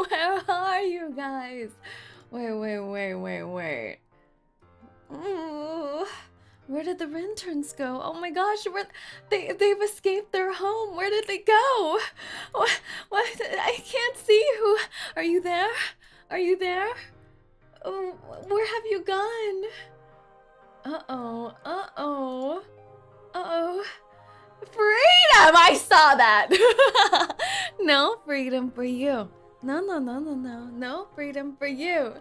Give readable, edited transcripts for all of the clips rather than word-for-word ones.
Where are you guys? Wait. Ooh. Where did the renterss go? Oh my gosh, they've escaped their home. Where did they go? What? I can't see who. Are you there? Are you there? Oh, where have you gone? Uh-oh. Freedom! I saw that! No freedom for you. No freedom for you.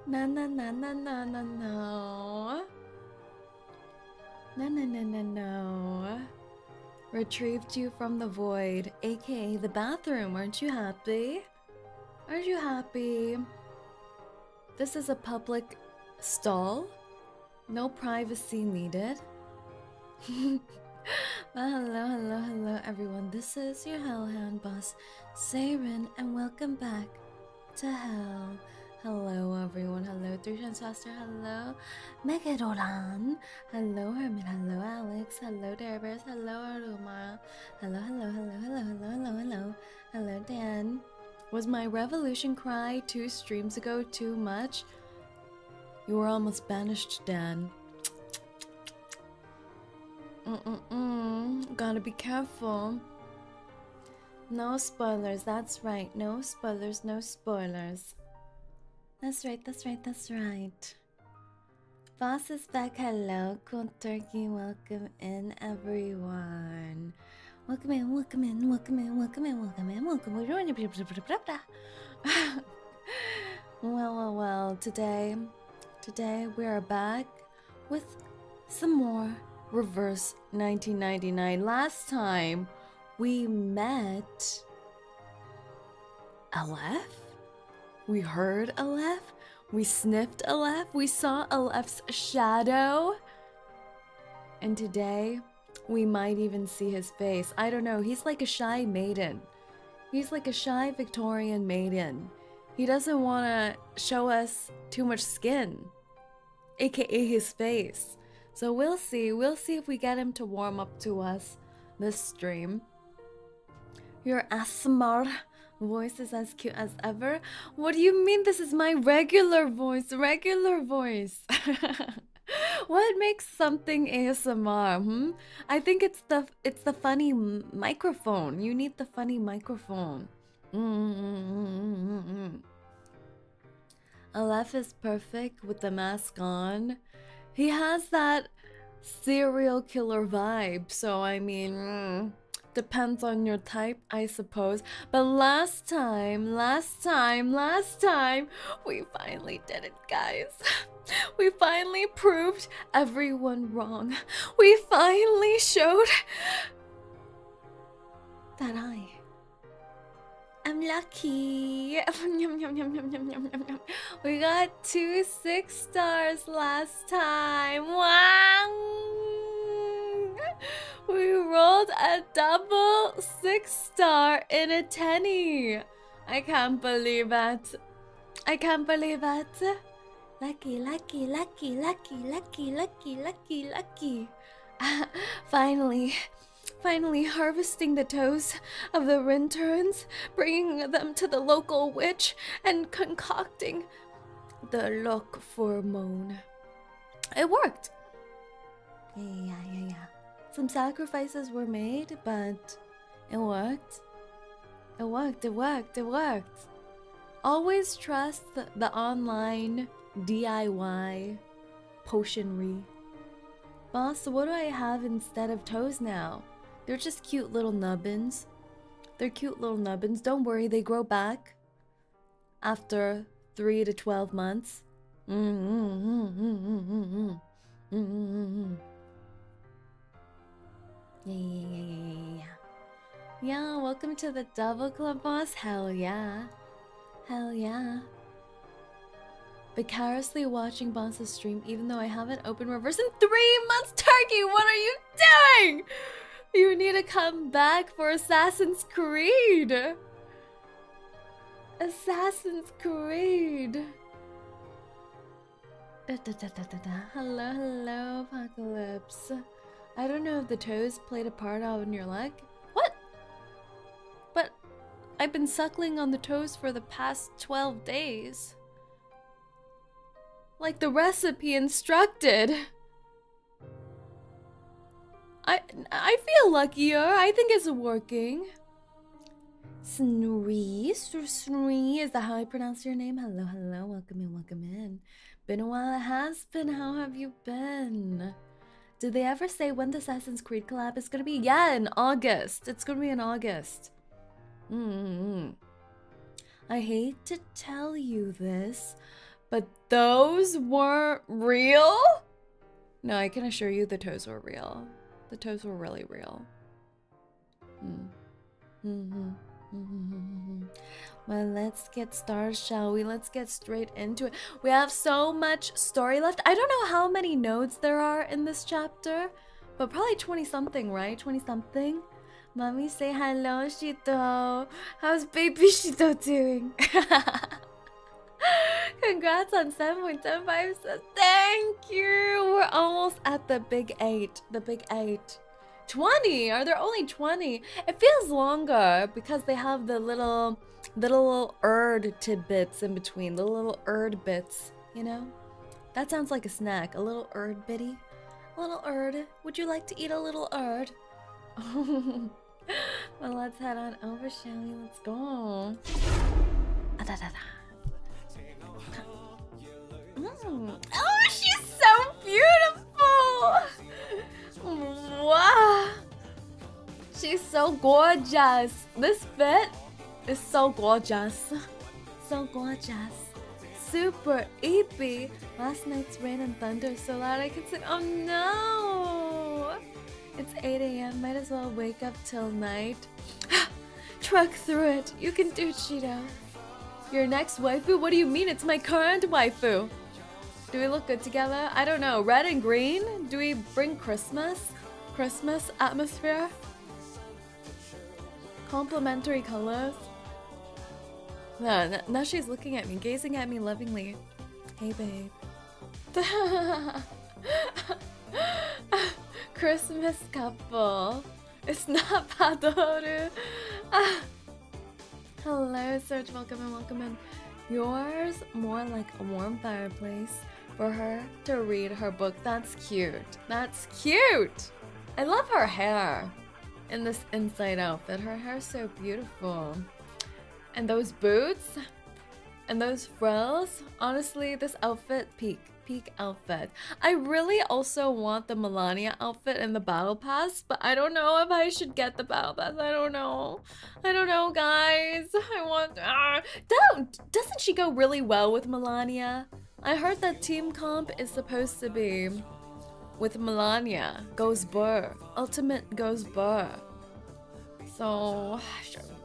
No. Retrieved you from the void, aka the bathroom. Aren't you happy? Aren't you happy? This is a public stall. No privacy needed. Well, hello everyone. This is your Hellhound boss, Saerin, and welcome back to Hell. Hello everyone. Hello 3 times faster. Hello Megadoran. Hello Hermit. Hello Alex. Hello Déraison. Hello Aruma. Hello Dan. Was my revolution cry 2 streams ago too much? You were almost banished, Dan. Gotta be careful. No spoilers, that's right. No spoilers, no spoilers. That's right. Boss is back. Hello, cool turkey. Welcome in, everyone. Welcome in. Well, today we are back with some more reverse 1999. Last time we met Aleph. We heard Aleph. We sniffed Aleph. We saw Aleph's shadow. And today we might even see his face. I don't know. He's like a shy maiden. He's like a shy Victorian maiden. He doesn't want to show us too much skin, aka his face. So we'll see if we get him to warm up to us this stream. Your ASMR voice is as cute as ever. What do you mean? This is my regular voice. What makes something ASMR? I think it's the funny microphone. You need the funny microphone. Aleph is perfect with the mask on. He has that serial killer vibe, so I mean, depends on your type, I suppose. But last time, we finally did it, guys. We finally proved everyone wrong. We finally showed that I'm lucky. We got 2 6 stars last time. Wow! We rolled a double 6 star in a 10-y. I can't believe it. Lucky. Finally harvesting the toes of the renterss, bringing them to the local witch, and concocting the look for moan. It worked. Yeah. Some sacrifices were made, but it worked. It worked. Always trust the online DIY Potionry. Boss, what do I have instead of toes now? They're just cute little nubbins. Don't worry, they grow back after 3 to 12 months. Yeah, welcome to the Double Club, boss. Hell yeah. Vicariously watching boss's stream even though I haven't opened reverse in 3 months. Turkey, what are you doing? You need to come back for Assassin's Creed. Hello, Apocalypse. I don't know if the toes played a part in your luck. What? I've been suckling on the toes for the past 12 days. Like the recipe instructed. I feel luckier. I think it's working. Snree, is that how I pronounce your name? Hello, hello, welcome in, welcome in. Been a while, it has been. How have you been? Did they ever say when the Assassin's Creed collab is gonna be? Yeah, in August. It's gonna be in August. I hate to tell you this, but those weren't real? No, I can assure you the toes were real. The toes were really real. Well, let's get started, shall we? Let's get straight into it. We have so much story left. I don't know how many nodes there are in this chapter, but probably 20-something, right? 20-something. Mommy, say hello, Shito. How's baby Shito doing? Congrats on 7.75 subs. Thank you. We're almost at the big 8. The big 8. 20? Are there only 20? It feels longer because they have the little erd tidbits in between. The little erd bits, you know? That sounds like a snack. A little erd bitty. A little erd. Would you like to eat a little erd? Well, let's head on over, shall we? Let's go. Oh, she's so beautiful! Wow! She's so gorgeous. This fit is so gorgeous. So gorgeous. Super eepy. Last night's rain and thunder is so loud I can sing. Oh no! It's 8 AM. Might as well wake up till night. Truck through it. You can do it, Cheeto. Your next waifu? What do you mean? It's my current waifu. Do we look good together? I don't know. Red and green? Do we bring Christmas? Christmas atmosphere? Complementary colors? No, now she's looking at me, gazing at me lovingly. Hey, babe. Christmas couple. It's not Padoru. Hello, Serge. Welcome in, welcome in. Yours more like a warm fireplace for her to read her book. That's cute. That's cute. I love her hair in this inside outfit. Her hair's so beautiful. And those boots and those frills. Honestly, this outfit, peak outfit. I really also want the Melania outfit in the battle pass, but I don't know if I should get the battle pass. I don't know, guys. I want. Doesn't she go really well with Melania? I heard that team comp is supposed to be with Melania. Goes burr. Ultimate goes burr. So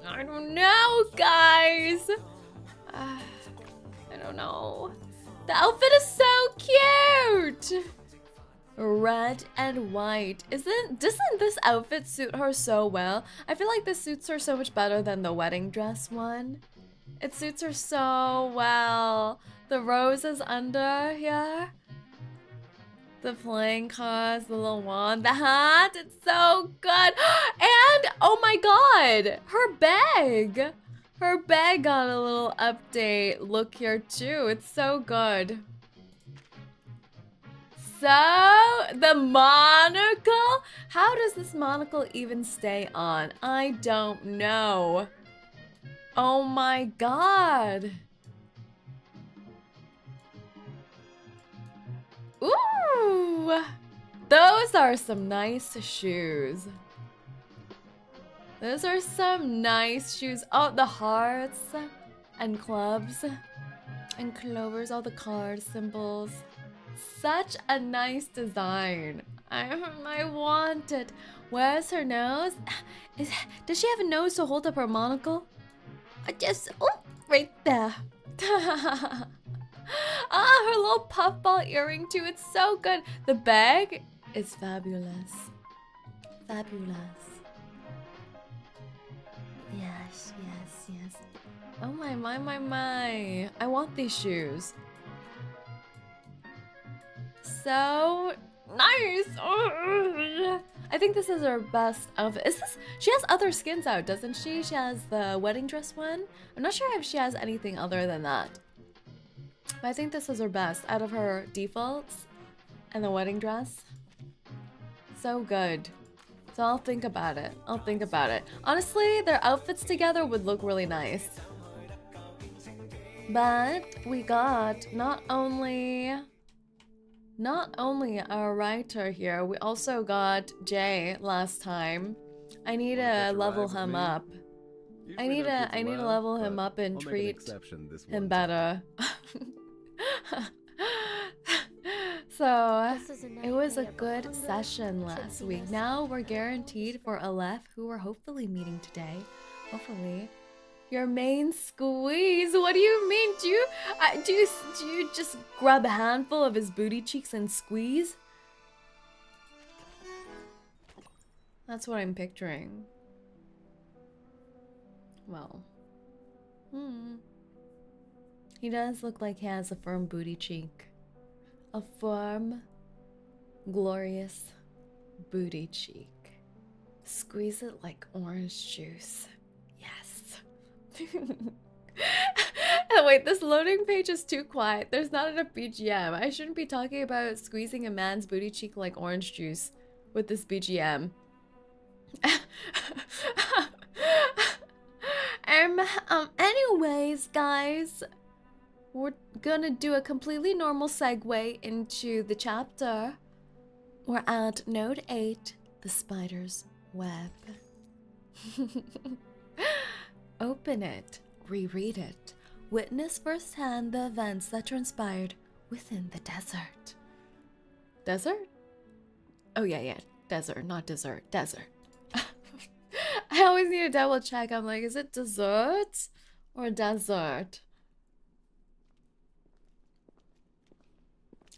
I don't know, guys. I don't know. The outfit is so cute! Red and white. Doesn't this outfit suit her so well? I feel like this suits her so much better than the wedding dress one. It suits her so well. The roses under here. The playing cards, the little wand, the hat. It's so good. And, oh my god, her bag. Her bag got a little update look here too. It's so good. So, the monocle? How does this monocle even stay on? I don't know. Oh my god. Ooh! Those are some nice shoes. Those are some nice shoes. Oh, the hearts and clubs and clovers, all the card symbols. Such a nice design. I want it. Where's her nose? Does she have a nose to hold up her monocle? Oh, right there. Ah, her little puffball earring too. It's so good. The bag is fabulous. Fabulous. Yes, yes, yes. Oh my. I want these shoes. So nice. I think this is her best outfit. Is this? She has other skins out, doesn't she? She has the wedding dress one. I'm not sure if she has anything other than that. But I think this is her best out of her defaults and the wedding dress. So good. So I'll think about it. I'll think about it. Honestly, their outfits together would look really nice. But we got not only our writer here, we also got Jay last time. I need to level him up. I need to level him up and treat him better. So it was a good session last week. Now we're guaranteed for Aleph, who we're hopefully meeting today. Hopefully. Your main squeeze? What do you mean? Do you just grab a handful of his booty cheeks and squeeze? That's what I'm picturing. Well. He does look like he has a firm booty cheek. A firm, glorious booty cheek. Squeeze it like orange juice. Yes. Oh, wait, this loading page is too quiet. There's not enough BGM. I shouldn't be talking about squeezing a man's booty cheek like orange juice with this BGM. Anyways, guys, we're gonna do a completely normal segue into the chapter. We're at Node 8, the spider's web. Open it, reread it, witness firsthand the events that transpired within the desert. Desert? Oh yeah, desert, not dessert, desert. I always need to double check. I'm like, is it dessert or desert?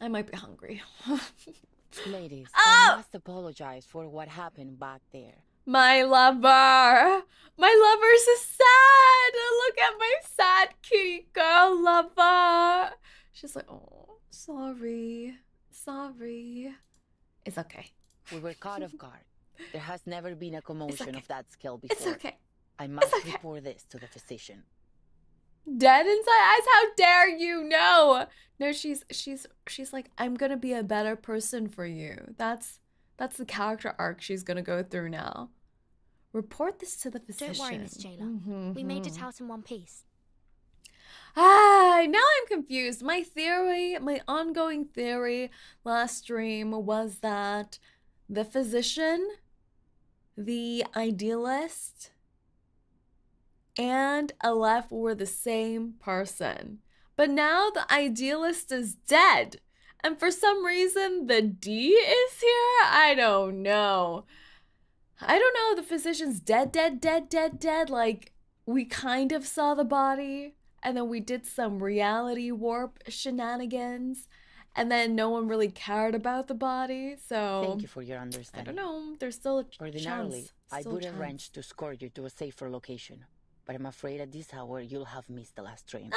I might be hungry. Ladies, I must apologize for what happened back there. My lover! My lover's so sad! Look at my sad kitty girl lover! She's like, oh, sorry. Sorry. It's okay. We were caught off guard. There has never been a commotion of that scale before. It's okay. I must report this to the physician. Dead inside eyes? How dare you? No! No, she's like, I'm gonna be a better person for you. That's the character arc she's gonna go through now. Report this to the physician. Don't worry, Miss Jailer. We made it out in one piece. Now I'm confused. My theory, my ongoing theory last stream was that the physician, the idealist, and Aleph were the same person. But now the idealist is dead. And for some reason, the D is here? I don't know. I don't know. The physician's dead. Like, we kind of saw the body. And then we did some reality warp shenanigans. And then no one really cared about the body. So thank you for your understanding. I don't know. There's still a Ordinarily, chance. I would arrange to escort you to a safer location. But I'm afraid at this hour you'll have missed the last train.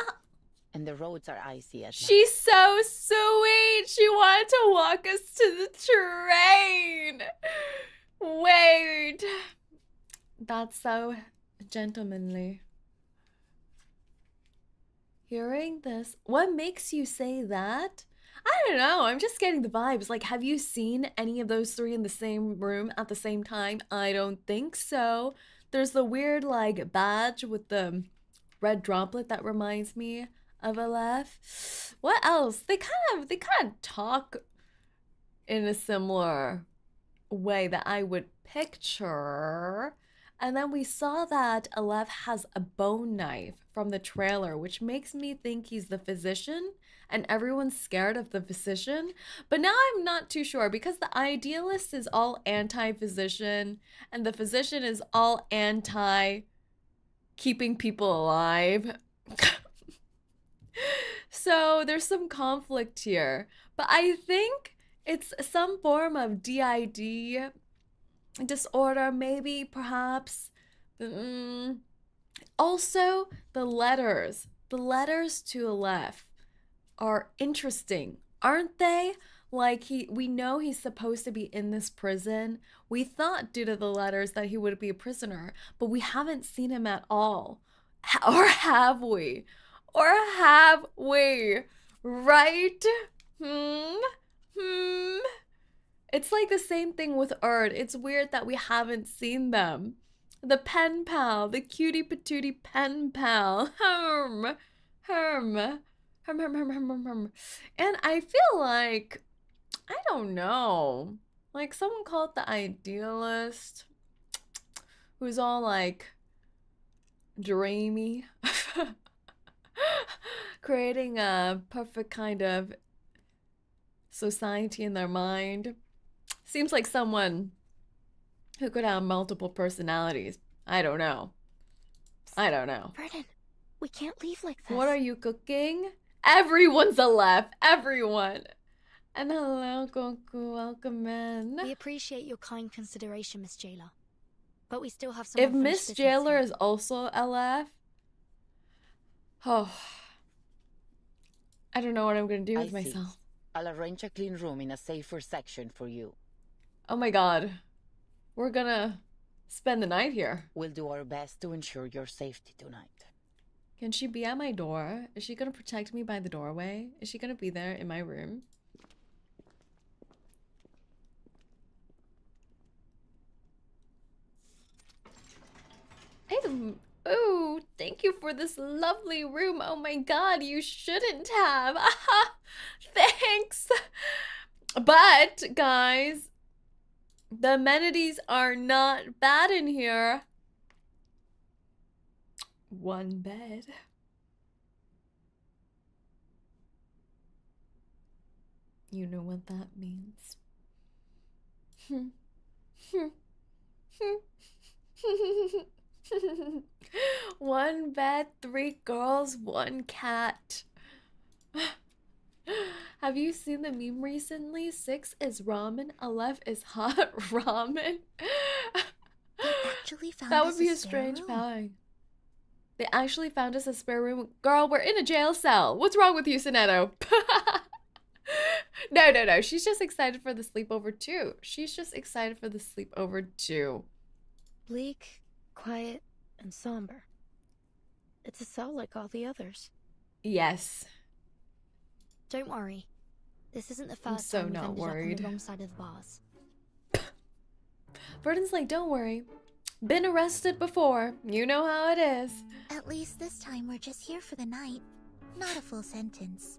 And the roads are icy at night. She's so sweet. She wanted to walk us to the train. Wait. That's so gentlemanly. Hearing this, what makes you say that? I don't know. I'm just getting the vibes. Like, have you seen any of those three in the same room at the same time? I don't think so. There's the weird, like, badge with the red droplet that reminds me of Aleph. What else? They kind of talk in a similar way that I would picture. And then we saw that Aleph has a bone knife from the trailer, which makes me think he's the physician, and everyone's scared of the physician. But now I'm not too sure, because the idealist is all anti-physician, and the physician is all anti-keeping people alive. So there's some conflict here. But I think it's some form of DID disorder, maybe, perhaps. Also, the letters to Aleph are interesting, aren't they? Like, we know he's supposed to be in this prison. We thought due to the letters that he would be a prisoner, but we haven't seen him at all. Or have we? Or have we? Right? It's like the same thing with Erd. It's weird that we haven't seen them. The pen pal, the cutie patootie pen pal. Herm. And I feel like, I don't know, like someone called the idealist, who's all like dreamy, creating a perfect kind of society in their mind. Seems like someone who could have multiple personalities. I don't know. Verdun, we can't leave like this. What are you cooking? Everyone's Aleph. Everyone. And hello, Goku. Welcome in. We appreciate your kind consideration, Miss Jailer. But we still have some If unfinished Miss business Jailer here. is also Aleph, oh, I don't know what I'm gonna do with I see. myself. I'll arrange a clean room in a safer section for you. Oh my god. We're gonna spend the night here. We'll do our best to ensure your safety tonight. Can she be at my door? Is she gonna protect me by the doorway? Is she gonna be there in my room? Oh, thank you for this lovely room. Oh my god, you shouldn't have. Thanks. But, guys, the amenities are not bad in here. One bed. You know what that means. One bed, 3 girls, 1 cat. Have you seen the meme recently? 6 is ramen, Aleph is hot ramen. Actually found That us would be a spare strange room. pie. They actually found us a spare room. Girl, we're in a jail cell. What's wrong with you, Sonetto? No. She's just excited for the sleepover too. Bleak, quiet, and somber. It's a cell like all the others. Yes. Don't worry. This isn't the I'm first so time we've not ended up on worried. the wrong side of the bars. Verdun's like, don't worry. Been arrested before. You know how it is. At least this time we're just here for the night. Not a full sentence.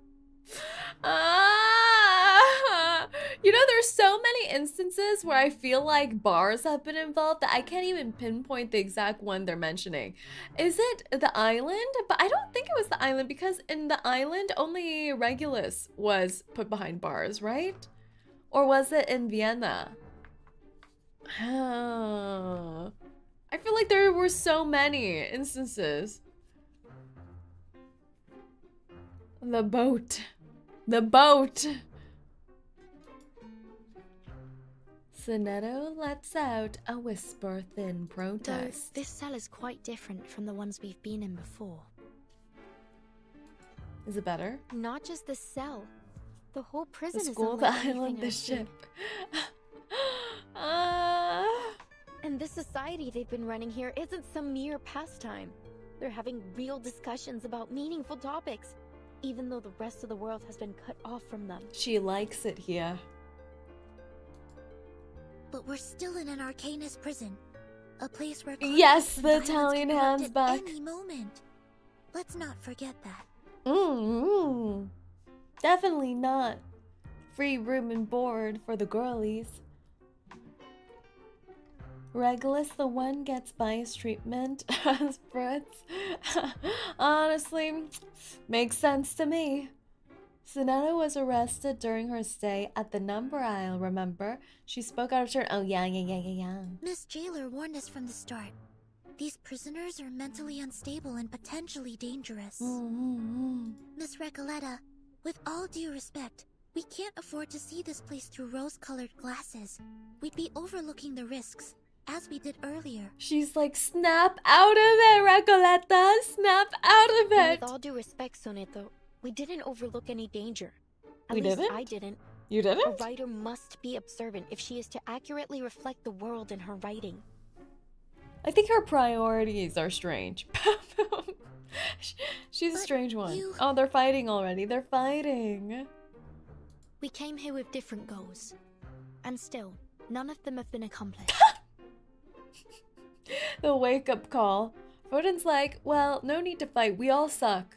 You know, there's so many instances where I feel like bars have been involved that I can't even pinpoint the exact one they're mentioning. Is it the island? But I don't think it was the island, because in the island only Regulus was put behind bars, right? Or was it in Vienna? I feel like there were so many instances. The boat. Sonetto lets out a whisper thin Though protest. this cell is quite different from the ones we've been in before. Is it better? Not just the cell. The whole prison The is school, the unlike anything island, the I've seen. ship. And this society they've been running here isn't some mere pastime. They're having real discussions about meaningful topics, even though the rest of the world has been cut off from them. She likes it here. But we're still in an Arcanist prison. A place where Yes, conflicts and the violence Italian can erupt hands at back. any moment. Let's not forget that. Definitely not free room and board for the girlies. Regulus, the one, gets biased treatment as Fritz. Honestly, makes sense to me. Sonetto was arrested during her stay at the number aisle, remember? She spoke out of turn. Oh, yeah. Miss Jailer warned us from the start. These prisoners are mentally unstable and potentially dangerous. Miss Recoleta, with all due respect, we can't afford to see this place through rose-colored glasses. We'd be overlooking the risks, as we did earlier. She's like, snap out of it, Recoleta! Snap out of And it! with all due respect, Sonetto, we didn't overlook any danger. At We least didn't? I didn't. You A didn't? writer must be observant if she is to accurately reflect the world in her writing. I think her priorities are strange. She's a But strange one. you- Oh, they're fighting already. They're fighting. We came here with different goals. And still, none of them have been accomplished. The wake-up call. Foden's like, well, no need to fight. We all suck.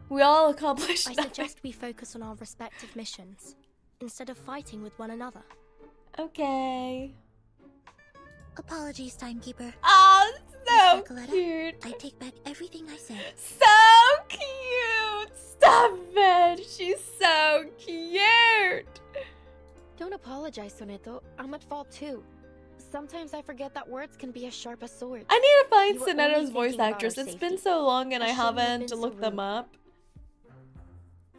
We all accomplished I nothing. suggest we focus on our respective missions, instead of fighting with one another. Okay. Apologies, timekeeper. Oh, so Miss Recoleta, cute. I take back everything I said. So cute. Stop it. She's so cute. Don't apologize, Soneto. I'm at fault too. Sometimes I forget that words can be as sharp as swords. I need to find You were Soneto's only voice thinking about actress. our It's been safety. so long and I You shouldn't have haven't been so looked them rude. up.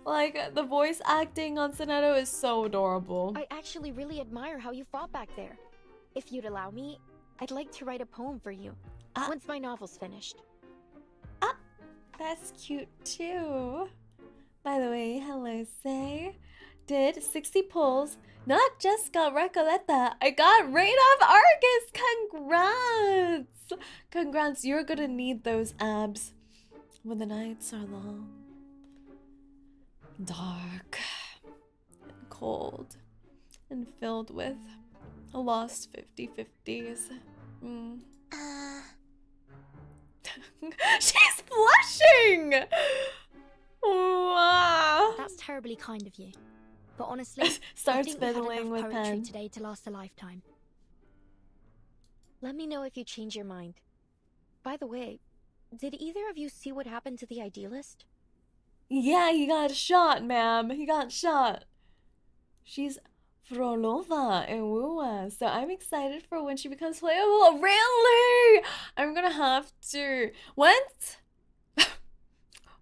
Like, the voice acting on Soneto is so adorable. I actually really admire how you fought back there. If you'd allow me, I'd like to write a poem for you, once my novel's finished. That's cute too. By the way, hello, Say. Did 60 pulls. Not just got Recoleta. I got Rain of Argus. Congrats. Congrats. You're gonna need those abs when the nights are long, dark, and cold, and filled with lost 50/50s. She's blushing! Wow. That's terribly kind of you. But honestly, I Starts think we had fiddling enough with poetry pen. today to last a lifetime. Let me know if you change your mind. By the way, did either of you see what happened to the idealist? Yeah, he got shot, ma'am. He got shot. She's Frolova and Wua, so I'm excited for when she becomes playable. Really? I'm gonna have to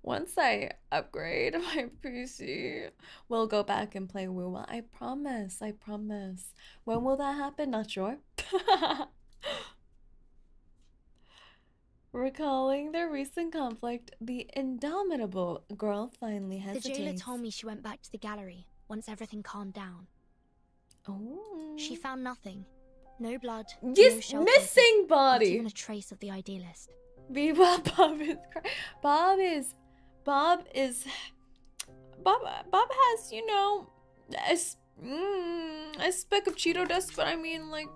once I upgrade my PC, we'll go back and play Wua. I promise. I promise. When will that happen? Not sure. Recalling their recent conflict, the indomitable girl finally The jailer hesitates. told me she went back to the gallery once everything calmed down. Oh. She found nothing. No blood, no Yes, shell missing cases, not body. even a trace of the idealist. Viva Bob is Bob has, you know, a speck of Cheeto dust, but I mean, like,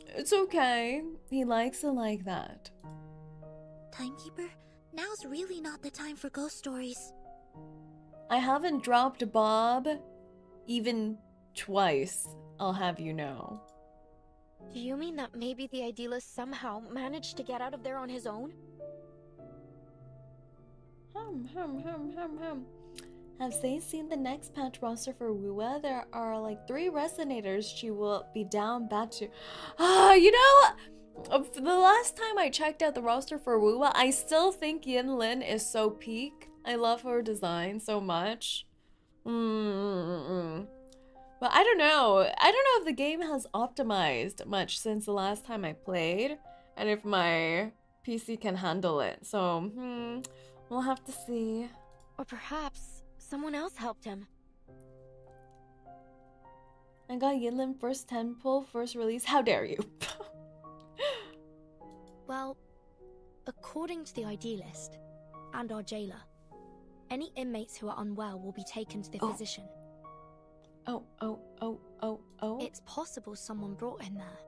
it's okay. He likes it like that. Timekeeper, now's really not the time for ghost stories. I haven't dropped Bob even twice, I'll have you know. Do you mean that maybe the idealist somehow managed to get out of there on his own? Have they seen the next patch roster for Wua? There are like 3 resonators she will be down back to. You know, the last time I checked out the roster for Wua, I still think Yin Lin is so peak. I love her design so much. But I don't know. I don't know if the game has optimized much since the last time I played, and if my PC can handle it. So, we'll have to see. Or perhaps someone else helped him. I got Yinlin first 10 pull, first release. How dare you? Well, according to the idealist and our jailer, any inmates who are unwell will be taken to the physician. Oh. It's possible someone brought him there.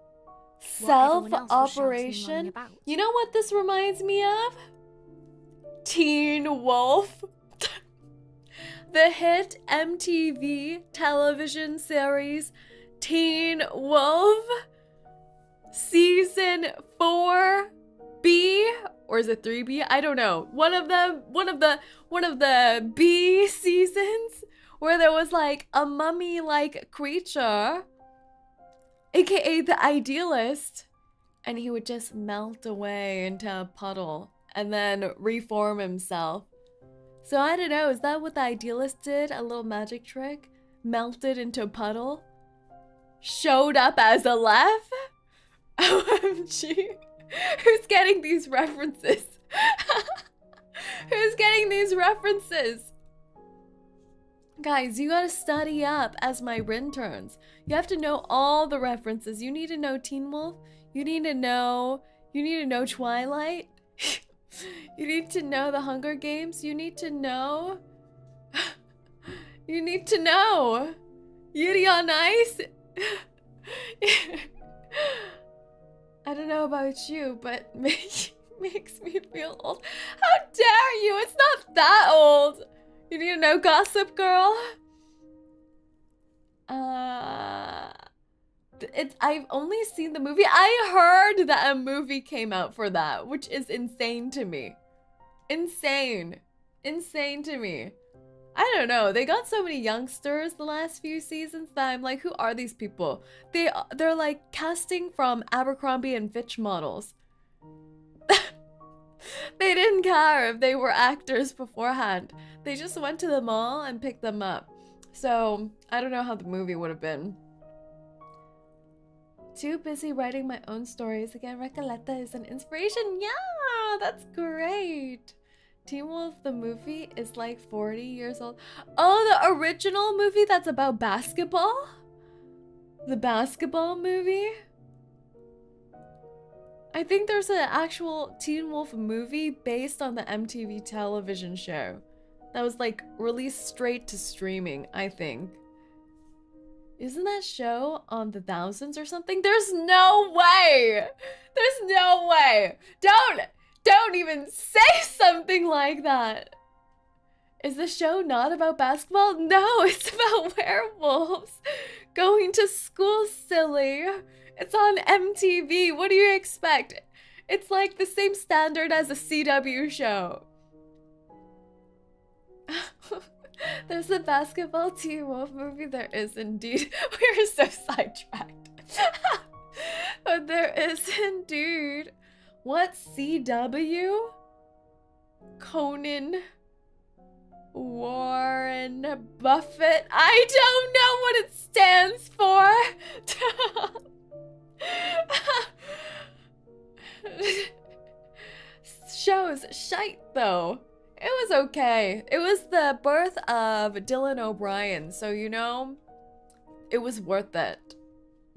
Self-operation? About. You know what this reminds me of? Teen Wolf. The hit MTV television series Teen Wolf Season 4B, or is it 3B? I don't know. One of the B seasons where there was like a mummy-like creature, aka the idealist, and he would just melt away into a puddle and then reform himself. So I don't know, is that what the idealist did? A little magic trick? Melted into a puddle? Showed up as Aleph? OMG. Who's getting these references? Who's getting these references? Guys, you gotta study up as my renterss. You have to know all the references. You need to know Teen Wolf. You need to know Twilight. You need to know the Hunger Games. You need to know Yuri on Ice. I don't know about you, but makes me feel old. How dare you? It's not that old. You need to know Gossip Girl. I've only seen the movie. I heard that a movie came out for that, which is insane to me. Insane to me. I don't know. They got so many youngsters the last few seasons that I'm like, who are these people? They're like casting from Abercrombie and Fitch models. They didn't care if they were actors beforehand. They just went to the mall and picked them up. So I don't know how the movie would have been. Too busy writing my own stories again. Recoleta is an inspiration. Yeah, that's great. Teen Wolf, the movie, is like 40 years old. Oh, the original movie that's about basketball? The basketball movie? I think there's an actual Teen Wolf movie based on the MTV television show that was like released straight to streaming, I think. Isn't that show on the thousands or something? There's no way! There's no way! Don't even say something like that! Is the show not about basketball? No, it's about werewolves going to school, silly. It's on MTV. What do you expect? It's like the same standard as a CW show. There's a basketball Teen Wolf movie. There is indeed. We're so sidetracked. But there is indeed. What CW? Conan Warren Buffett. I don't know what it stands for. Show's shite though. It was okay. It was the birth of Dylan O'Brien, so you know, it was worth it.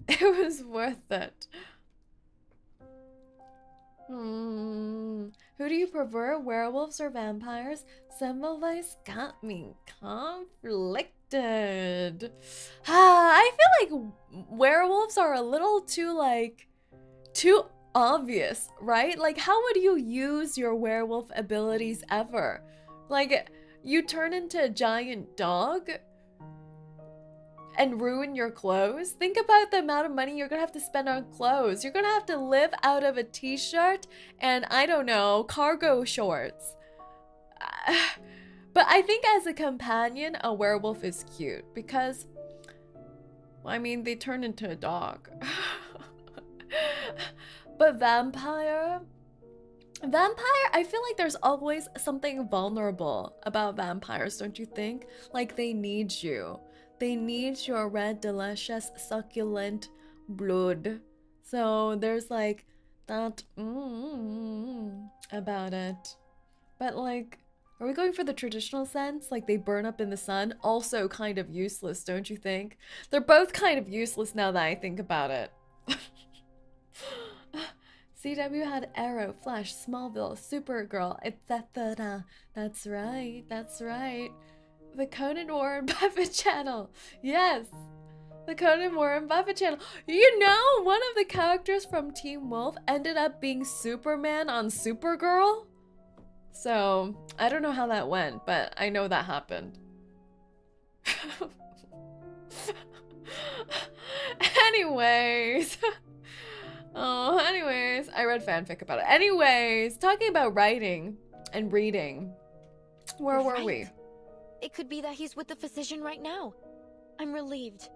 It was worth it. Who do you prefer, werewolves or vampires? Semmelweis got me conflicted. I feel like werewolves are a little too obvious, right? Like, how would you use your werewolf abilities ever? Like, you turn into a giant dog and ruin your clothes? Think about the amount of money you're gonna have to spend on clothes. You're gonna have to live out of a t-shirt and, I don't know, cargo shorts. But I think as a companion, a werewolf is cute because, well, I mean, they turn into a dog. But vampire, I feel like there's always something vulnerable about vampires, don't you think? Like, they need you. They need your red, delicious, succulent blood. So there's like that about it. But like, are we going for the traditional sense? Like they burn up in the sun? Also kind of useless, don't you think? They're both kind of useless now that I think about it. CW had Arrow, Flash, Smallville, Supergirl, etc. That's right, that's right. The Conan Warren Buffett channel. Yes, the Conan Warren Buffett channel. You know, one of the characters from Teen Wolf ended up being Superman on Supergirl. So, I don't know how that went, but I know that happened. Anyways. Anyways, I read fanfic about it. Anyways, talking about writing and reading. Where were we? It could be that he's with the physician right now. I'm relieved.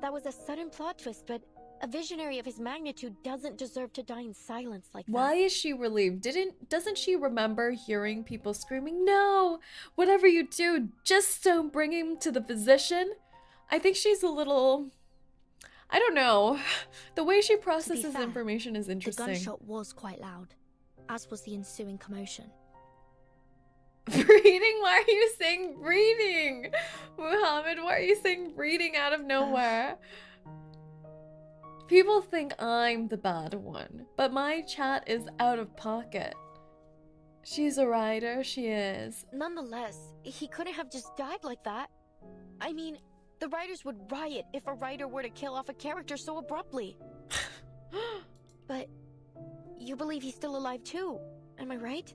That was a sudden plot twist, but a visionary of his magnitude doesn't deserve to die in silence like that. Why is she relieved? Doesn't she remember hearing people screaming, "No! Whatever you do, just don't bring him to the physician"? I think she's a little... I don't know. The way she processes information is interesting. The gunshot was quite loud, as was the ensuing commotion. Breeding? Why are you saying breeding? Muhammad, why are you saying breeding out of nowhere? People think I'm the bad one, but my chat is out of pocket. She's a writer, she is. Nonetheless, he couldn't have just died like that. I mean, the writers would riot if a writer were to kill off a character so abruptly. But you believe he's still alive too, am I right?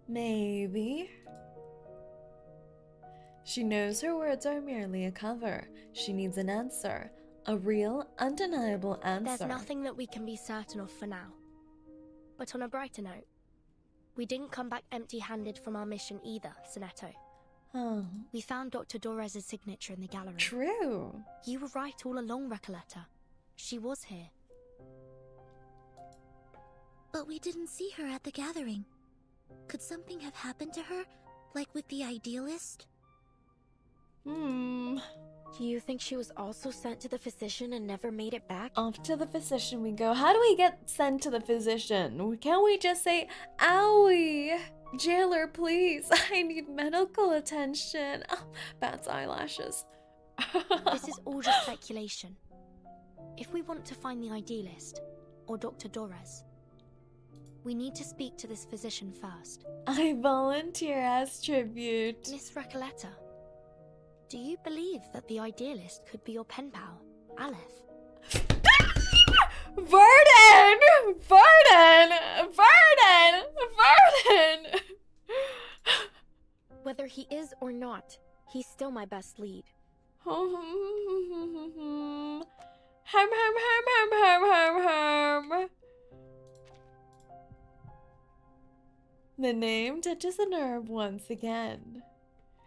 Maybe. She knows her words are merely a cover. She needs an answer. A real, undeniable answer. There's nothing that we can be certain of for now. But on a brighter note, we didn't come back empty-handed from our mission either, Sonetto. Huh. We found Dr. Dorez's signature in the gallery. True. You were right all along, Recoleta. She was here. But we didn't see her at the gathering. Could something have happened to her, like with the idealist? Do you think she was also sent to the physician and never made it back? Off to the physician we go. How do we get sent to the physician? Can't we just say, owie, jailer, please, I need medical attention. Oh, Bat's eyelashes. This is all just speculation. If we want to find the idealist, or Dr. Dorez, we need to speak to this physician first. I volunteer as tribute. Miss Recoleta, do you believe that the idealist could be your pen pal, Aleph? Verdon! Whether he is or not, he's still my best lead. The name touches a nerve once again.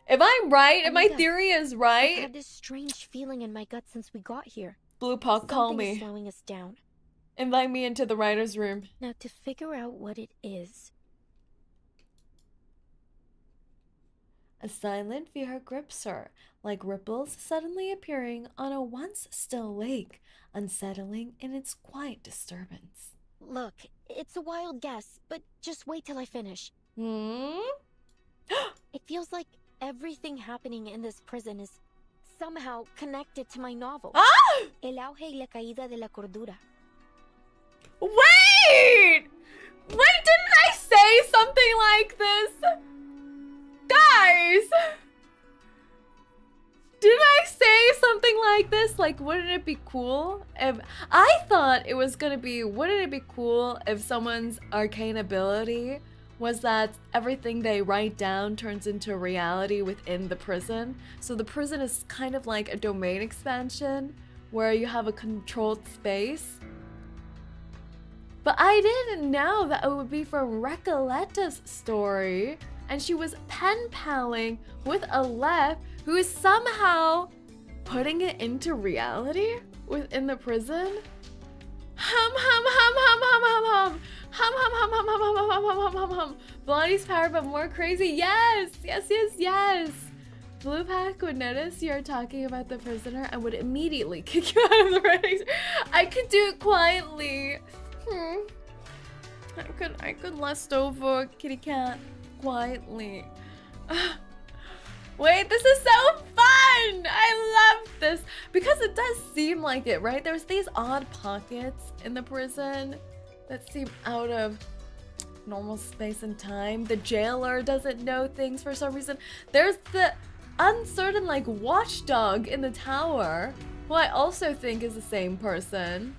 If I'm right, if my theory is I've right, had this strange feeling in my gut since we got here. Blue Puck, call Something's me. slowing us down. Invite me into the writer's room. Now to figure out what it is. A silent fear grips her, like ripples suddenly appearing on a once still lake, unsettling in its quiet disturbance. Look, it's a wild guess, but just wait till I finish. It feels like everything happening in this prison is somehow connected to my novel. Ah! El auge y la caída de la cordura. Wait! Didn't I say something like this? Guys! Didn't I say something like this? Like, wouldn't it be cool if... I thought it was gonna be, wouldn't it be cool if someone's arcane ability was that everything they write down turns into reality within the prison? So the prison is kind of like a domain expansion where you have a controlled space. But I didn't know that it would be from Recoleta's story, and she was pen paling with Aleph, who is somehow putting it into reality within the prison. Blondie's power but more crazy. Yes. Blue Pack would notice you're talking about the prisoner and would immediately kick you out of the writing. I could do it quietly. I could lust over kitty cat quietly. Wait, this is so fun! I love this because it does seem like it, right? There's these odd pockets in the prison that seem out of normal space and time. The jailer doesn't know things for some reason. There's the uncertain, like, watchdog in the tower, who I also think is the same person.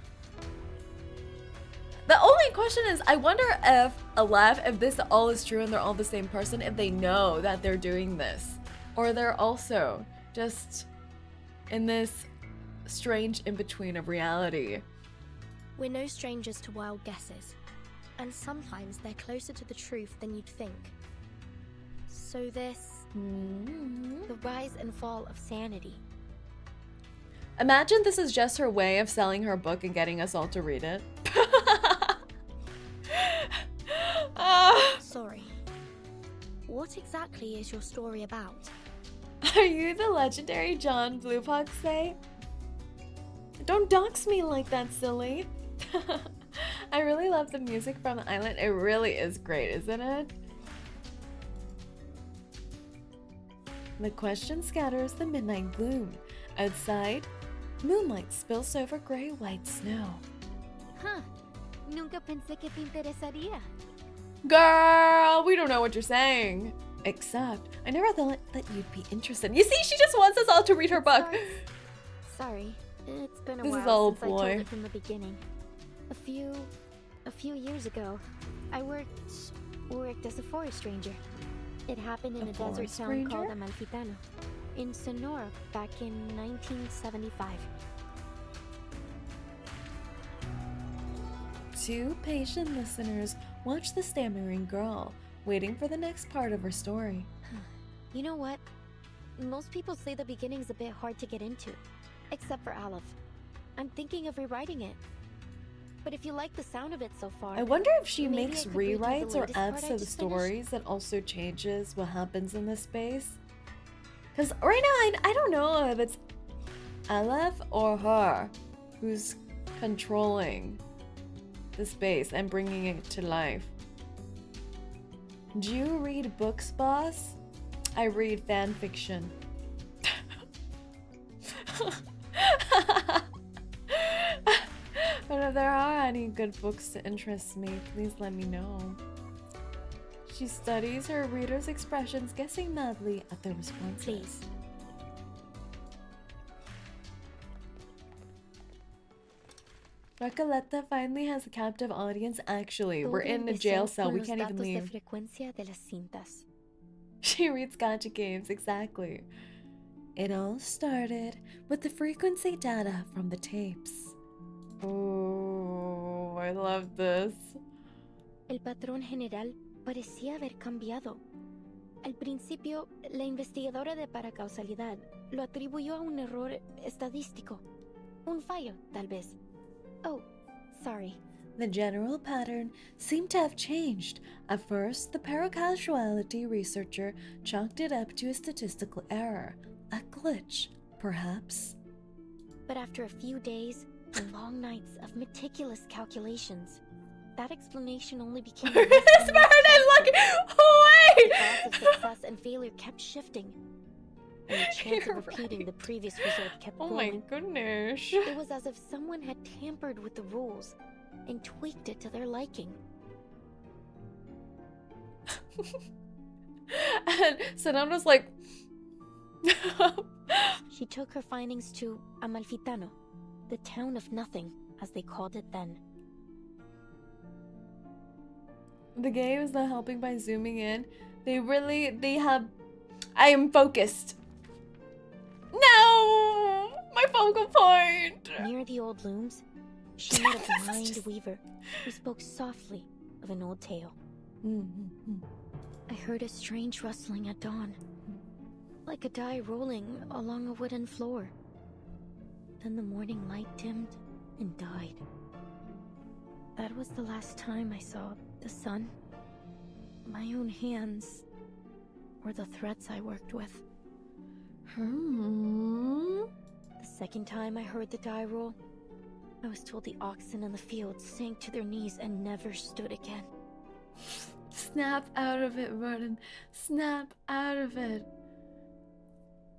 The only question is, I wonder if Aleph, if this all is true and they're all the same person, if they know that they're doing this. Or they're also just in this strange in-between of reality. We're no strangers to wild guesses, and sometimes they're closer to the truth than you'd think. So this... the rise and fall of sanity. Imagine this is just her way of selling her book and getting us all to read it. Sorry. What exactly is your story about? Are you the legendary John Bluepox say? Don't dox me like that, silly. I really love the music from the island. It really is great, isn't it? The question scatters the midnight gloom. Outside, moonlight spills over gray-white snow. Huh. Nunca pensé que te interesaría. Girl, we don't know what you're saying. Except, I never thought that you'd be interested. You see, she just wants us all to read her book. Sorry, it's been a This while is all a since I told ploy. it from the beginning. A few years ago, I worked as a forest ranger. It happened in a desert forest town ranger? called Amalfitano, in Sonora, back in 1975. Two patient listeners watch the stammering girl, waiting for the next part of her story. You know what? Most people say the beginning's a bit hard to get into, except for Aleph. I'm thinking of rewriting it. But if you like the sound of it so far, I wonder if she maybe makes I could redo the rewrites or latest adds part I to the just finished. stories that also changes what happens in this space. Because right now, I don't know if it's Aleph or her who's controlling the space and bringing it to life. Do you read books, boss? I read fan fiction. But if there are any good books to interest me, please let me know. She studies her readers' expressions, guessing madly at their responses. please. Recoleta finally has a captive audience. Actually, we're Todo in a empezó jail cell. con We los can't even datos de leave. frecuencia de las cintas. She reads gacha games, exactly. It all started with the frequency data from the tapes. Oh, I love this. El patrón general parecía haber cambiado. Al principio, la investigadora de paracausalidad lo atribuyó a un error estadístico. Un fallo, tal vez. Oh, sorry. The general pattern seemed to have changed. At first, the paracausality researcher chalked it up to a statistical error, a glitch, perhaps. But after a few days and long nights of meticulous calculations, that explanation only became less This and less bird is plausible. looking. The Wait! odds of success and failure kept shifting, and the chance You're of repeating right. the previous result kept Oh my growing. goodness. It was as if someone had tampered with the rules and tweaked it to their liking. And Sonana's like. She took her findings to Amalfitano, the town of nothing, as they called it then. The game is not helping by zooming in. They have. I am focused. No! My focal point! Near the old looms, she met a blind weaver who spoke softly of an old tale. I heard a strange rustling at dawn, like a die rolling along a wooden floor. Then the morning light dimmed and died. That was the last time I saw the sun. My own hands were the threads I worked with. The second time I heard the die roll, I was told the oxen in the field sank to their knees and never stood again. Snap out of it, Roden. Snap out of it.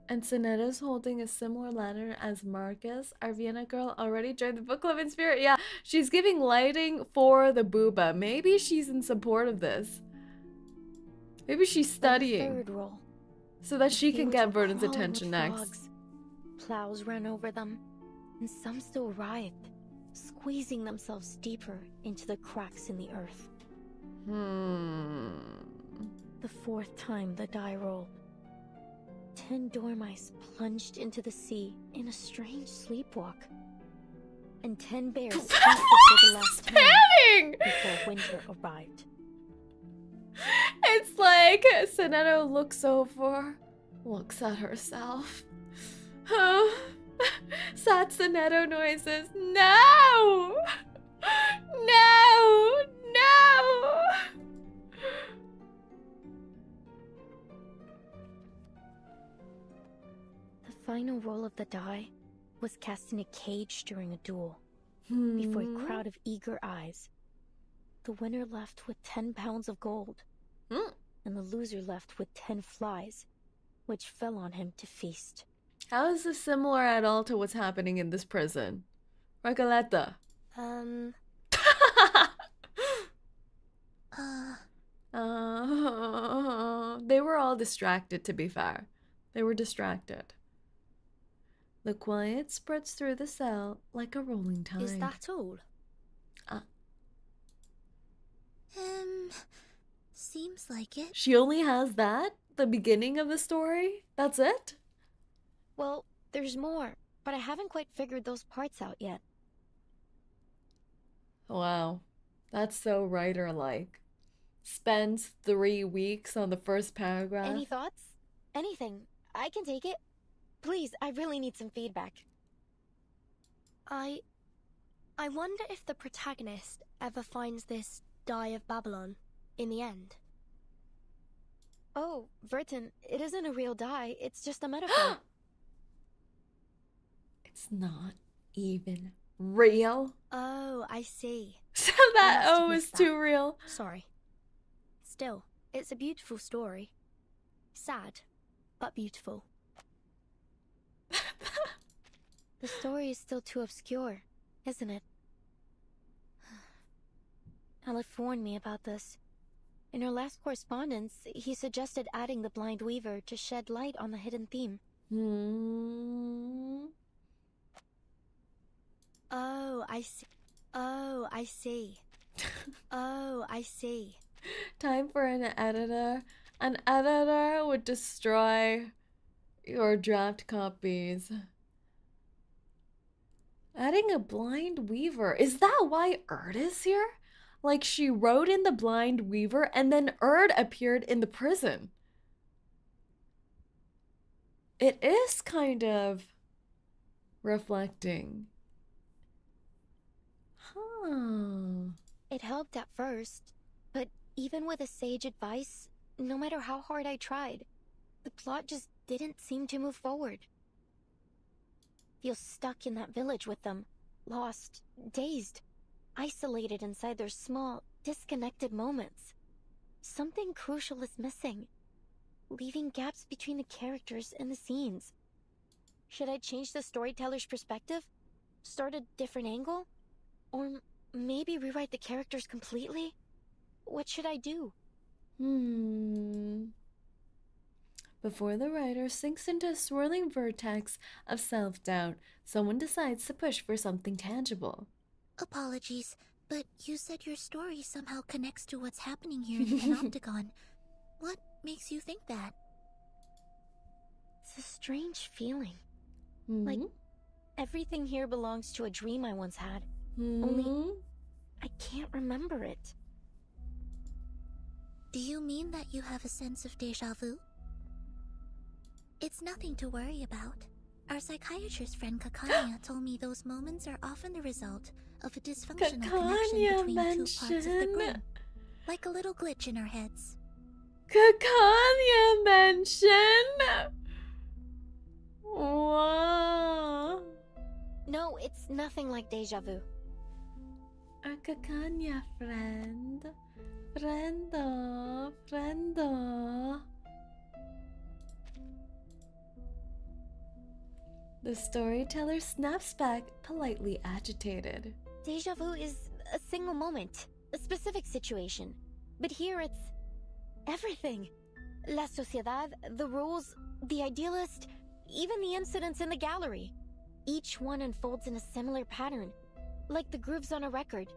And Sonetta's holding a similar lantern as Marcus. Our Vienna girl already joined the book club in spirit. Yeah, she's giving lighting for the booba. Maybe she's in support of this. Maybe she's studying Third roll, so that she can fields get were Verdon's crawling attention with next. frogs. Plows ran over them, and some still writhed, squeezing themselves deeper into the cracks in the earth. The fourth time the die rolled, 10 dormice plunged into the sea in a strange sleepwalk, and 10 bears feasted for the last time Panning! before winter arrived. It's like Sonetta looks over, looks at herself. Sad Sonetto noises. No! No! No! The final roll of the die was cast in a cage during a duel. Before a crowd of eager eyes, the winner left with 10 pounds of gold, and the loser left with 10 flies, which fell on him to feast. How is this similar at all to what's happening in this prison? Recoleta. They were all distracted, to be fair. They were distracted. The quiet spreads through the cell like a rolling tide. Is that all? Seems like it. She only has that? The beginning of the story? That's it? Well, there's more, but I haven't quite figured those parts out yet. Wow. That's so writer-like. Spends 3 weeks on the first paragraph. Any thoughts? Anything. I can take it. Please, I really need some feedback. I wonder if the protagonist ever finds this die of Babylon in the end. Oh, Verton, it isn't a real die, it's just a metaphor. It's not even real. Oh, I see. So that I must have O is missed too that. real. Sorry. Still, it's a beautiful story. Sad, but beautiful. The story is still too obscure, isn't it? Aleph warned me about this. In our last correspondence, he suggested adding the blind weaver to shed light on the hidden theme. Oh, I see. Oh, I see. Oh, I see. Time for an editor. An editor would destroy your draft copies. Adding a blind weaver. Is that why Erd is here? Like she wrote in the blind weaver and then Erd appeared in the prison. It is kind of reflecting. Huh. It helped at first, but even with a sage advice, no matter how hard I tried, the plot just didn't seem to move forward. Feel stuck in that village with them, lost, dazed, isolated inside their small, disconnected moments. Something crucial is missing, leaving gaps between the characters and the scenes. Should I change the storyteller's perspective? Start a different angle? Or maybe rewrite the characters completely? What should I do? Before the writer sinks into a swirling vortex of self-doubt, someone decides to push for something tangible. Apologies, but you said your story somehow connects to what's happening here in the Panopticon. What makes you think that? It's a strange feeling. Like everything here belongs to a dream I once had. Only I can't remember it. Do you mean that you have a sense of deja vu? It's nothing to worry about. Our psychiatrist friend 𝐒𝐿𝐴𝐚𝐭 told me those moments are often the result of a dysfunctional connection between two parts of the brain. Like a little glitch in our heads. 𝐒𝐿𝐴𝐚𝐭 mention? Wow. No, it's nothing like deja vu. Our 𝐒𝐿𝐴𝐚𝐭 friend. Friendo. The storyteller snaps back, politely agitated. Deja vu is a single moment, a specific situation. But here it's everything. La sociedad, the rules, the idealist, even the incidents in the gallery. Each one unfolds in a similar pattern, like the grooves on a record,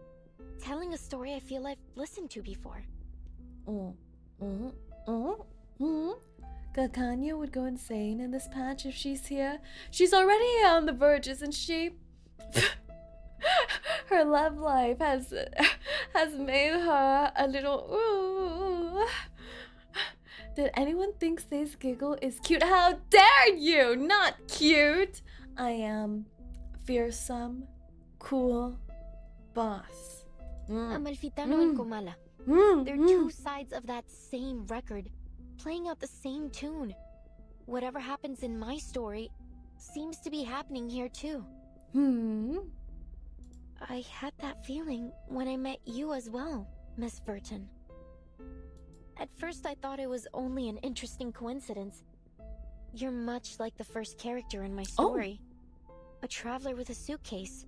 telling a story I feel I've listened to before. 𝐒𝐿𝐴𝐚𝐭 would go insane in this patch if she's here. She's already on the verge, isn't she? Her love life has made her a little ooh. Did anyone think Say's giggle is cute? How dare you! Not cute! I am fearsome, cool, boss. Amalfitano and Comala. They're two sides of that same record, playing out the same tune. Whatever happens in my story seems to be happening here too. I had that feeling when I met you as well, Miss Verton. At first I thought it was only an interesting coincidence, You're much like the first character in my story. A traveler with a suitcase.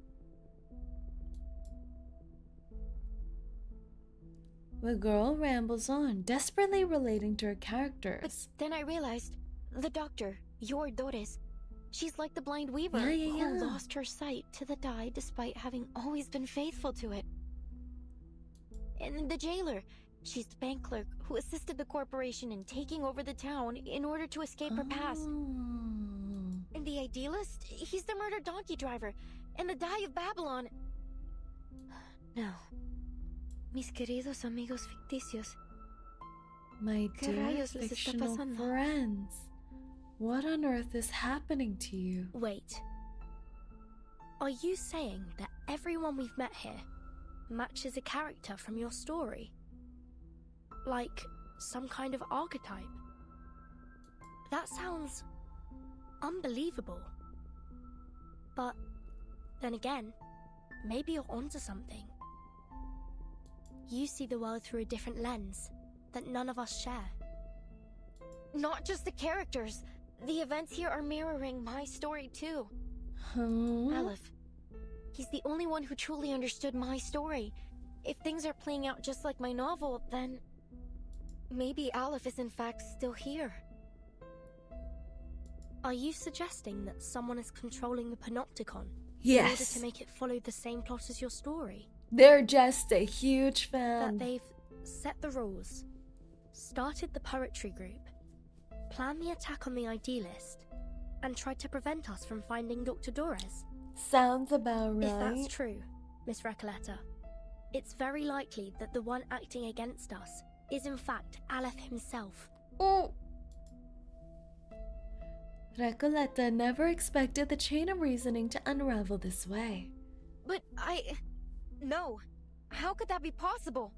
The girl rambles on, desperately relating to her characters. But then I realized, the doctor, your Dores, she's like the blind weaver Yeah. who lost her sight to the dye despite having always been faithful to it. And the jailer, she's the bank clerk who assisted the corporation in taking over the town in order to escape her past. And the idealist, he's the murdered donkey driver, and the dye of Babylon. No. Mis queridos amigos ficticios. My ¿Qué dear rayos les está fictional pasando? friends, what on earth is happening to you? Wait. Are you saying that everyone we've met here matches a character from your story? Like some kind of archetype? That sounds unbelievable. But then again, maybe you're onto something. You see the world through a different lens that none of us share. Not just the characters. The events here are mirroring my story too. Aleph. He's the only one who truly understood my story. If things are playing out just like my novel, then maybe Aleph is in fact still here. Are you suggesting that someone is controlling the panopticon in order Yes. to make it follow the same plot as your story? They're just a huge That fan. they've set the rules, started the poetry group, planned the attack on the idealist, and tried to prevent us from finding Dr. Dores? Sounds about right. If that's true, Miss Recoleta, it's very likely that the one acting against us is in fact Aleph himself. Oh. Recoleta never expected the chain of reasoning to unravel this way. But No. How could that be possible?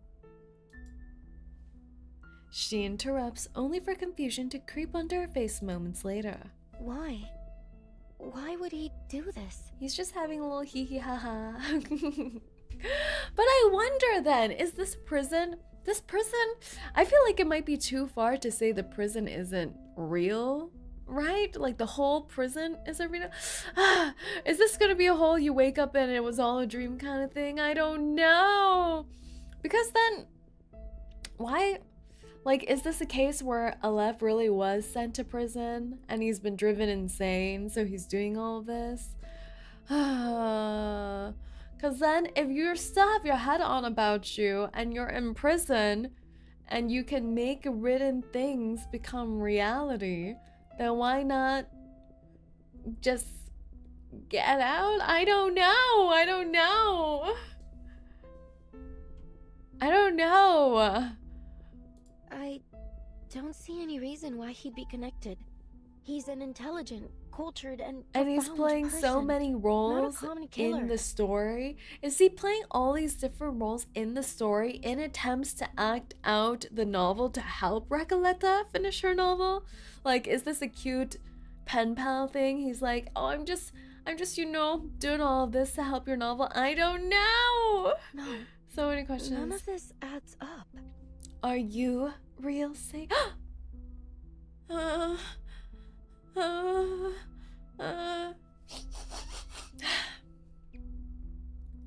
She interrupts, only for confusion to creep onto her face moments later. Why? Why would he do this? He's just having a little hee hee ha ha. But I wonder then, is this prison, I feel like it might be too far to say the prison isn't real, right? Like the whole prison isn't real. Is this gonna be a whole you wake up and it was all a dream kind of thing? I don't know. Because then, why? Like, is this a case where Aleph really was sent to prison and he's been driven insane, so he's doing all of this? Because then, if you still have your head on about you and you're in prison and you can make written things become reality, then why not just get out? I don't know. I don't see any reason why he'd be connected. He's an intelligent, cultured, and he's profound playing so person, many not a roles common killer. in the story. Is he playing all these different roles in the story in attempts to act out the novel to help Recoleta finish her novel? Like, is this a cute pen pal thing? He's like, oh, I'm just, doing all of this to help your novel. I don't know. No. So many questions. None of this adds up. Are you real sick?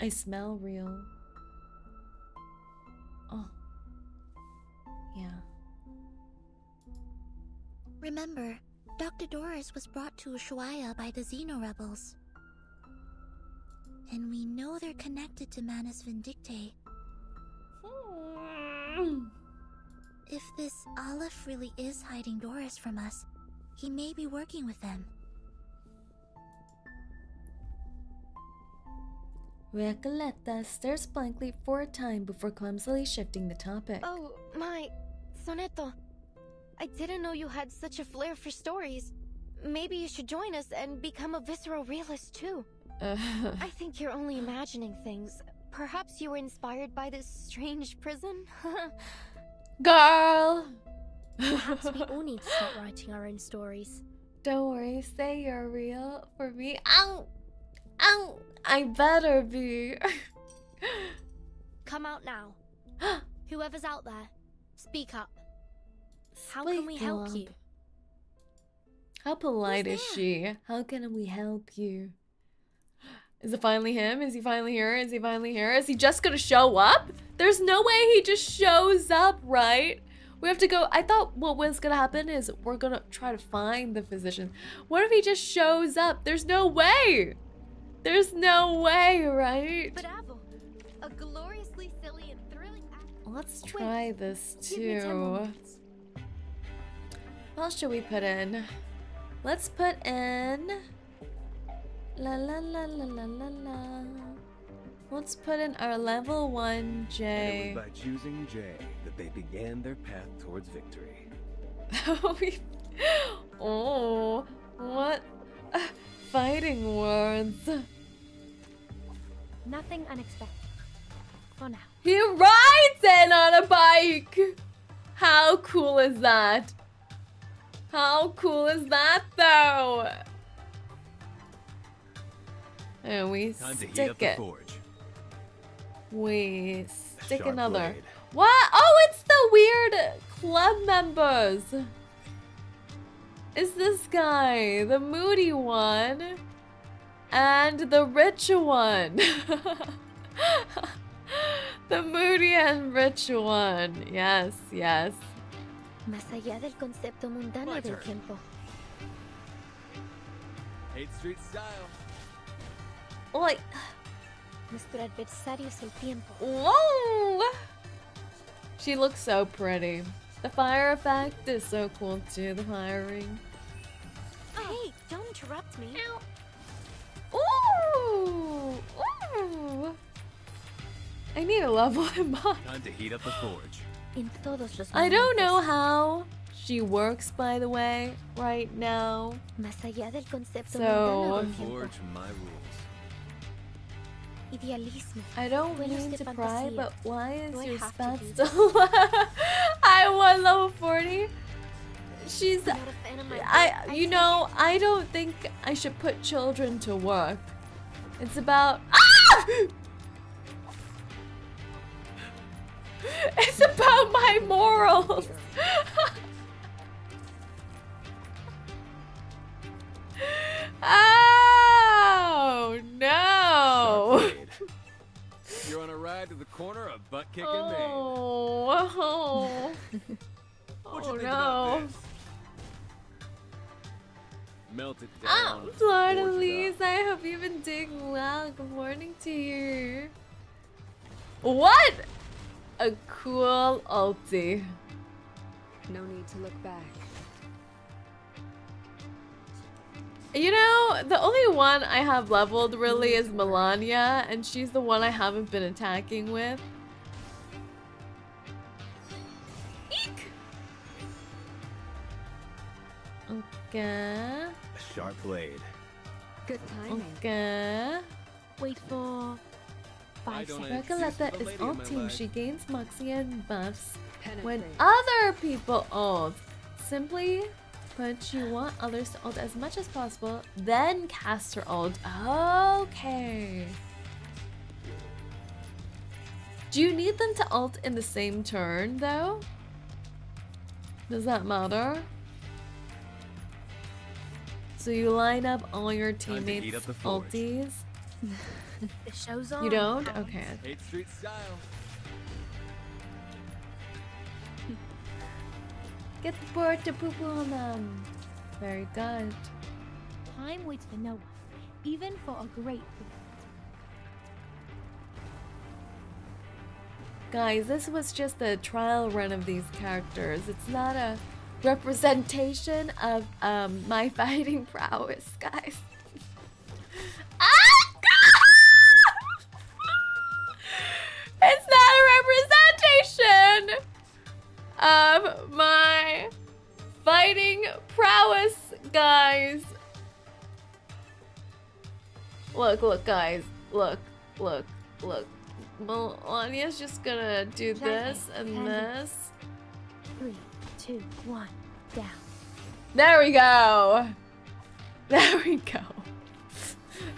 I smell real. Oh. Yeah. Remember, Dr. Dores was brought to Ushuaia by the Xeno rebels. And we know they're connected to Manus Vindictae. If this Aleph really is hiding Dores from us, he may be working with them. Recoleta stares blankly for a time before clumsily shifting the topic. Oh, my Soneto. I didn't know you had such a flair for stories. Maybe you should join us and become a visceral realist too. I think you're only imagining things. Perhaps you were inspired by this strange prison? Girl! Perhaps we all need to start writing our own stories. Don't worry, say you're real for me. Ow! Ow! I better be. Come out now. Whoever's out there, speak up. How can we help you? How polite is she? How can we help you? Is it finally him? Is he finally here? Is he finally here? Is he just gonna show up? There's no way he just shows up, right? We have to go. I thought what was gonna happen is we're gonna try to find the physician. What if he just shows up? There's no way. There's no way, right? Bravo! A gloriously silly and thrilling act. Let's try this Give me 10 too. moments. What else should we put in? Let's put in la la la la la la la. Let's put in our level 1 And J. it was by choosing J that they began their path towards victory. Oh, what fighting words. Nothing unexpected. For now. He rides in on a bike. How cool is that? How cool is that though? And we Time to heat stick up the it. forge. We stick Sharp another. blade. What? Oh, it's the weird club members. Is this guy the moody one and the rich one? The moody and rich one. Yes, yes. Más allá del concepto mundano My del turn. tiempo. 8th Street style. Like, Nuestro adversario es el tiempo. whoa! She looks so pretty. The fire effect is so cool too. The firing. Hey, don't interrupt me. Ooh! Ooh! I need a level him up. Time to heat up the forge. En todos los I don't know momentos. how she works, by the way, right now. Más allá del concepto So- mundano The del tiempo. forge, my rules. Idealismo. I don't Duelos mean de to pry, fantasía. but why is Do I your have to stat do still? I won level 40. She's. Not a fan of my You know, I don't think I should put children to work. It's about. Ah! It's about my morals. Oh no! Sharp blade. You're on a ride to the corner of butt kicking Maine. Oh, What you oh think no! about this? Melt it Ah, down. Florida forge it Lise, up. I hope you've been doing well. Good morning to you. What? A cool ulti. No need to look back. You know, the only one I have leveled really is Melania, and she's the one I haven't been attacking with. Eek! Okay. A sharp blade. Good timing. Okay. Wait for I 5 don't seconds. Recoleta the is lady in my ulting. life. She gains Moxie and buffs when Penetrate. other people ult. Simply put, you want others to ult as much as possible, then cast her ult. Okay. Do you need them to ult in the same turn, though? Does that matter? So you line up all your Time to heat teammates' up the forge. ulties? The show's on. You don't? pals. Okay. 8th Street style. Get the board to poo poo on them. Very good. Time waits for no one, even for a great fool. Guys, this was just a trial run of these characters. It's not a representation of my fighting prowess, guys. Ah! It's not a representation of my fighting prowess, guys. Look, guys. Look. Melania's just gonna do this and this. 3, 2, 1, down. There we go. There we go.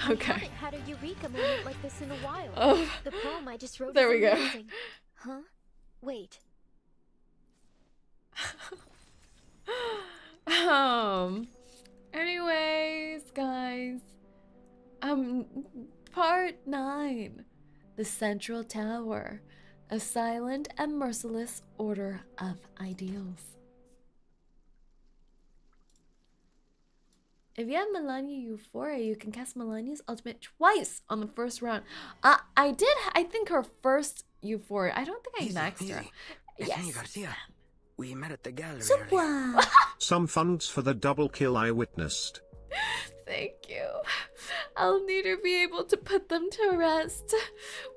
I Okay. haven't had a eureka moment like this in a while. Oh, The poem I just wrote There is we go. amazing. Huh? Wait. Part 9. The Central Tower. A silent and merciless order of ideals. If you have Melania Euphoria, you can cast Melania's ultimate twice on the first round. I think her first Euphoria. I don't think I maxed her. Yes. Garcia. We met at the gallery. Super. Some funds for the double kill I witnessed. Thank you. I'll need to be able to put them to rest.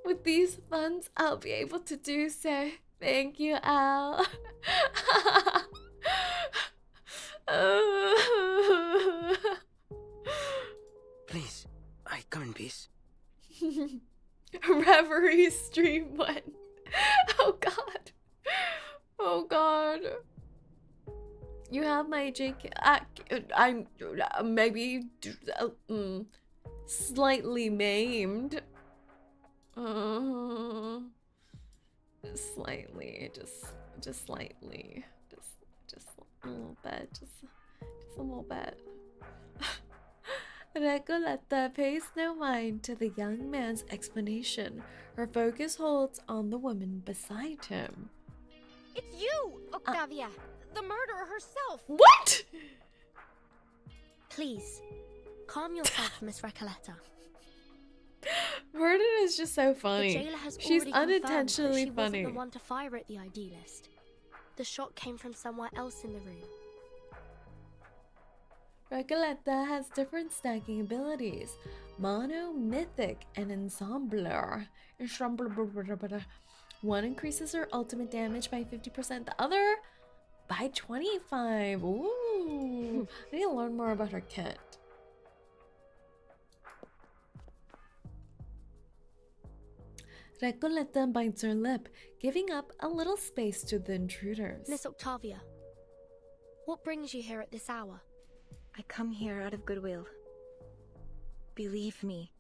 With these funds, I'll be able to do so. Thank you, Al. Please, I come in peace. Reverie stream 1. Oh god. Oh god. You have my JK. I'm maybe slightly maimed. Slightly, just slightly, just a little bit, just a little bit. Recoleta pays no mind to the young man's explanation. Her focus holds on the woman beside him. It's you, Octavia! The murderer herself! What? Please, calm yourself, Miss Recoleta. Vernon is just so The funny. jailer has She's already confirmed that unintentionally she funny. wasn't the one to fire at the idealist. The shot came from somewhere else in the room. Recoleta has different stacking abilities. Mono, Mythic, and Ensembler. One increases her ultimate damage by 50%, the other by 25%. Ooh. I need to learn more about her kit. Recoleta bites her lip, giving up a little space to the intruders. Miss Octavia, what brings you here at this hour? I come here out of goodwill. Believe me,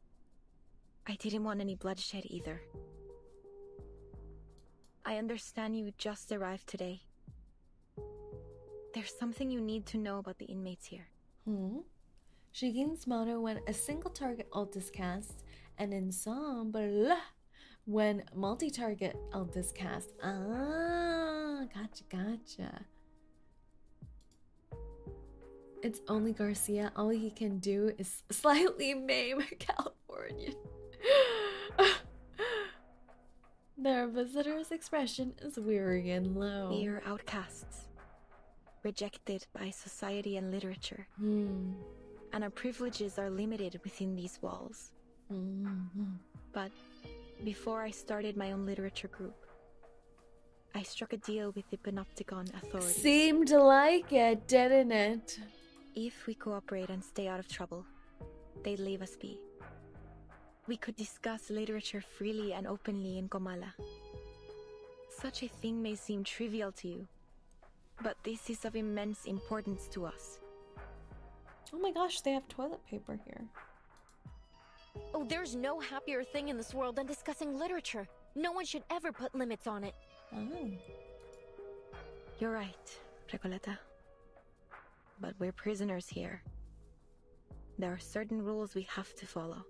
I didn't want any bloodshed either. I understand you just arrived today. There's something you need to know about the inmates here. She gains mono when a single target ult is cast, and ensemble when multi-target ult is cast. Ah, gotcha. It's only Garcia. All he can do is slightly maim a Californian. Their visitor's expression is weary and low. We are outcasts, rejected by society and literature, and our privileges are limited within these walls. But before I started my own literature group, I struck a deal with the Panopticon authorities. Seemed like it, didn't it? If we cooperate and stay out of trouble, they'd leave us be. We could discuss literature freely and openly in Comala. Such a thing may seem trivial to you, but this is of immense importance to us. Oh my gosh, they have toilet paper here. Oh, there's no happier thing in this world than discussing literature. No one should ever put limits on it. Oh. You're right, Recoleta. But we're prisoners here. There are certain rules we have to follow.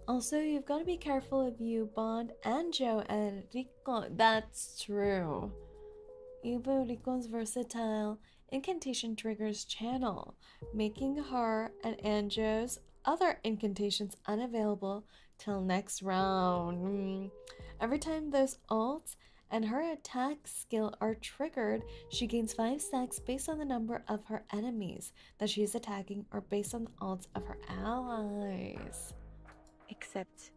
Also, you've got to be careful if you bond Anjo and Rico. That's true. Even Rico's versatile incantation triggers channel, making her and Anjo's other incantations unavailable till next round. Every time those ults and her attack skill are triggered, she gains 5 stacks based on the number of her enemies that she is attacking or based on the ults of her allies. Except,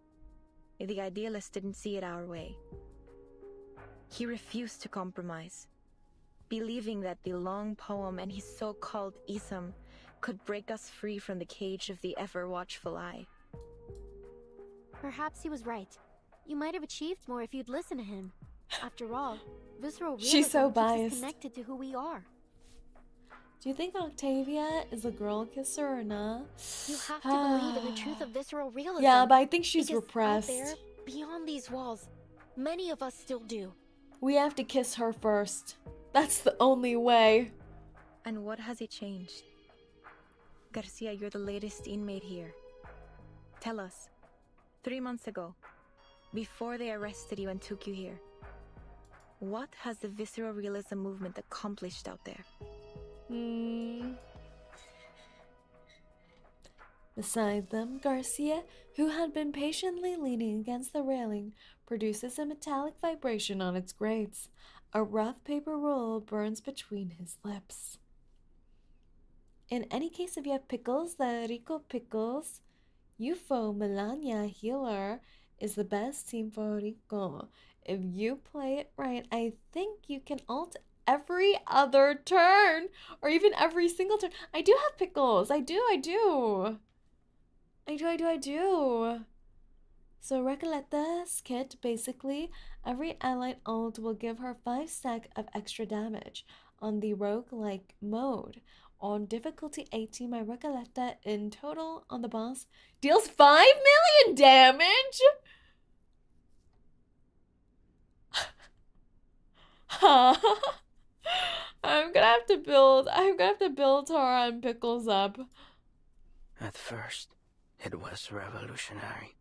the idealist didn't see it our way. He refused to compromise, believing that the long poem and his so-called ism could break us free from the cage of the ever-watchful eye. Perhaps he was right. You might have achieved more if you'd listened to him. After all, visceral realism She's so keeps us biased. connected to who we are. Do you think Octavia is a girl kisser or not? You have to believe in the truth of visceral realism. Yeah, but I think she's because repressed. Out there, beyond these walls, many of us still do. We have to kiss her first. That's the only way. And what has it changed? Garcia, you're the latest inmate here. Tell us, 3 months ago, before they arrested you and took you here, what has the visceral realism movement accomplished out there? Beside them, Garcia, who had been patiently leaning against the railing, produces a metallic vibration on its grates. A rough paper roll burns between his lips. In any case, if you have pickles, the Rico Pickles, UFO Melania Healer is the best team for Rico. If you play it right, I think you can ult every other turn, or even every single turn. I do have pickles. I do. So Recoletta's kit, basically, every allied ult will give her 5 stack of extra damage on the rogue-like mode. On difficulty 18, my Recoletta in total on the boss deals 5 million damage? I'm gonna have to build her and Pickles up. At first, it was revolutionary.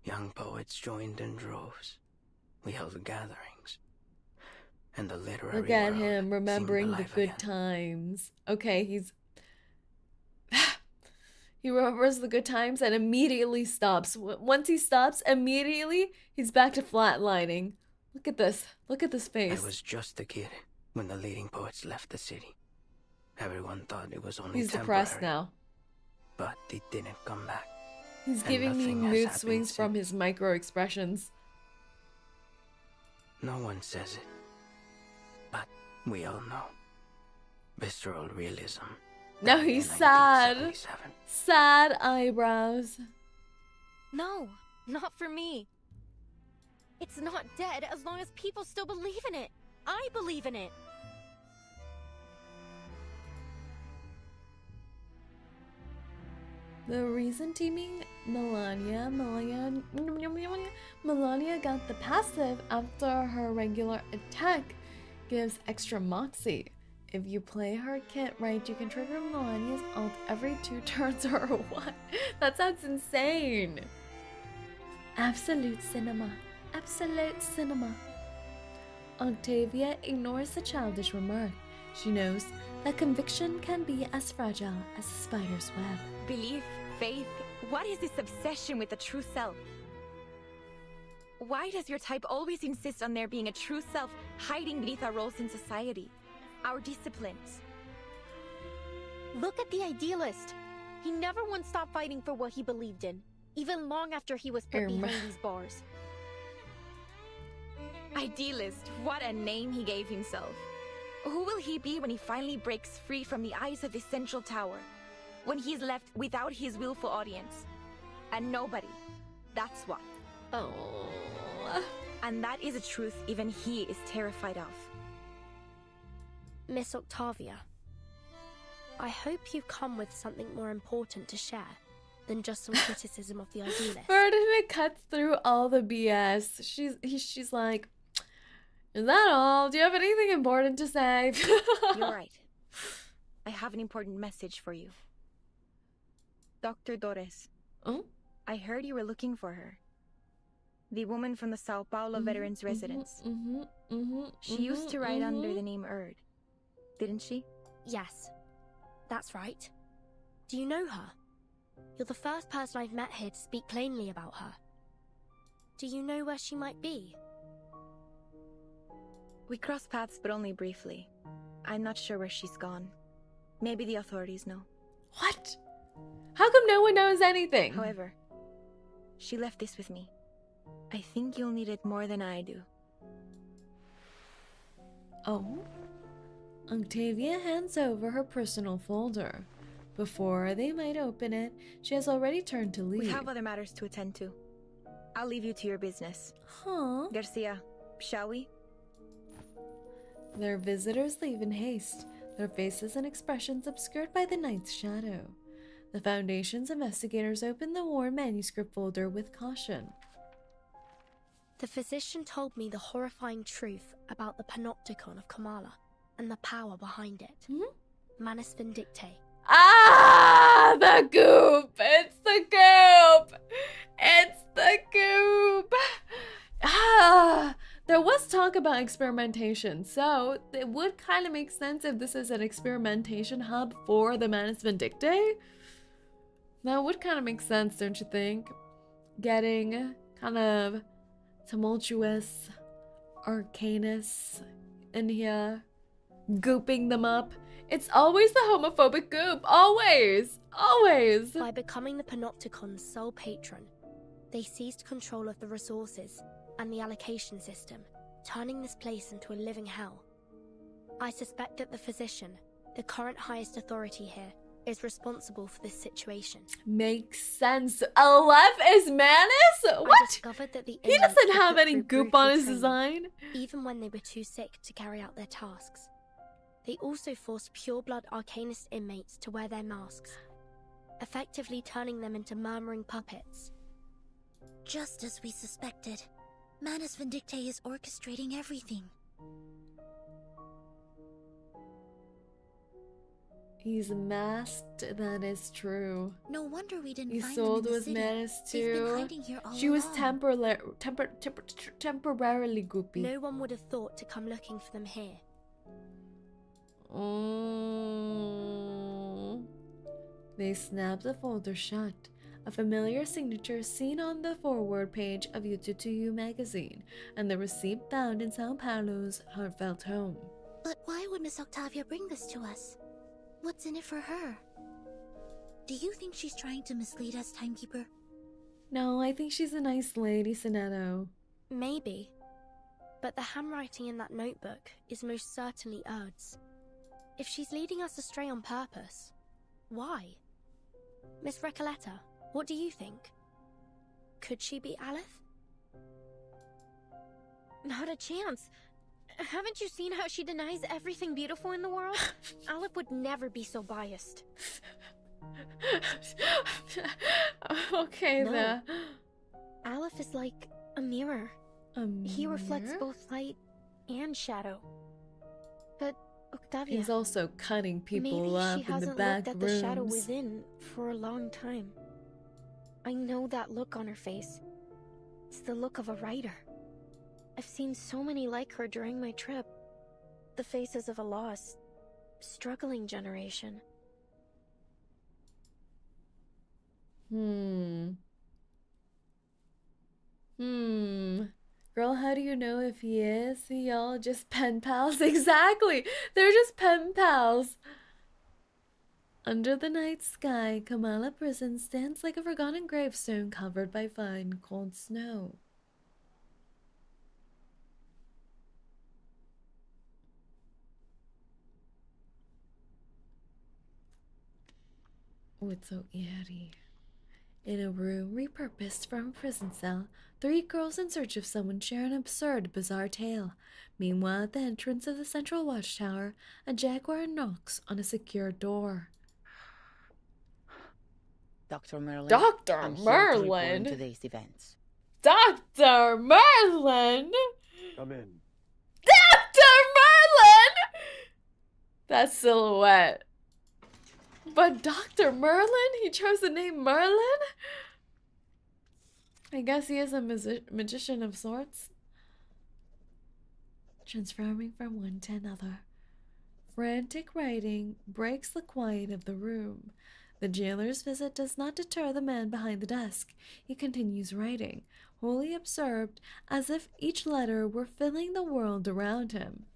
Young poets joined in droves. We held gatherings. And the literary Look at world him remembering seemed the alive good again. times. Okay, he remembers the good times and immediately stops. Once he stops, immediately he's back to flatlining. Look at this. Look at this face. I was just a kid when the leading poets left the city. Everyone thought it was only He's temporary. depressed now. But they didn't come back. He's And giving me nothing has mood happened swings from since. his micro expressions. No one says it. But we all know. Visceral realism. No, died in he's sad. 1977. Sad eyebrows. No, not for me. It's not dead as long as people still believe in it. I believe in it. The reason teaming Melania got the passive after her regular attack gives extra moxie. If you play her kit right, you can trigger Melania's ult every 2 turns or what? That sounds insane. Absolute cinema. Absolute cinema. Octavia ignores the childish remark. She knows that conviction can be as fragile as a spider's web. Belief, faith, what is this obsession with the true self? Why does your type always insist on there being a true self hiding beneath our roles in society? Our disciplines? Look at the idealist. He never once stopped fighting for what he believed in, even long after he was put behind these bars. Idealist, what a name he gave himself. Who will he be when he finally breaks free from the eyes of the central tower? When he is left without his willful audience? And nobody. That's what. Oh. And that is a truth even he is terrified of. Miss Octavia, I hope you've come with something more important to share than just some criticism of the idealist. Ferdinand cuts through all the BS. She's like, is that all? Do you have anything important to say? You're right. I have an important message for you. Dr. Torres. Oh? I heard you were looking for her. The woman from the Sao Paulo Veterans Residence. She used to write under the name Erd, didn't she? Yes, that's right. Do you know her? You're the first person I've met here to speak plainly about her. Do you know where she might be? We crossed paths, but only briefly. I'm not sure where she's gone. Maybe the authorities know. What? How come no one knows anything? However, she left this with me. I think you'll need it more than I do. Oh? Octavia hands over her personal folder. Before they might open it, she has already turned to leave. We have other matters to attend to. I'll leave you to your business. Huh? Garcia, shall we? Their visitors leave in haste, their faces and expressions obscured by the night's shadow. The Foundation's investigators open the worn manuscript folder with caution. The physician told me the horrifying truth about the panopticon of Kamala and the power behind it. Manus Vindictae. Ah! The goop! It's the the goop! It's the goop! Ah! There was talk about experimentation, so it would kind of make sense if this is an experimentation hub for the Manus Vindictae. That would kind of make sense, don't you think? Getting kind of tumultuous arcanus in here, gooping them up. It's always the homophobic goop, always, always. By becoming the Panopticon's sole patron, they seized control of the resources and the allocation system, turning this place into a living hell. I suspect that the physician, the current highest authority here, is responsible for this situation. Makes sense. Aleph is Manus? I What? discovered that the He inmates doesn't were have put any through goop brutal on his training, design. even when they were too sick to carry out their tasks. They also forced pure-blood Arcanist inmates to wear their masks, effectively turning them into murmuring puppets. Just as we suspected, Manus Vindictae is orchestrating everything. He's masked, that is true. No wonder we didn't find Isolde them in the was city. Manus They've been too. hiding here all She was along. temporarily goopy. No one would have thought to come looking for them here. They snap the folder shut. A familiar signature seen on the forward page of 𝐒𝐡𝐚𝐭 magazine, and the receipt found in Sao Paulo's heartfelt home. But why would Miss Octavia bring this to us? What's in it for her? Do you think she's trying to mislead us, Timekeeper? No, I think she's a nice lady, Soneto. Maybe. But the handwriting in that notebook is most certainly 𝐒𝐡𝐚𝐭. If she's leading us astray on purpose, why? Miss Recoleta, what do you think? Could she be Aleph? Not a chance. Haven't you seen how she denies everything beautiful in the world? Aleph would never be so biased. Okay, No. there. Aleph is like a mirror. He reflects mirror? both light and shadow. But Octavia, He's also cutting people maybe up she in the hasn't back looked at the shadow rooms. within for a long time. I know that look on her face. It's the look of a writer. I've seen so many like her during my trip. The faces of a lost, struggling generation. Girl, how do you know if he is? Y'all just pen pals? Exactly! They're just pen pals! Under the night sky, Kamala Prison stands like a forgotten gravestone covered by fine, cold snow. Oh, it's so eerie. In a room repurposed from a prison cell, 3 girls in search of someone share an absurd, bizarre tale. Meanwhile, at the entrance of the central watchtower, a jaguar knocks on a secure door. Dr. Merlin. Dr. I'm here to Merlin? report on today's events. Dr. Merlin! Come in. Dr. Merlin! That silhouette. But Dr. Merlin? He chose the name Merlin? I guess he is a magician of sorts. Transforming from one to another. Frantic writing breaks the quiet of the room. The jailer's visit does not deter the man behind the desk. He continues writing, wholly absorbed, as if each letter were filling the world around him.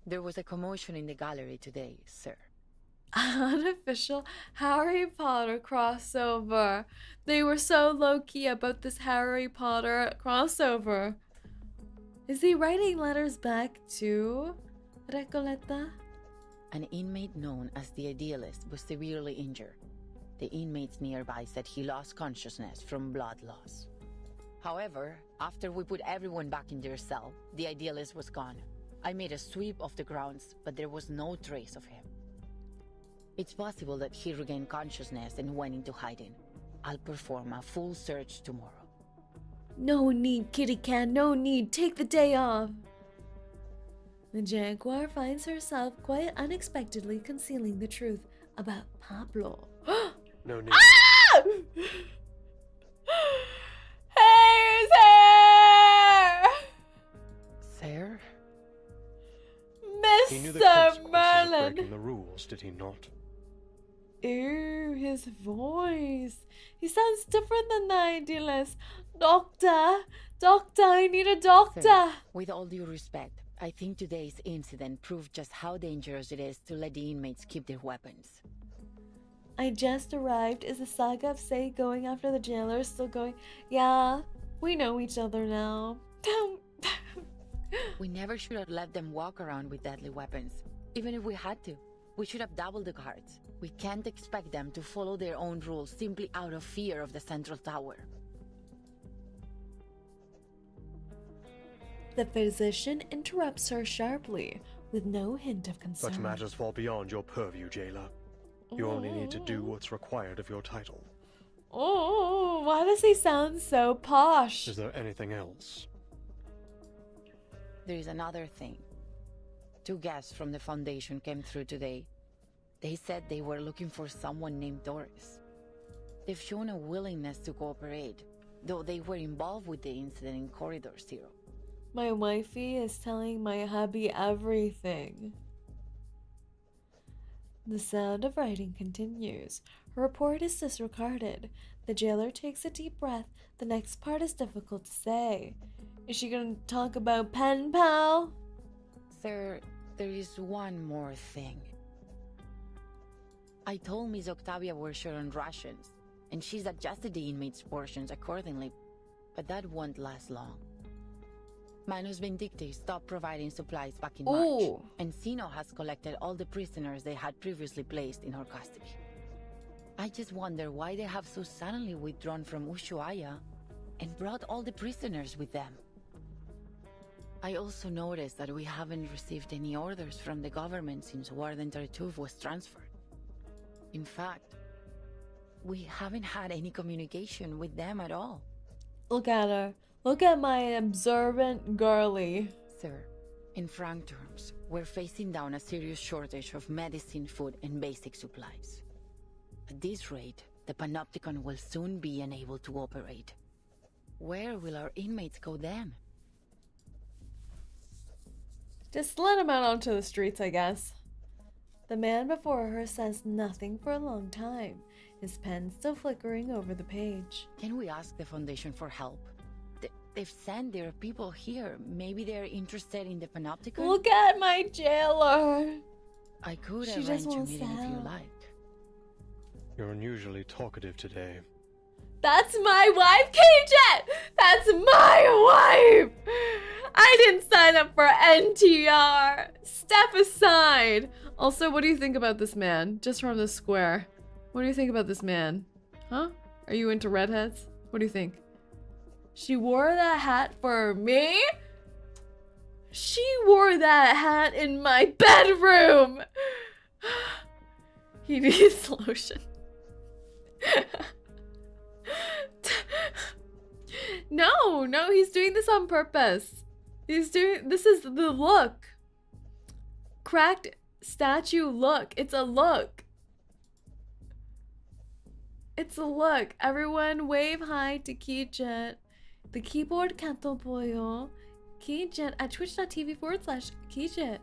There was a commotion in the gallery today, sir. Unofficial Harry Potter crossover. They were so low-key about this Harry Potter crossover. Is he writing letters back to Recoleta? An inmate known as the Idealist was severely injured. The inmates nearby said he lost consciousness from blood loss. However, after we put everyone back in their cell, the Idealist was gone. I made a sweep of the grounds, but there was no trace of him. It's possible that he regained consciousness and went into hiding. I'll perform a full search tomorrow. No need, Kitty Cat, no need. Take the day off. The jaguar finds herself quite unexpectedly concealing the truth about Pablo. No need. Ah! He knew the Sir consequences of Merlin. breaking the rules, did he not? Ew, his voice. He sounds different than the idealist. Doctor, I need a doctor. Sir, with all due respect, I think today's incident proved just how dangerous it is to let the inmates keep their weapons. I just arrived. Is the saga of Segue going after the jailer still going? Yeah, we know each other now. We never should have let them walk around with deadly weapons. Even if we had to, we should have doubled the guards. We can't expect them to follow their own rules simply out of fear of the central tower. The physician interrupts her sharply, with no hint of concern. But matters fall beyond your purview, jailer. You only need to do what's required of your title. Oh, why does he sound so posh? Is there anything else? There is another thing. 2 guests from the Foundation came through today. They said they were looking for someone named Doris. They've shown a willingness to cooperate, though they were involved with the incident in Corridor 0. My wifey is telling my hubby everything. The sound of writing continues. Her report is disregarded. The jailer takes a deep breath. The next part is difficult to say. Is she gonna talk about pen pal? Sir, there is one more thing. I told Miss Octavia we're short on rations, and she's adjusted the inmates' portions accordingly, but that won't last long. Manus Vindictae stopped providing supplies back in March, and 𝐒𝐚𝐭 has collected all the prisoners they had previously placed in her custody. I just wonder why they have so suddenly withdrawn from Ushuaia and brought all the prisoners with them. I also noticed that we haven't received any orders from the government since Warden Tartuffe was transferred. In fact, we haven't had any communication with them at all. Look at her. Look at my observant girly. Sir, in frank terms, we're facing down a serious shortage of medicine, food, and basic supplies. At this rate, the Panopticon will soon be unable to operate. Where will our inmates go then? Just let him out onto the streets, I guess. The man before her says nothing for a long time, his pen still flickering over the page. Can we ask the Foundation for help? They've sent their people here. Maybe they're interested in the Panopticon? Look at my jailer. I could arrange a meeting if you like. You're unusually talkative today. That's my wife, 𝐒𝐡𝐚𝐭! That's my wife! I didn't sign up for NTR! Step aside! Also, what do you think about this man? Just from the square. What do you think about this man? Huh? Are you into redheads? What do you think? She wore that hat for me? She wore that hat in my bedroom! He needs lotion. No, he's doing this on purpose. This is the look. Cracked statue look. It's a look. It's a look. Everyone wave hi to 𝐒𝐡𝐚𝐭. The keyboard 𝐵𝐵𝐿 𝐒𝐡𝐵𝐿 at twitch.tv/𝐒𝐡𝐵.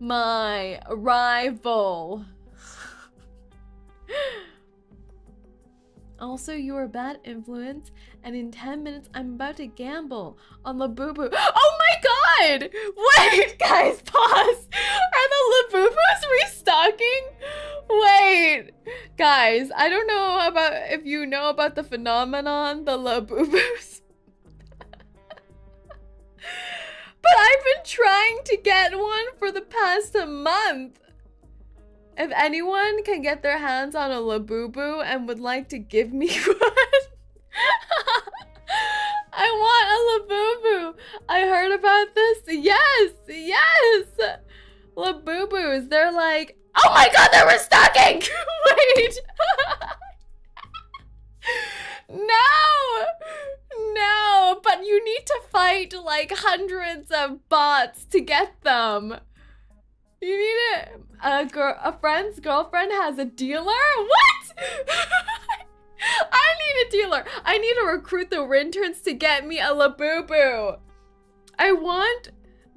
My rival. Also, you are a bad influence, and in 10 minutes, I'm about to gamble on Labu. Oh my god! Wait, guys, pause! Are the Labubus restocking? Wait, guys, I don't know about if you know about the phenomenon, the Labubus. But I've been trying to get one for the past month. If anyone can get their hands on a Labubu and would like to give me one, I want a Labubu. I heard about this. Yes. Labubus. They're like, oh my god, they're restocking. Wait. No, but you need to fight like hundreds of bots to get them. You need it. A friend's girlfriend has a dealer? What? I need a dealer. I need to recruit the renterss to get me a Labubu. I want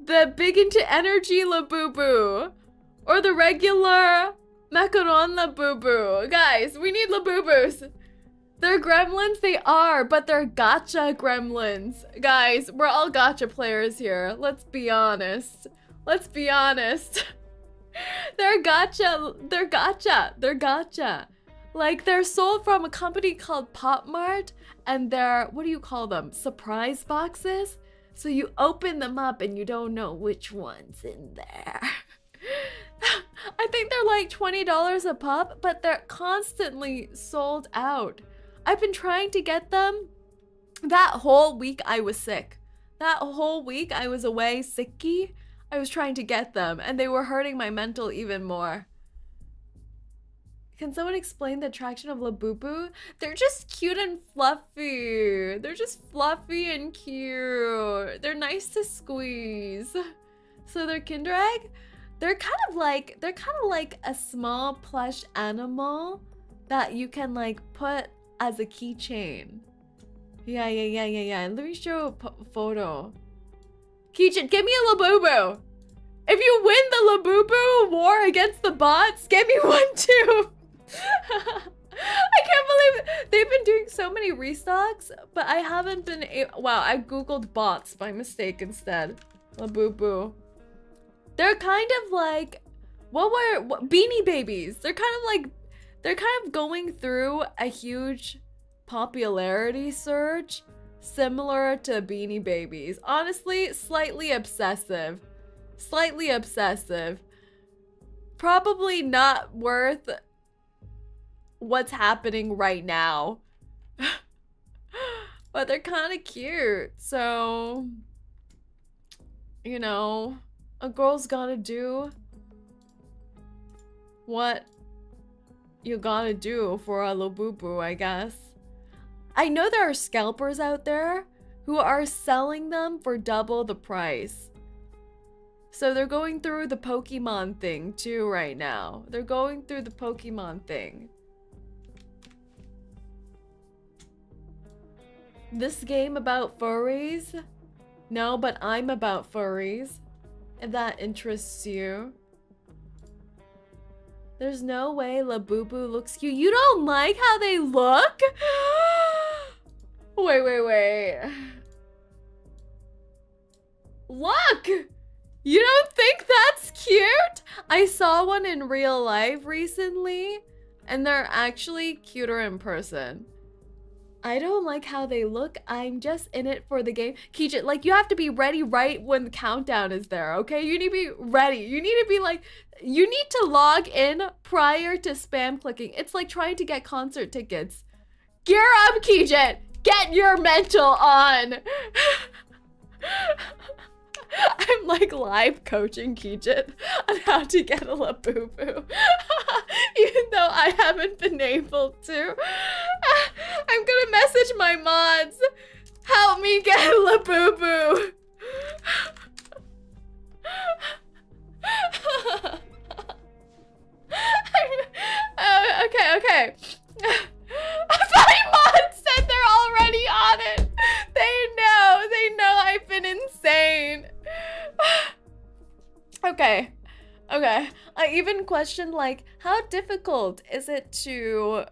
the big into energy Labubu, or the regular macaron Labubu. Guys, we need Labubus. They're gremlins, they are, but they're gacha gremlins. Guys, we're all gacha players here. Let's be honest. Let's be honest. They're gacha. They're gacha. They're gacha. Like, they're sold from a company called Pop Mart, and they're, what do you call them? Surprise boxes? So you open them up and you don't know which one's in there. I think they're like $20 a pop, but they're constantly sold out. I've been trying to get them. That whole week I was sick. That whole week I was away sicky. I was trying to get them and they were hurting my mental even more. Can someone explain the attraction of Labubu? They're just cute and fluffy. They're just fluffy and cute. They're nice to squeeze. So they're Kinder Egg? They're kind of like a small plush animal that you can like put as a keychain. Yeah. Let me show a photo. Keychain, give me a Labubu. If you win the Labubu war against the bots, give me one too. I can't believe it. They've been doing so many restocks, but I haven't been able. Wow, I googled bots by mistake instead. Labubu. They're kind of like, what Beanie Babies. They're kind of going through a huge popularity surge, similar to Beanie Babies. Honestly, slightly obsessive. Slightly obsessive. Probably not worth what's happening right now. But they're kind of cute. So, you know, a girl's gotta do what you gotta do for a Labubu, I guess. I know there are scalpers out there who are selling them for double the price. So they're going through the Pokemon thing too right now. They're going through the Pokemon thing. This game about furries? No, but I'm about furries. If that interests you. There's no way Labubu looks cute. You don't like how they look? Wait. Look! You don't think that's cute? I saw one in real life recently, and they're actually cuter in person. I don't like how they look. I'm just in it for the game. Keejit, like, you have to be ready right when the countdown is there, okay? You need to be ready. You need to be like, you need to log in prior to spam clicking. It's like trying to get concert tickets. Gear up, Keejit! Get your mental on! I'm like live coaching Keejit on how to get a Labubu. Even though I haven't been able to. I'm gonna message my mods. Help me get a Labubu. Okay. My mods said they're already on it. They know I've been insane. Okay. I even questioned, like, how difficult is it to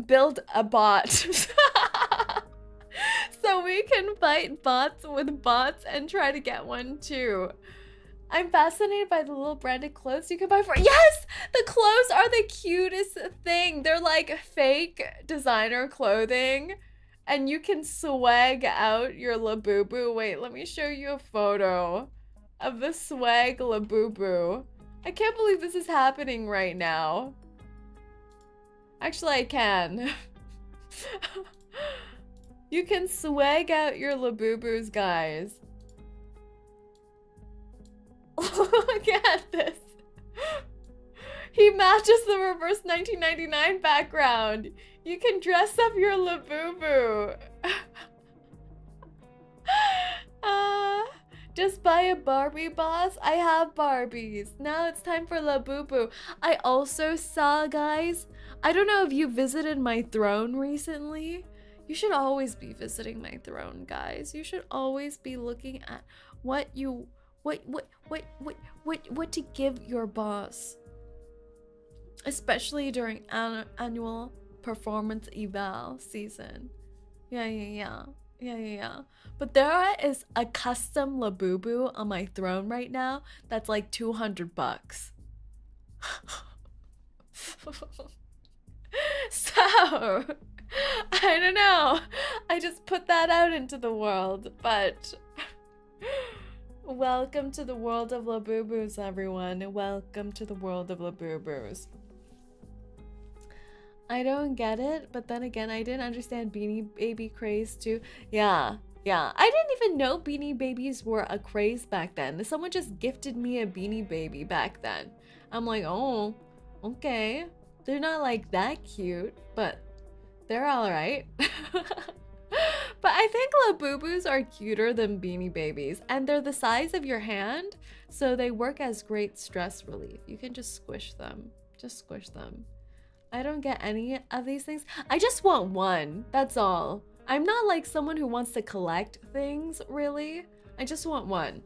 build a bot so we can fight bots with bots and try to get one too. I'm fascinated by the little branded clothes you can buy for— Yes! The clothes are the cutest thing. They're like fake designer clothing and you can swag out your Labubu. Wait, let me show you a photo of the swag Labubu. I can't believe this is happening right now. Actually, I can. You can swag out your Labubus, guys. Look at this. He matches the reverse 1999 background. You can dress up your Labubu. Just buy a Barbie, boss. I have Barbies. Now it's time for Labubu. I also saw, guys, I don't know if you visited my throne recently. You should always be visiting my throne, guys. You should always be looking at what you what to give your boss, especially during annual performance eval season. Yeah. But there is a custom Labubu on my throne right now that's like $200. So, I don't know. I just put that out into the world, but welcome to the world of Labubus, everyone. Welcome to the world of Labubus. I don't get it, but then again, I didn't understand Beanie Baby craze too. Yeah. I didn't even know Beanie Babies were a craze back then. Someone just gifted me a Beanie Baby back then. I'm like, oh, okay. They're not like that cute, but they're alright. But I think Labubus are cuter than Beanie Babies, and they're the size of your hand, so they work as great stress relief. You can just squish them. Just squish them. I don't get any of these things. I just want one. That's all. I'm not like someone who wants to collect things, really. I just want one.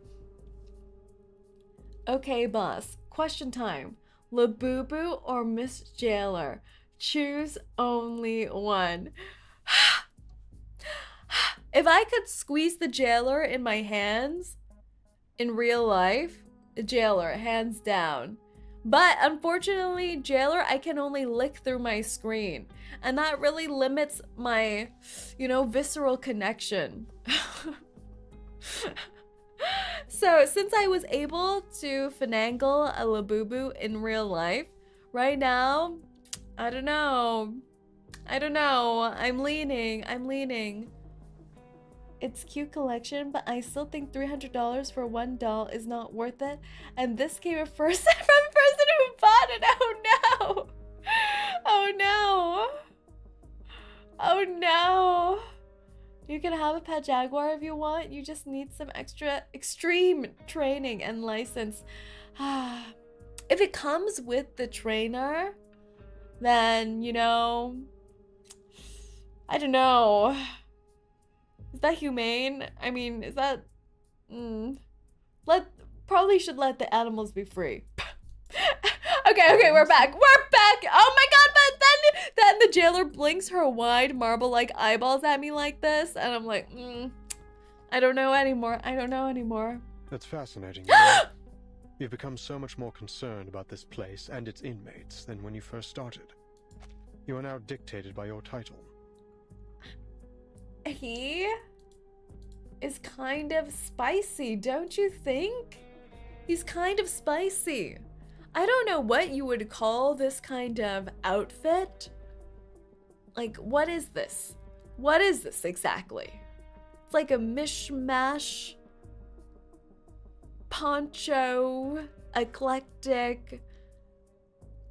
Okay, boss. Question time. Labubu or Miss Jailer? Choose only one. If I could squeeze the Jailer in my hands in real life, Jailer, hands down. But unfortunately, Jailer, I can only lick through my screen. And that really limits my, visceral connection. So since I was able to finagle a Labubu in real life, right now, I don't know. I'm leaning. It's cute collection, but I still think $300 for one doll is not worth it. And this came from a person who bought it. Oh no. You can have a pet jaguar if you want. You just need some extreme training and license. If it comes with the trainer, then, I don't know. Is that humane? I mean, is that... Probably should let the animals be free. Okay, we're back. Oh my god, but then the Jailer blinks her wide marble-like eyeballs at me like this, and I'm like, I don't know anymore. That's fascinating. You've become so much more concerned about this place and its inmates than when you first started. You are now dictated by your title. He is kind of spicy, don't you think? He's kind of spicy. I don't know what you would call this kind of outfit. Like, what is this? What is this exactly? It's like a mishmash, poncho, eclectic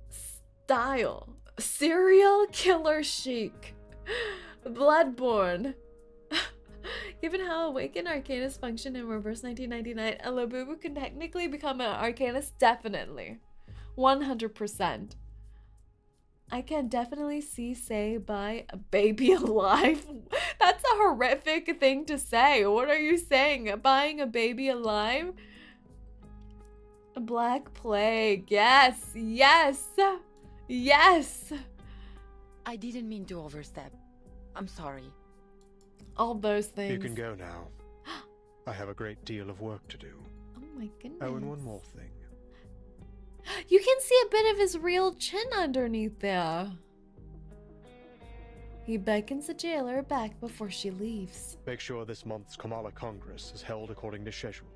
style. Serial killer chic. Bloodborne. Given how Awakened Arcanists function in reverse 1999, a Labubu can technically become an Arcanist, definitely. 100%. I can definitely see Say buy a baby alive. That's a horrific thing to say. What are you saying? Buying a baby alive? A Black Plague. Yes. I didn't mean to overstep. I'm sorry. All those things. You can go now. I have a great deal of work to do. Oh my goodness. Oh, and one more thing. You can see a bit of his real chin underneath there. He beckons the Jailer back before she leaves. Make sure this month's Kamala Congress is held according to schedule.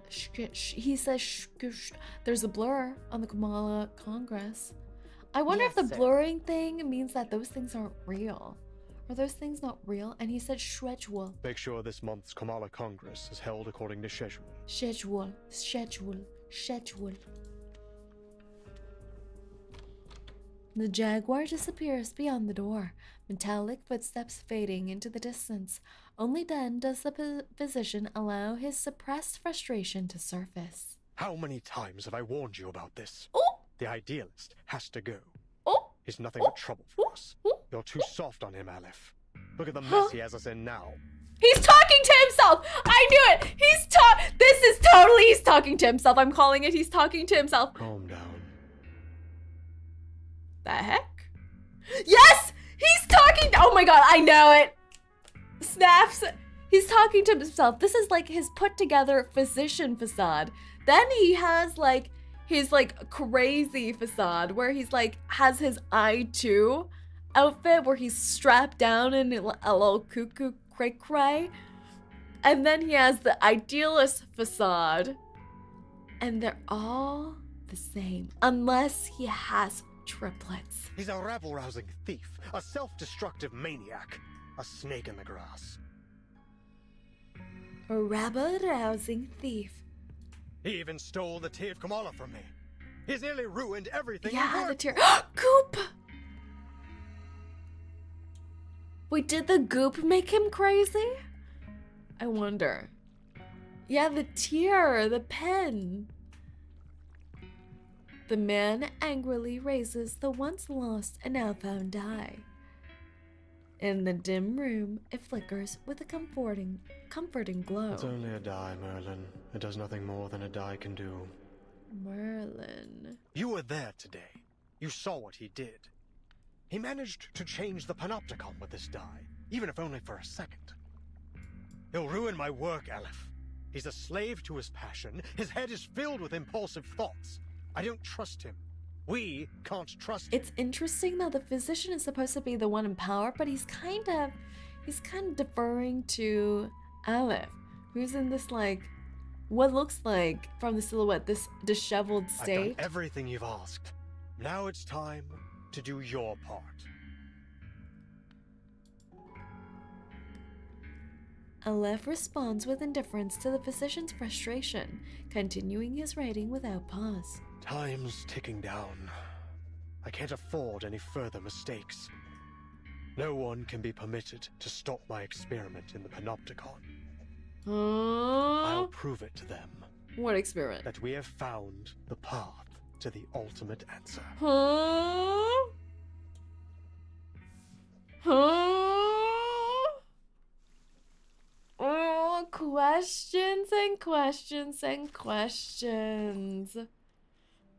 He says there's a blur on the Kamala Congress. I wonder if the blurring thing means that those things aren't real. Are those things not real? And he said schedule. Make sure this month's Kamala Congress is held according to schedule. Schedule. The Jaguar disappears beyond the door, metallic footsteps fading into the distance. Only then does the physician allow his suppressed frustration to surface. How many times have I warned you about this? Oh! The idealist has to go. Oh! He's nothing but trouble for us. You're too soft on him, Aleph. Look at the mess he has us in now. He's talking to himself! I knew it! talking to himself. I'm calling it. He's talking to himself. Calm down. The heck? Yes! He's talking. Oh my god, I know it. Snaps. He's talking to himself. This is like his put together physician facade. Then he has like his like crazy facade where he's like has his I2 outfit where he's strapped down in a little cuckoo cray cray. And then he has the idealist facade. And they're all the same. Unless he has triplets. He's a rabble-rousing thief, a self-destructive maniac, a snake in the grass. A rabble-rousing thief. He even stole the tea of Kamala from me. He's nearly ruined everything. Yeah, the tear. Goop! Wait, did the goop make him crazy? I wonder. Yeah, the tear, the pen. The man angrily raises the once lost and now found die. In the dim room, it flickers with a comforting glow. It's only a die, Merlin. It does nothing more than a die can do. Merlin. You were there today. You saw what he did. He managed to change the panopticon with this die, even if only for a second. He'll ruin my work, Aleph. He's a slave to his passion. His head is filled with impulsive thoughts. I don't trust him. We can't trust him. It's interesting though, the physician is supposed to be the one in power, but he's kind of deferring to Aleph, who's in this like, what looks like from the silhouette, this disheveled state. I've done everything you've asked. Now it's time to do your part. Aleph responds with indifference to the physician's frustration, continuing his writing without pause. Time's ticking down. I can't afford any further mistakes. No one can be permitted to stop my experiment in the panopticon. I'll prove it to them. What experiment? That we have found the path to the ultimate answer. Oh, questions and questions and questions.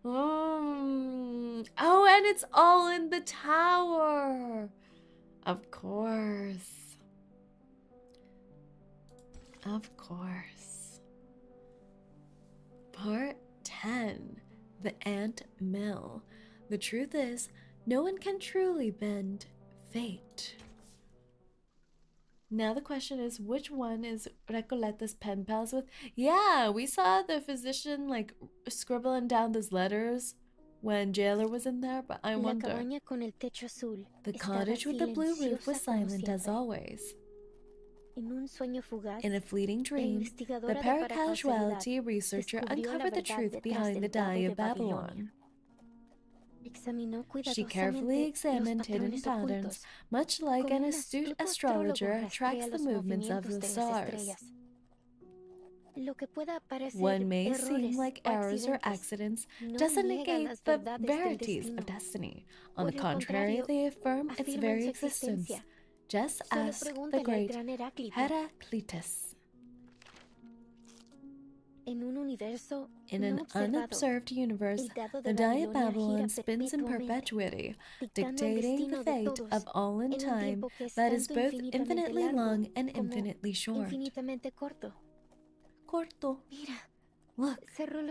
Oh, and it's all in the tower. Of course. Of course. Part 10. The Ant Mill. The truth is, no one can truly bend fate. Now the question is, which one is Recoletta's pen pals with? Yeah, we saw the physician like scribbling down those letters when Jailer was in there, but I wonder. The cottage with the blue roof was silent as always. In a fleeting dream, the paracasuality researcher uncovered the truth behind the die of Babylon. She carefully examined hidden patterns, much like an astute astrologer tracks the movements of the stars. What may seem like errors or accidents doesn't negate the verities of destiny. On the contrary, they affirm its very existence. Just ask the great Heraclitus. In an unobserved universe, the die of Babylon spins in perpetuity, dictating the fate of all in time that is both infinitely long and infinitely short. Corto. Look,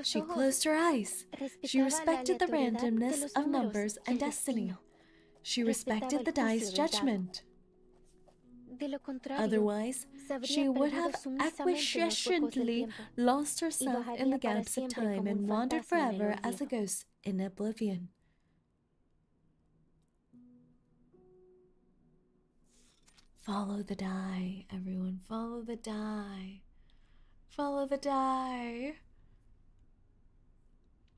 she closed her eyes. She respected the randomness of numbers and destiny. She respected the die's judgment. Otherwise, she would have acquiescently lost herself in the gaps of time and wandered forever as a ghost in oblivion. Follow the die, everyone. Follow the die. Follow the die.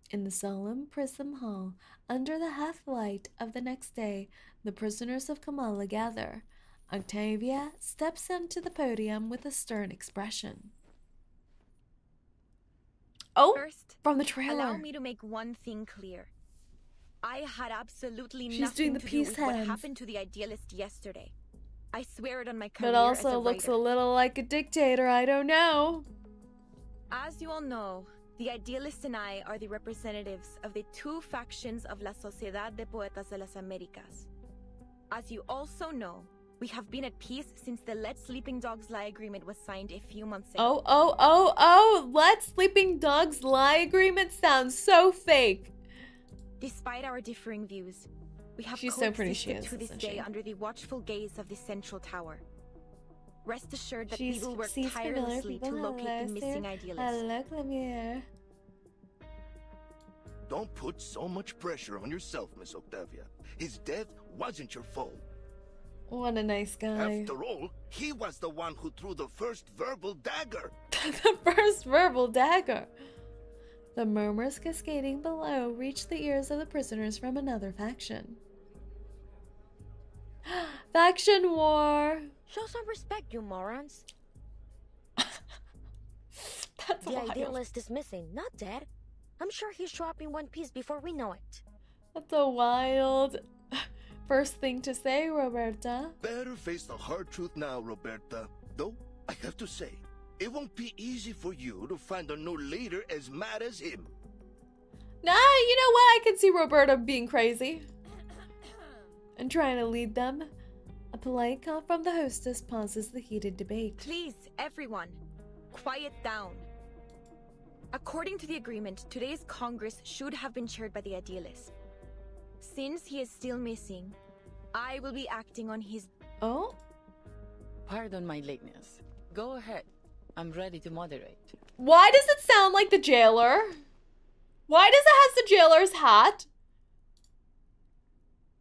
In the solemn prism hall, under the half-light of the next day, the prisoners of Kamala gather. Octavia steps onto the podium with a stern expression. Oh, First, from the trailer. Allow me to make one thing clear. I had absolutely She's nothing doing the to do peace with hands. what happened to the idealist yesterday. I swear it on my career But also as a looks a writer. little like a dictator, I don't know. As you all know, The Idealists and I are the representatives of the two factions of La Sociedad de Poetas de las Américas. As you also know, we have been at peace since the Let Sleeping Dogs Lie agreement was signed a few months ago. Oh, Let Sleeping Dogs Lie agreement sounds so fake. Despite our differing views, we have She's so pretty, coexisted she is, to this isn't day she? under the watchful gaze of the Central Tower. Rest assured that She's we will work familiar, tirelessly to people. locate Hello, the missing sir. idealist. Hello, Clemire. Don't put so much pressure on yourself, Miss Octavia. His death wasn't your fault. What a nice guy. After all, he was the one who threw the first verbal dagger. The first verbal dagger. The murmurs cascading below reached the ears of the prisoners from another faction. Faction war. Show some respect, you morons. That's The wild. idealist is missing, not dead. I'm sure he'll show up in one piece before we know it. That's a wild first thing to say, Roberta. Better face the hard truth now, Roberta. Though, I have to say, it won't be easy for you to find a new leader as mad as him. Nah, you know what? I can see Roberta being crazy and trying to lead them. A polite call from the hostess pauses the heated debate. Please, everyone, quiet down. According to the agreement, today's Congress should have been chaired by the Idealist. Since he is still missing, I will be acting on his... Oh? Pardon my lateness. Go ahead. I'm ready to moderate. Why does it sound like the jailer? Why does it have the jailer's hat?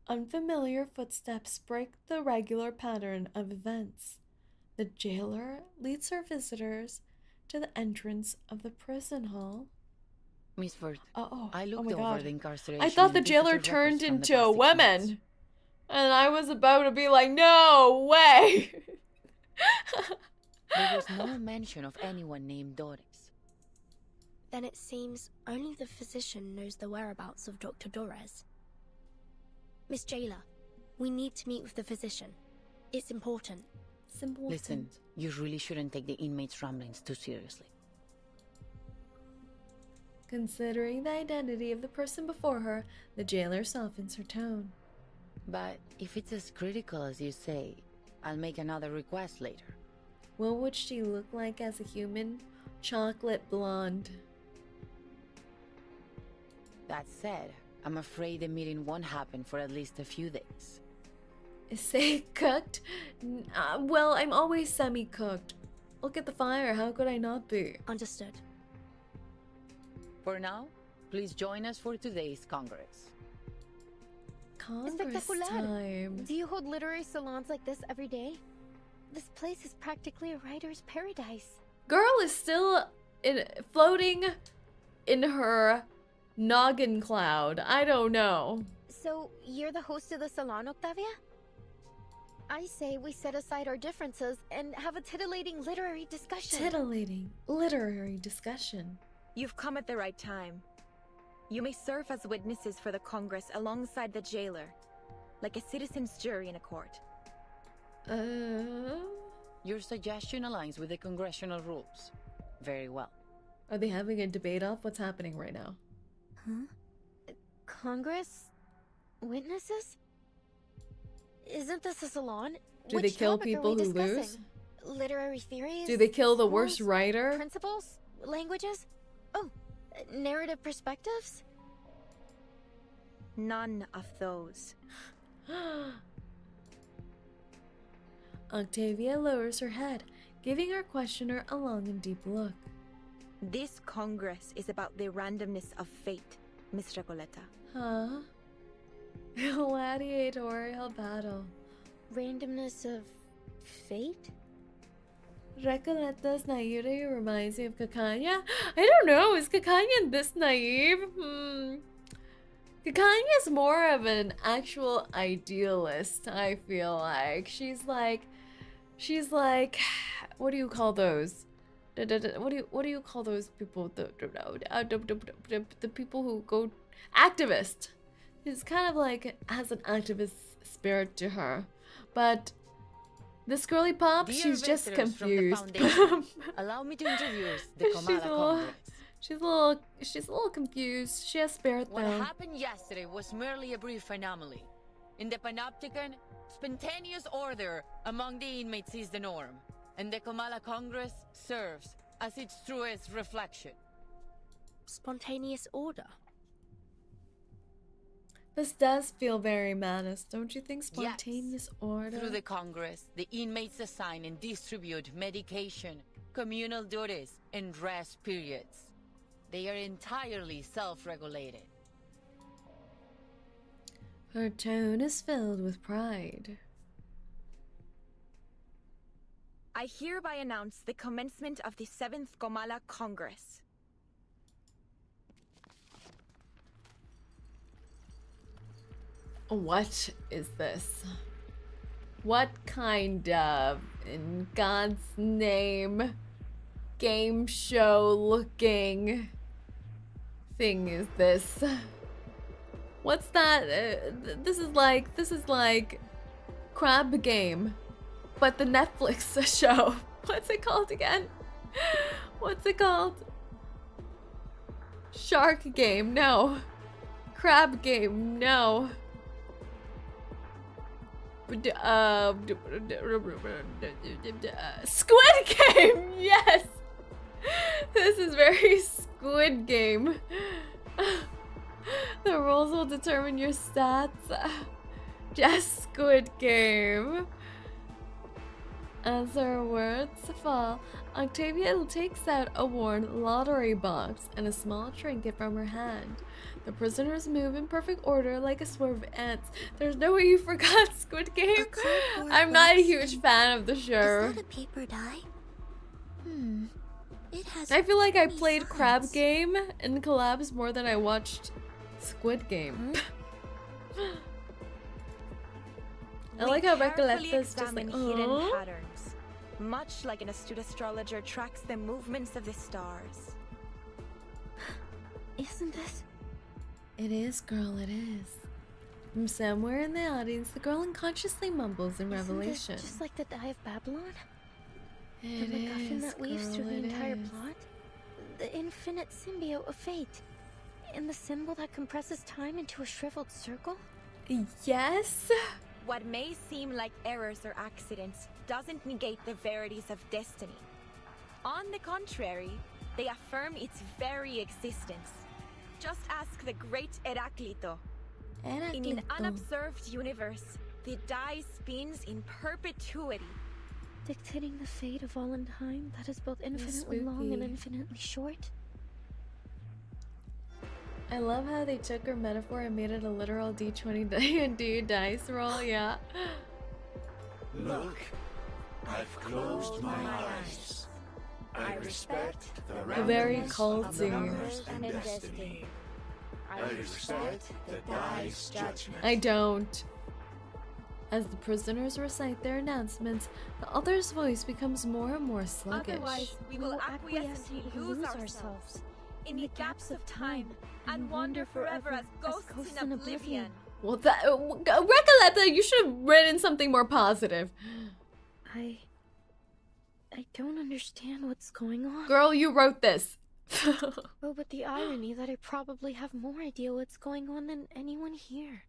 Unfamiliar footsteps break the regular pattern of events. The jailer leads her visitors to the entrance of the prison hall. Miss Vert, Oh I looked my over God. the incarceration. I thought the and jailer visitor turned records from the into a past 6 months. woman. And I was about to be like, no way. There was no mention of anyone named Doris. Then it seems only the physician knows the whereabouts of Dr. Dorez. Miss Jailer, we need to meet with the physician. It's important. Listen, you really shouldn't take the inmates' ramblings too seriously. Considering the identity of the person before her, the jailer softens her tone. But if it's as critical as you say, I'll make another request later. What would she look like as a human? Chocolate blonde. That said, I'm afraid the meeting won't happen for at least a few days. Say cooked? Well, I'm always semi-cooked. Look at the fire, how could I not be? Understood. For now, please join us for today's Congress. Congress Espectacular. time. Do you hold literary salons like this every day? This place is practically a writer's paradise. Girl is still floating in her noggin cloud. I don't know. So, you're the host of the salon, Octavia? I say we set aside our differences and have a titillating literary discussion. Titillating literary discussion. You've come at the right time. You may serve as witnesses for the Congress alongside the jailer, like a citizen's jury in a court. Your suggestion aligns with the congressional rules. Very well. Are they having a debate off what's happening right now? Huh? Congress? Witnesses? Isn't this a salon? Do Which they kill topic are people we who discussing? lose? Literary theories? Do they kill the worst schools, writer? Principles? Languages? Oh, narrative perspectives? None of those. Octavia lowers her head, giving her questioner a long and deep look. This Congress is about the randomness of fate, Miss Recoleta. Huh? Gladiatorial battle. Randomness of fate? Recoleta's naivety reminds me of 𝐒𝐚𝐭. I don't know, is 𝐒𝐚𝐭 this naive? 𝐒𝐚𝐭 is more of an actual idealist, I feel like. She's like, what do you call those? What do you call those people? The people who go activist. She's kind of like has an activist spirit to her, but this girly pop, Dear she's just visitors from the confused. Foundation, allow me to introduce the She's Kamala a little- Congress. She's a little confused. She has spirit What though. happened yesterday was merely a brief anomaly. In the Panopticon, spontaneous order among the inmates is the norm, and the 𝐒𝐚⁴ Congress serves as its truest reflection. Spontaneous order. This does feel very Manus, don't you think? Spontaneous Yes. order. Through the Congress, the inmates assign and distribute medication, communal duties, and rest periods. They are entirely self-regulated. Her tone is filled with pride. I hereby announce the commencement of the 7th 𝐒𝐚⁴ Congress. What is this? What kind of, in God's name, game show looking thing is this? What's that? This is like Crab Game, but the Netflix show. What's it called again? What's it called? Shark Game, no. Crab Game, no. Squid Game, yes. This is very Squid Game. The rules will determine your stats. Just Squid Game. As her words fall, Octavia takes out a worn lottery box and a small trinket from her hand. The prisoners move in perfect order like a swarm of ants. There's no way you forgot Squid Game. I'm not a huge fan of the show. Is that a paper die? It has. I feel like I played Crab Game and collabs more than I watched Squid Game. I like how Recoletta's just like, hidden patterns, much like an astute astrologer tracks the movements of the stars. Isn't this? It is, girl, it is. From somewhere in the audience, the girl unconsciously mumbles in Revelation. Just like the Die of Babylon? It the MacGuffin is, that weaves girl, through the it entire is. plot? The infinite symbiote of fate? And the symbol that compresses time into a shriveled circle? Yes? What may seem like errors or accidents doesn't negate the verities of destiny. On the contrary, they affirm its very existence. Just ask the great Heráclito. In an unobserved universe, the die spins in perpetuity, Dictating the fate of all in time that is both infinitely long and spooky. infinitely short? I love how they took her metaphor and made it a literal D20 dice roll, yeah. Look, I've closed my eyes. I respect the Very randomness of the culty. numbers and destiny. I respect the die's judgment. I don't. As the prisoners recite their announcements, the other's voice becomes more and more sluggish. Otherwise, we will acquiesce and lose ourselves in the gaps of time and wander forever as ghosts in oblivion. Well, that Recoletta, you should have written something more positive. I don't understand what's going on. Girl, you wrote this. Oh, but the irony that I probably have more idea what's going on than anyone here.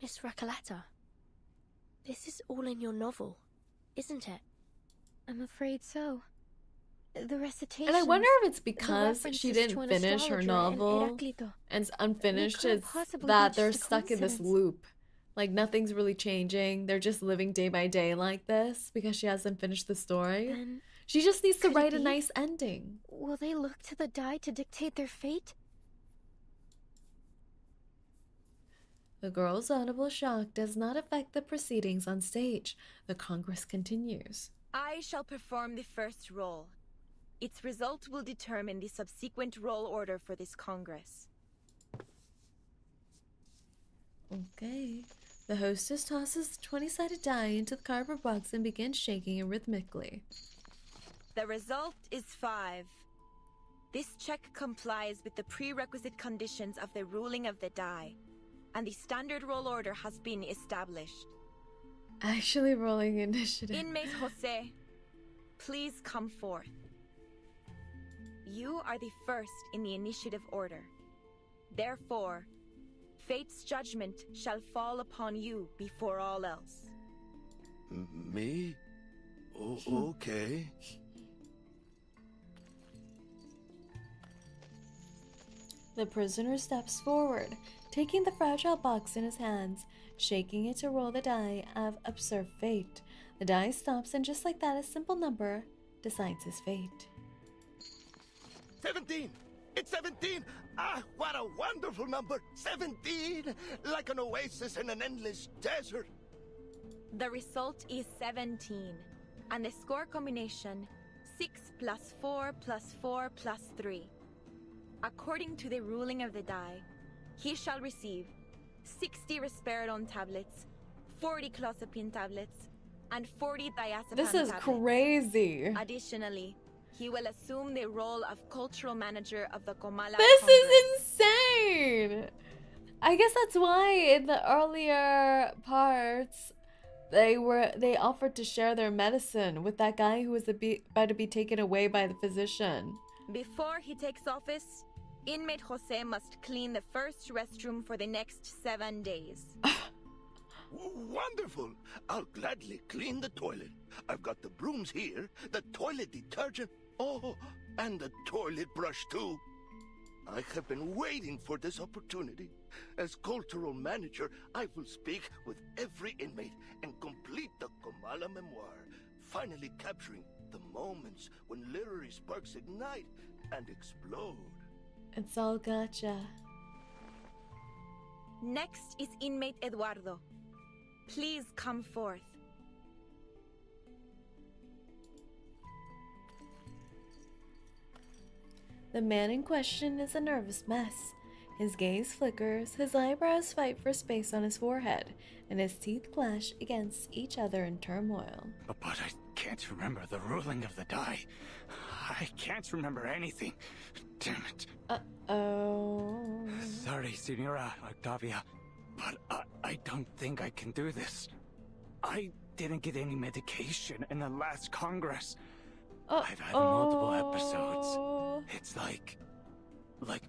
Miss Recoletta, this is all in your novel, isn't it? I'm afraid so. The recitation. And I wonder if it's because she didn't finish her novel and it's unfinished, is that they're stuck in this loop. Like nothing's really changing. They're just living day by day like this because she hasn't finished the story. Then She just needs to write a nice ending. will they look to the die to dictate their fate? The girl's audible shock does not affect the proceedings on stage. The Congress continues. I shall perform the first roll. Its result will determine the subsequent roll order for this Congress. Okay. The hostess tosses the 20-sided die into the cardboard box and begins shaking it rhythmically. The result is 5. This check complies with the prerequisite conditions of the ruling of the die, and the standard roll order has been established. Actually rolling initiative. Inmate Jose, please come forth. You are the first in the initiative order. Therefore, fate's judgment shall fall upon you before all else. Me? Okay. The prisoner steps forward, taking the fragile box in his hands, shaking it to roll the die of Observe Fate. The die stops, and just like that, a simple number decides his fate. 17! It's 17! Ah, what a wonderful number! 17! Like an oasis in an endless desert. The result is 17, and the score combination 6 plus 4 plus 4 plus 3. According to the ruling of the die, he shall receive 60 risperidone tablets, 40 clozapine tablets, and 40 diazepam This is tablets. crazy. Additionally, he will assume the role of cultural manager of the Comala This Congress. is insane! I guess that's why in the earlier parts they offered to share their medicine with that guy who was about to be taken away by the physician. Before he takes office, inmate Jose must clean the first restroom for the next 7 days. Wonderful! I'll gladly clean the toilet. I've got the brooms here, the toilet detergent, oh, and the toilet brush too. I have been waiting for this opportunity. As cultural manager, I will speak with every inmate and complete the Comala memoir, finally capturing the moments when literary sparks ignite and explode. It's all gotcha. Next is inmate Eduardo. Please come forth. The man in question is a nervous mess. His gaze flickers, his eyebrows fight for space on his forehead, and his teeth clash against each other in turmoil. But I can't remember the ruling of the die. I can't remember anything. Damn it. Uh-oh. Sorry, Senora Octavia, but I don't think I can do this. I didn't get any medication in the last Congress. I've had multiple episodes. It's like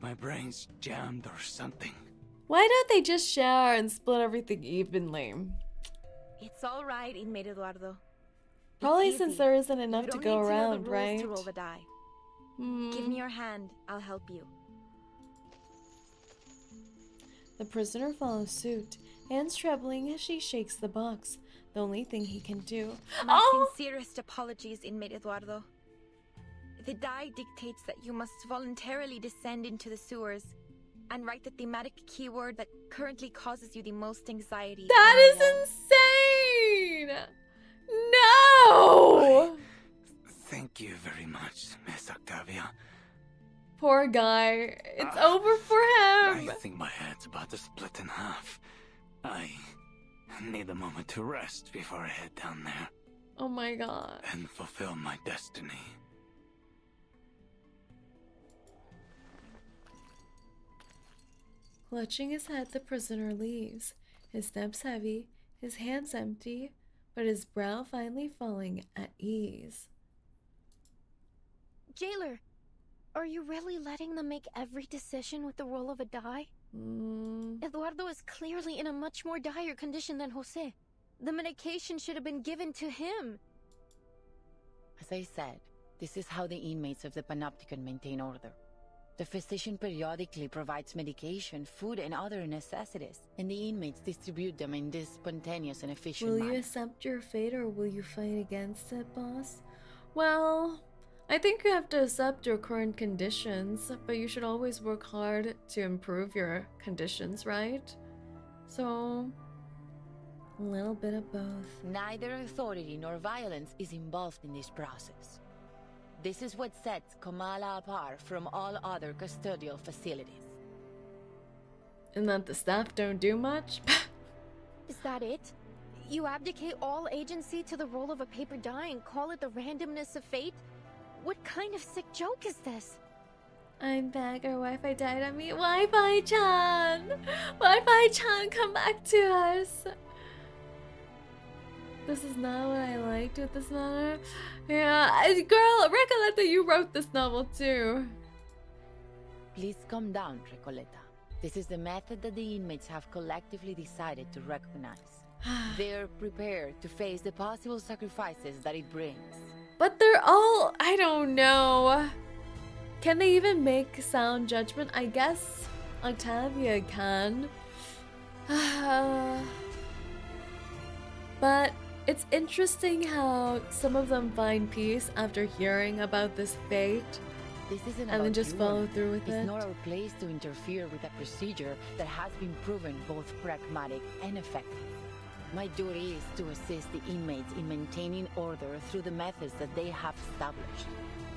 my brain's jammed or something. Why don't they just share and split everything evenly? It's all right, inmate Eduardo. Probably since there isn't You enough to don't go need to know the around, rules right? to roll the die. Give me your hand. I'll help you. The prisoner follows suit, hands trembling as she shakes the box. The only thing he can do. My sincerest apologies, inmate Eduardo. The die dictates that you must voluntarily descend into the sewers and write the thematic keyword that currently causes you the most anxiety. That is insane! No! Thank you very much, Miss Octavia. Poor guy. It's over for him. I think my head's about to split in half. I need a moment to rest before I head down there. Oh my god. And fulfill my destiny. Clutching his head, the prisoner leaves. His steps heavy, his hands empty, but his brow finally falling at ease. Jailer, are you really letting them make every decision with the roll of a die? Eduardo is clearly in a much more dire condition than Jose. The medication should have been given to him. As I said, this is how the inmates of the Panopticon maintain order. The physician periodically provides medication, food, and other necessities, and the inmates distribute them in this spontaneous and efficient Will manner. you accept your fate or will you fight against it, boss? Well, I think you have to accept your current conditions, but you should always work hard to improve your conditions, right? So, a little bit of both. Neither authority nor violence is involved in this process. This is what sets Comala apart from all other custodial facilities. And that the staff don't do much? Is that it? You abdicate all agency to the roll of a paper die and call it the randomness of fate? What kind of sick joke is this? I'm back, our Wi-Fi died on me. Wi-Fi-chan! Wi-Fi-chan, come back to us! This is not what I liked with this matter. Yeah, girl, Recoleta, you wrote this novel too. Please calm down, Recoleta. This is the method that the inmates have collectively decided to recognize. They're prepared to face the possible sacrifices that it brings. But they're all, I don't know. Can they even make sound judgment? I guess Octavia can. But it's interesting how some of them find peace after hearing about this fate. This isn't and then about just you. follow through with it. It's not our place to interfere with a procedure that has been proven both pragmatic and effective. My duty is to assist the inmates in maintaining order through the methods that they have established.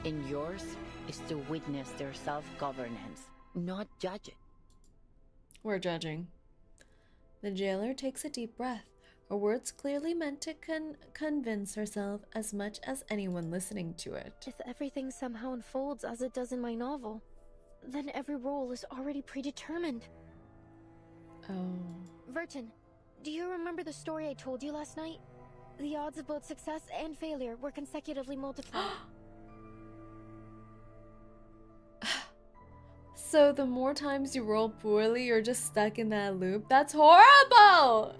And yours is to witness their self-governance, not judge it. We're judging. The jailer takes a deep breath, her words clearly meant to convince herself as much as anyone listening to it. If everything somehow unfolds as it does in my novel, then every role is already predetermined. Oh. Vertin, do you remember the story I told you last night? The odds of both success and failure were consecutively multiplied. So the more times you roll poorly, you're just stuck in that loop? That's horrible!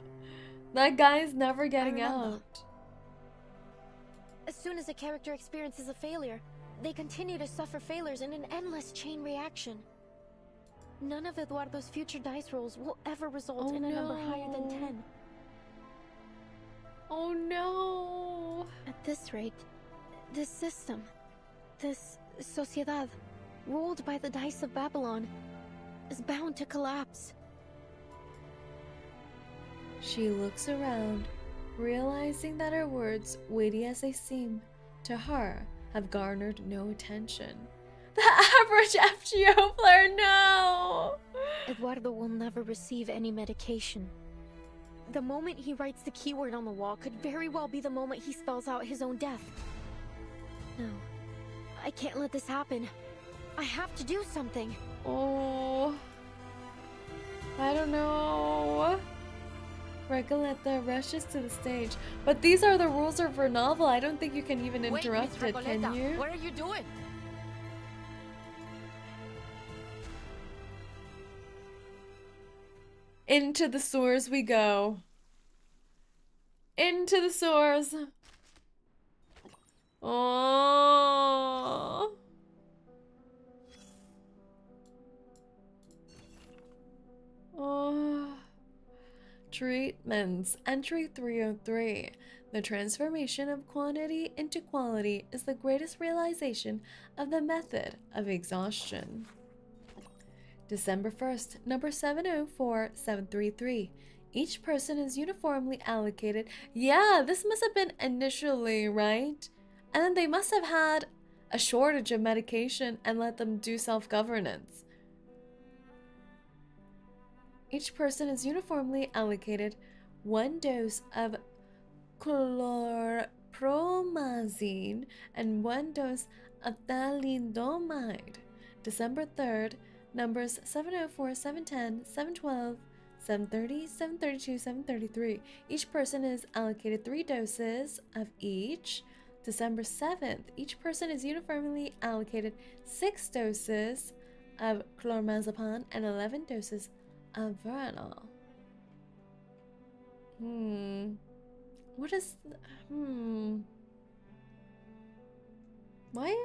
That guy's never getting out. As soon as a character experiences a failure, they continue to suffer failures in an endless chain reaction. None of Eduardo's future dice rolls will ever result in a number higher than 10. Oh no! At this rate, this system, this sociedad, ruled by the dice of Babylon, is bound to collapse. She looks around, realizing that her words, weighty as they seem, to her, have garnered no attention. The average FGO player, no! Eduardo will never receive any medication. The moment he writes the keyword on the wall could very well be the moment he spells out his own death. No, I can't let this happen. I have to do something. Oh, I don't know. Recoleta rushes to the stage. But these are the rules of her novel. I don't think you can even interrupt it, can you? What are you doing? Into the sewers we go. Into the sewers. Oh. Oh. Treatments. Entry 303. The transformation of quantity into quality is the greatest realization of the method of exhaustion. December 1st, number 704733. Each person is uniformly allocated. Yeah, this must have been initially, right? And then they must have had a shortage of medication and let them do self-governance. Each person is uniformly allocated 1 dose of chlorpromazine and 1 dose of thalidomide. December 3rd, numbers 704, 710, 712, 730, 732, 733. Each person is allocated 3 doses of each. December 7th, each person is uniformly allocated 6 doses of chlormazepam and 11 doses of Visceral. What is why?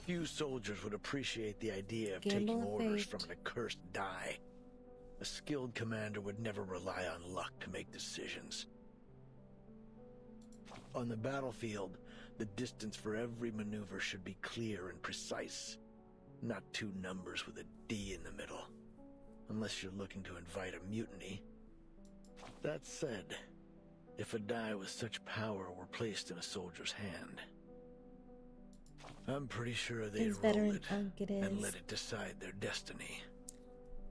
Few soldiers would appreciate the idea of Gamble taking of orders fate. from an accursed die. A skilled commander would never rely on luck to make decisions. On the battlefield, the distance for every maneuver should be clear and precise, not 2 numbers with a D in the middle, unless you're looking to invite a mutiny. That said, if a die with such power were placed in a soldier's hand, I'm pretty sure they'd roll it and let it decide their destiny.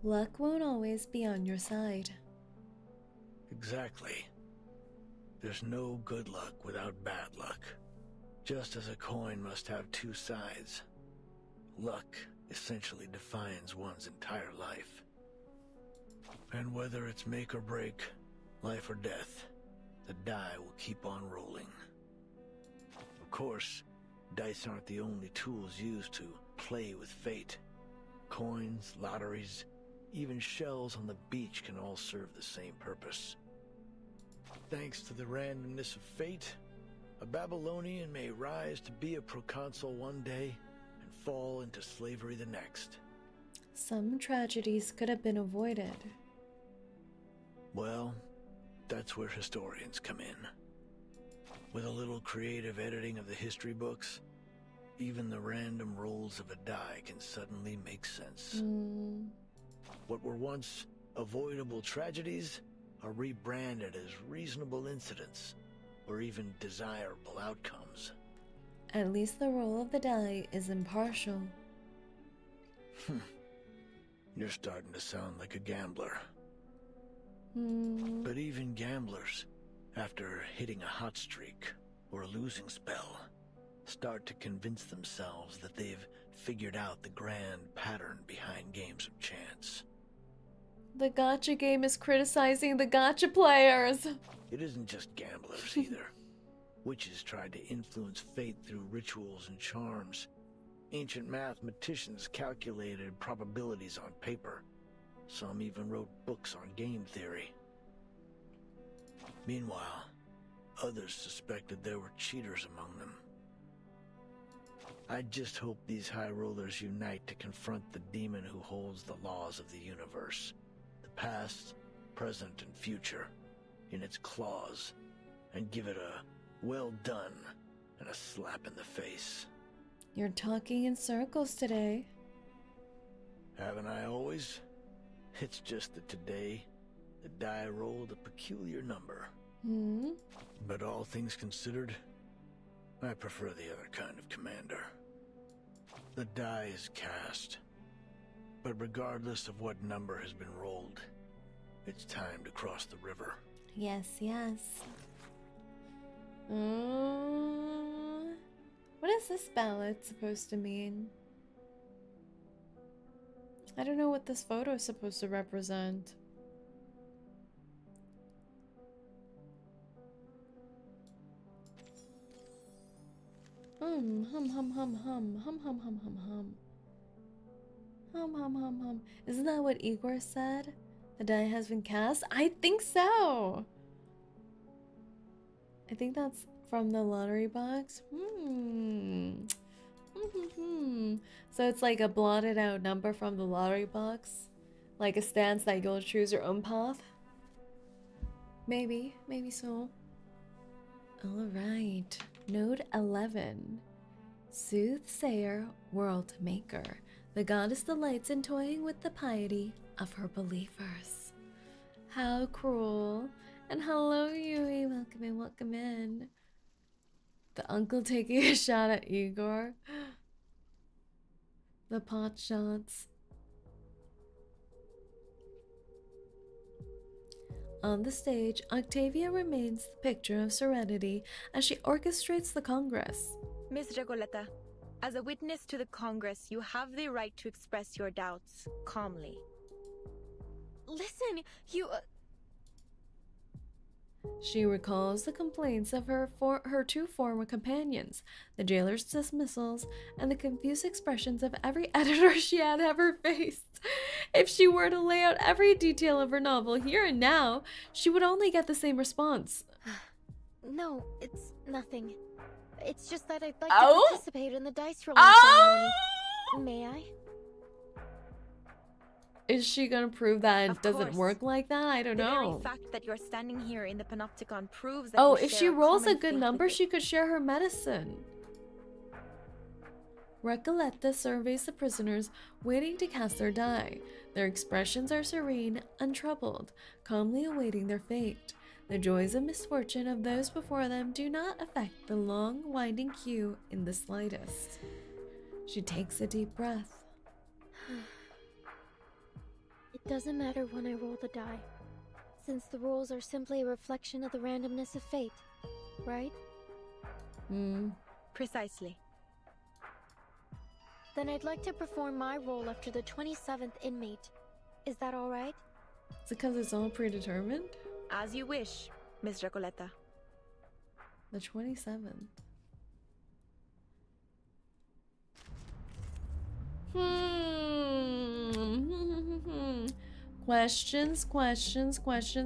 Luck won't always be on your side. Exactly. There's no good luck without bad luck. Just as a coin must have two sides. Luck essentially defines one's entire life. And whether it's make or break, life or death, the die will keep on rolling. Of course, dice aren't the only tools used to play with fate. Coins, lotteries, even shells on the beach can all serve the same purpose. Thanks to the randomness of fate, a Babylonian may rise to be a proconsul one day and fall into slavery the next. Some tragedies could have been avoided. Well, that's where historians come in. With a little creative editing of the history books, even the random rolls of a die can suddenly make sense. What were once avoidable tragedies are rebranded as reasonable incidents, or even desirable outcomes. At least the roll of the die is impartial. You're starting to sound like a gambler. But even gamblers, after hitting a hot streak or a losing spell, start to convince themselves that they've figured out the grand pattern behind games of chance. The gacha game is criticizing the gacha players. It isn't just gamblers either. Witches tried to influence fate through rituals and charms. Ancient mathematicians calculated probabilities on paper. Some even wrote books on game theory. Meanwhile, others suspected there were cheaters among them. I just hope these high rollers unite to confront the demon who holds the laws of the universe, the past, present, and future, in its claws, and give it a well done and a slap in the face. You're talking in circles today. Haven't I always? It's just that today, the die rolled a peculiar number. But all things considered, I prefer the other kind of commander. The die is cast, but regardless of what number has been rolled, it's time to cross the river. Yes, yes. What is this ballad supposed to mean? I don't know what this photo is supposed to represent. Hum. Isn't that what Igor said? The die has been cast? I think so. I think that's from the lottery box. So it's like a blotted out number from the lottery box, like a stance that you'll choose your own path. Maybe so. All right, Node 11, Soothsayer, World Maker. The goddess delights in toying with the piety of her believers. How cruel! And hello, Yui. Welcome in. The uncle taking a shot at Igor. The pot shots. On the stage, Octavia remains the picture of serenity as she orchestrates the Congress. Miss Recoleta, as a witness to the Congress, you have the right to express your doubts calmly. Listen, you... She recalls the complaints of her two former companions, the jailer's dismissals, and the confused expressions of every editor she had ever faced. If she were to lay out every detail of her novel here and now, she would only get the same response. No, it's nothing. It's just that I'd like to participate in the dice rolling ceremony. May I? Is she gonna prove that it doesn't work like that? I don't know. The very fact that you're standing here in the Panopticon proves that if she rolls a good number, she could share her medicine. Recoleta surveys the prisoners waiting to cast their die. Their expressions are serene, untroubled, calmly awaiting their fate. The joys and misfortune of those before them do not affect the long, winding queue in the slightest. She takes a deep breath. It doesn't matter when I roll the die. Since the rules are simply a reflection of the randomness of fate, right? Precisely. Then I'd like to perform my role after the 27th inmate. Is that alright? Is it because it's all predetermined? As you wish, Miss Recoleta. The 27th. Questions.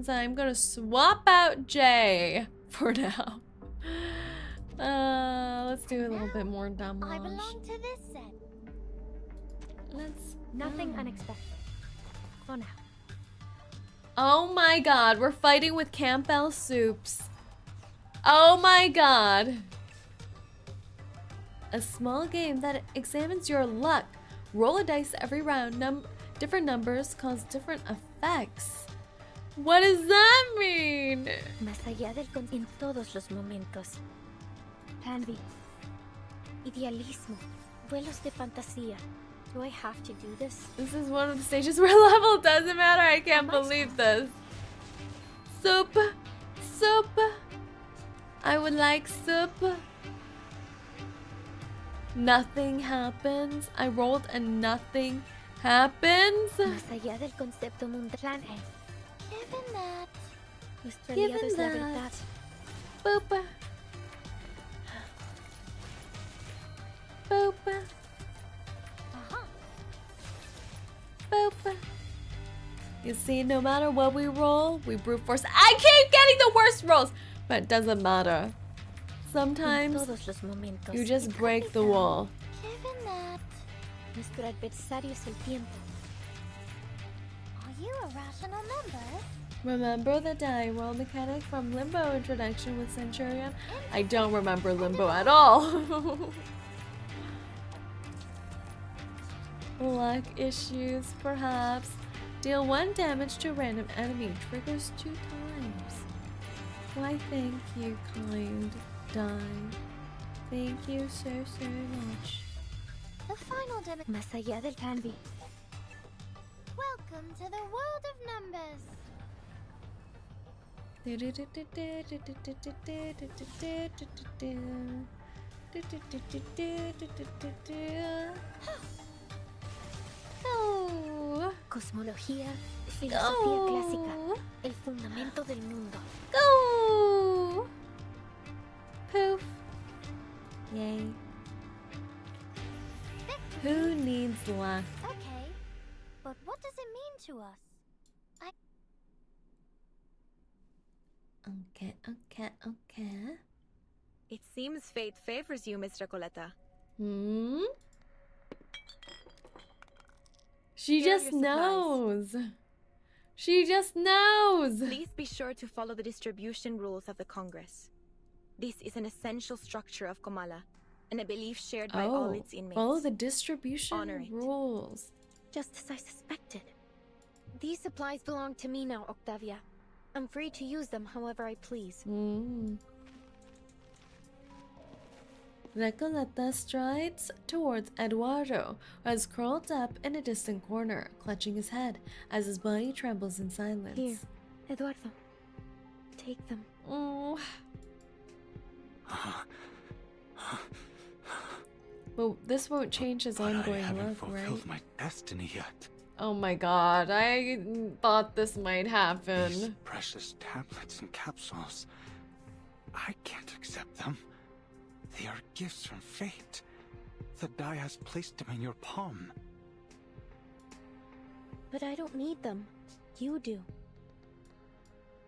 I'm gonna swap out J for now. Let's do a little bit more damage. I belong to this set. Nothing unexpected. For now. Oh my god, we're fighting with Campbell soups. Oh my god. A small game that examines your luck. Roll a dice every round. Different numbers cause different effects. What does that mean? Más allá del en todos los momentos. Plan B. Idealismo. Vuelos de fantasía. Do I have to do this? This is one of the stages where level doesn't matter. I can't believe this. Soup. I would like soup. Nothing happens. I rolled and nothing happens. Más allá del concepto mundial. Plan A. Given that. Nuestro aliado es la verdad. Boop. You see, no matter what we roll, we brute force. I keep getting the worst rolls, but it doesn't matter. Sometimes you just break the wall. Given that. Nuestro adversario es el tiempo. Are you a rational member? Remember the die roll mechanic from Limbo introduction with Centurion? I don't remember Limbo at all. Luck issues, perhaps. Deal 1 damage to a random enemy. Triggers 2 times. Why, thank you, kind die. Thank you so much. The final demo. Más allá del plan B. Welcome to the world of numbers. Cosmología, filosofía clásica, el fundamento del mundo. Go! Poof. Yay. Who needs luck? Okay, but what does it mean to us? Okay. It seems fate favors you, Miss Recoleta. She just knows. She just knows. Please be sure to follow the distribution rules of the Congress. This is an essential structure of Comala, and a belief shared by all its inmates. Follow the distribution rules. Just as I suspected. These supplies belong to me now, Octavia. I'm free to use them however I please. Recoleta strides towards Eduardo, who has curled up in a distant corner, clutching his head as his body trembles in silence. Here, Eduardo. Take them. But this won't change his ongoing I haven't look, fulfilled right? my destiny yet. Oh my god, I thought this might happen. These precious tablets and capsules. I can't accept them. They are gifts from fate. The die has placed them in your palm. But I don't need them. You do.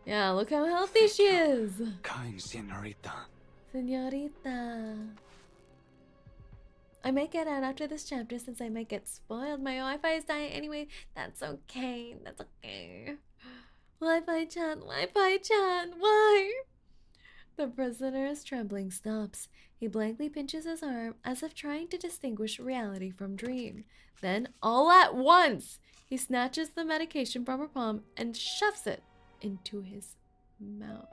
Yeah, look how healthy she is. Kind señorita. Señorita. I might get out after this chapter since I might get spoiled. My Wi-Fi is dying anyway. That's okay. That's okay. Wi-Fi chat. Why? The prisoner's trembling stops. He blankly pinches his arm as if trying to distinguish reality from dream. Then, all at once, he snatches the medication from her palm and shoves it into his mouth.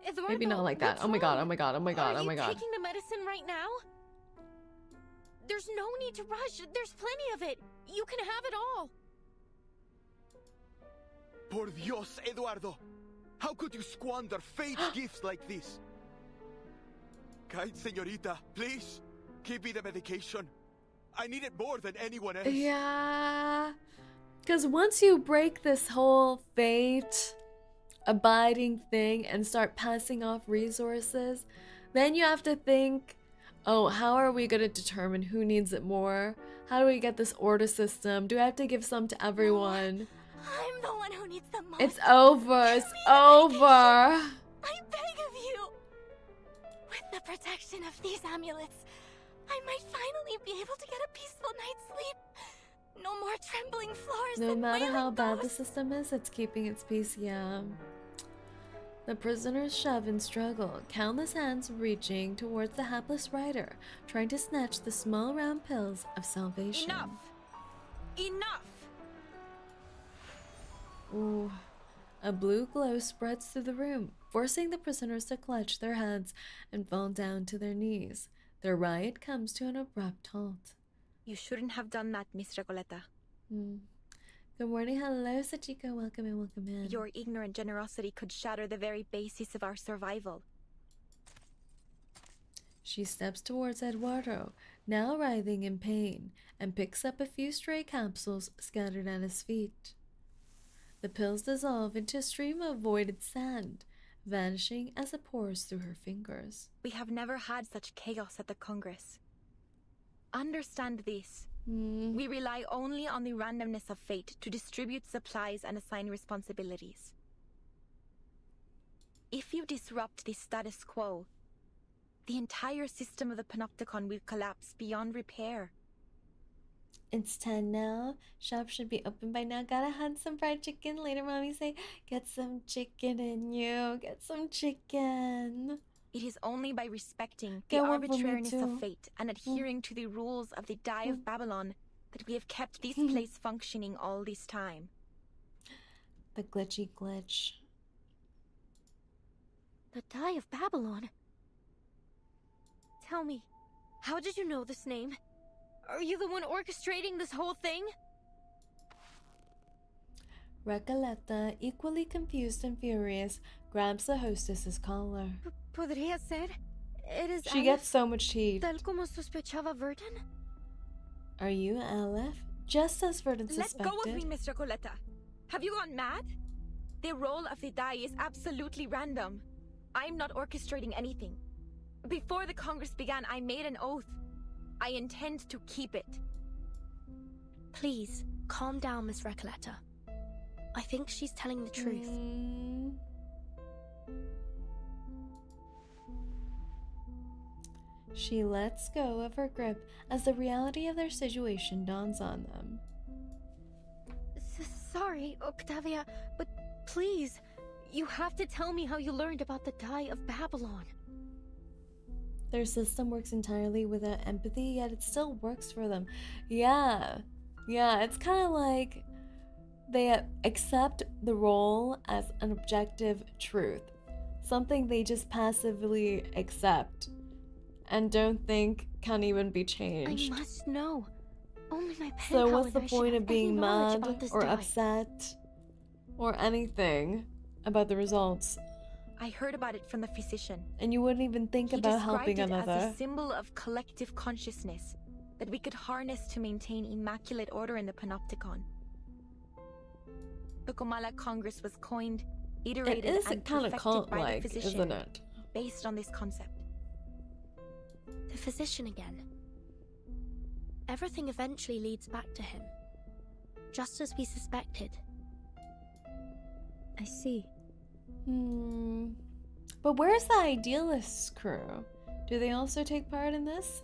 Eduardo, Maybe not like that. Oh my god. Are you taking the medicine right now? There's no need to rush. There's plenty of it. You can have it all. Por Dios, Eduardo! How could you squander fate's gifts like this? Kind señorita, please, give me the medication. I need it more than anyone else. Yeah. Because once you break this whole fate abiding thing and start passing off resources, then you have to think, oh, how are we going to determine who needs it more? How do we get this order system? Do I have to give some to everyone? I'm the one who needs the most. It's over. It's over. I beg of you. With the protection of these amulets, I might finally be able to get a peaceful night's sleep. No more trembling floors. No matter how bad the system is, it's keeping its peace, yeah. The prisoners shove and struggle, countless hands reaching towards the hapless rider, trying to snatch the small round pills of salvation. Enough! Enough! Ooh. A blue glow spreads through the room, forcing the prisoners to clutch their heads and fall down to their knees. Their riot comes to an abrupt halt. You shouldn't have done that, Miss Recoleta. Good morning, hello, Sachiko. Welcome in, welcome in. Your ignorant generosity could shatter the very basis of our survival. She steps towards Eduardo, now writhing in pain, and picks up a few stray capsules scattered at his feet. The pills dissolve into a stream of voided sand, vanishing as it pours through her fingers. We have never had such chaos at the Congress. Understand this. We rely only on the randomness of fate to distribute supplies and assign responsibilities. If you disrupt the status quo, the entire system of the Panopticon will collapse beyond repair. It's 10 now. Shop should be open by now. Gotta have some fried chicken. Later, mommy say, get some chicken in you. Get some chicken. It is only by respecting the arbitrariness of fate and adhering to the rules of the Die of Babylon that we have kept this place functioning all this time. The glitchy glitch. The Die of Babylon? Tell me, how did you know this name? Are you the one orchestrating this whole thing? Recoleta, equally confused and furious, grabs the hostess's collar. Podría ser. It is She gets so much heat. Tal como sospechaba Verdun? Are you Aleph? Just as Verdun suspected. Let go of me, Miss Recoleta. Have you gone mad? The role of the die is absolutely random. I'm not orchestrating anything. Before the Congress began, I made an oath. I intend to keep it. Please, calm down, Miss Recoleta. I think she's telling the truth. She lets go of her grip as the reality of their situation dawns on them. Sorry, Octavia, but please, you have to tell me how you learned about the Die of Babylon. Their system works entirely without empathy, yet it still works for them. Yeah, it's kind of like they accept the role as an objective truth. Something they just passively accept and don't think can even be changed. I must know. Only my pen So pal what's and the I should point have of being any knowledge mad about this or die. upset or anything about the results? I heard about it from the physician. And you wouldn't even think about helping another. He described it as a symbol of collective consciousness that we could harness to maintain immaculate order in the Panopticon. The Comala Congress was coined, iterated, it is and kind of perfected cult-like, by the physician, isn't it? based on this concept. The physician again. Everything eventually leads back to him. Just as we suspected. I see. But where's the Idealists crew? Do they also take part in this?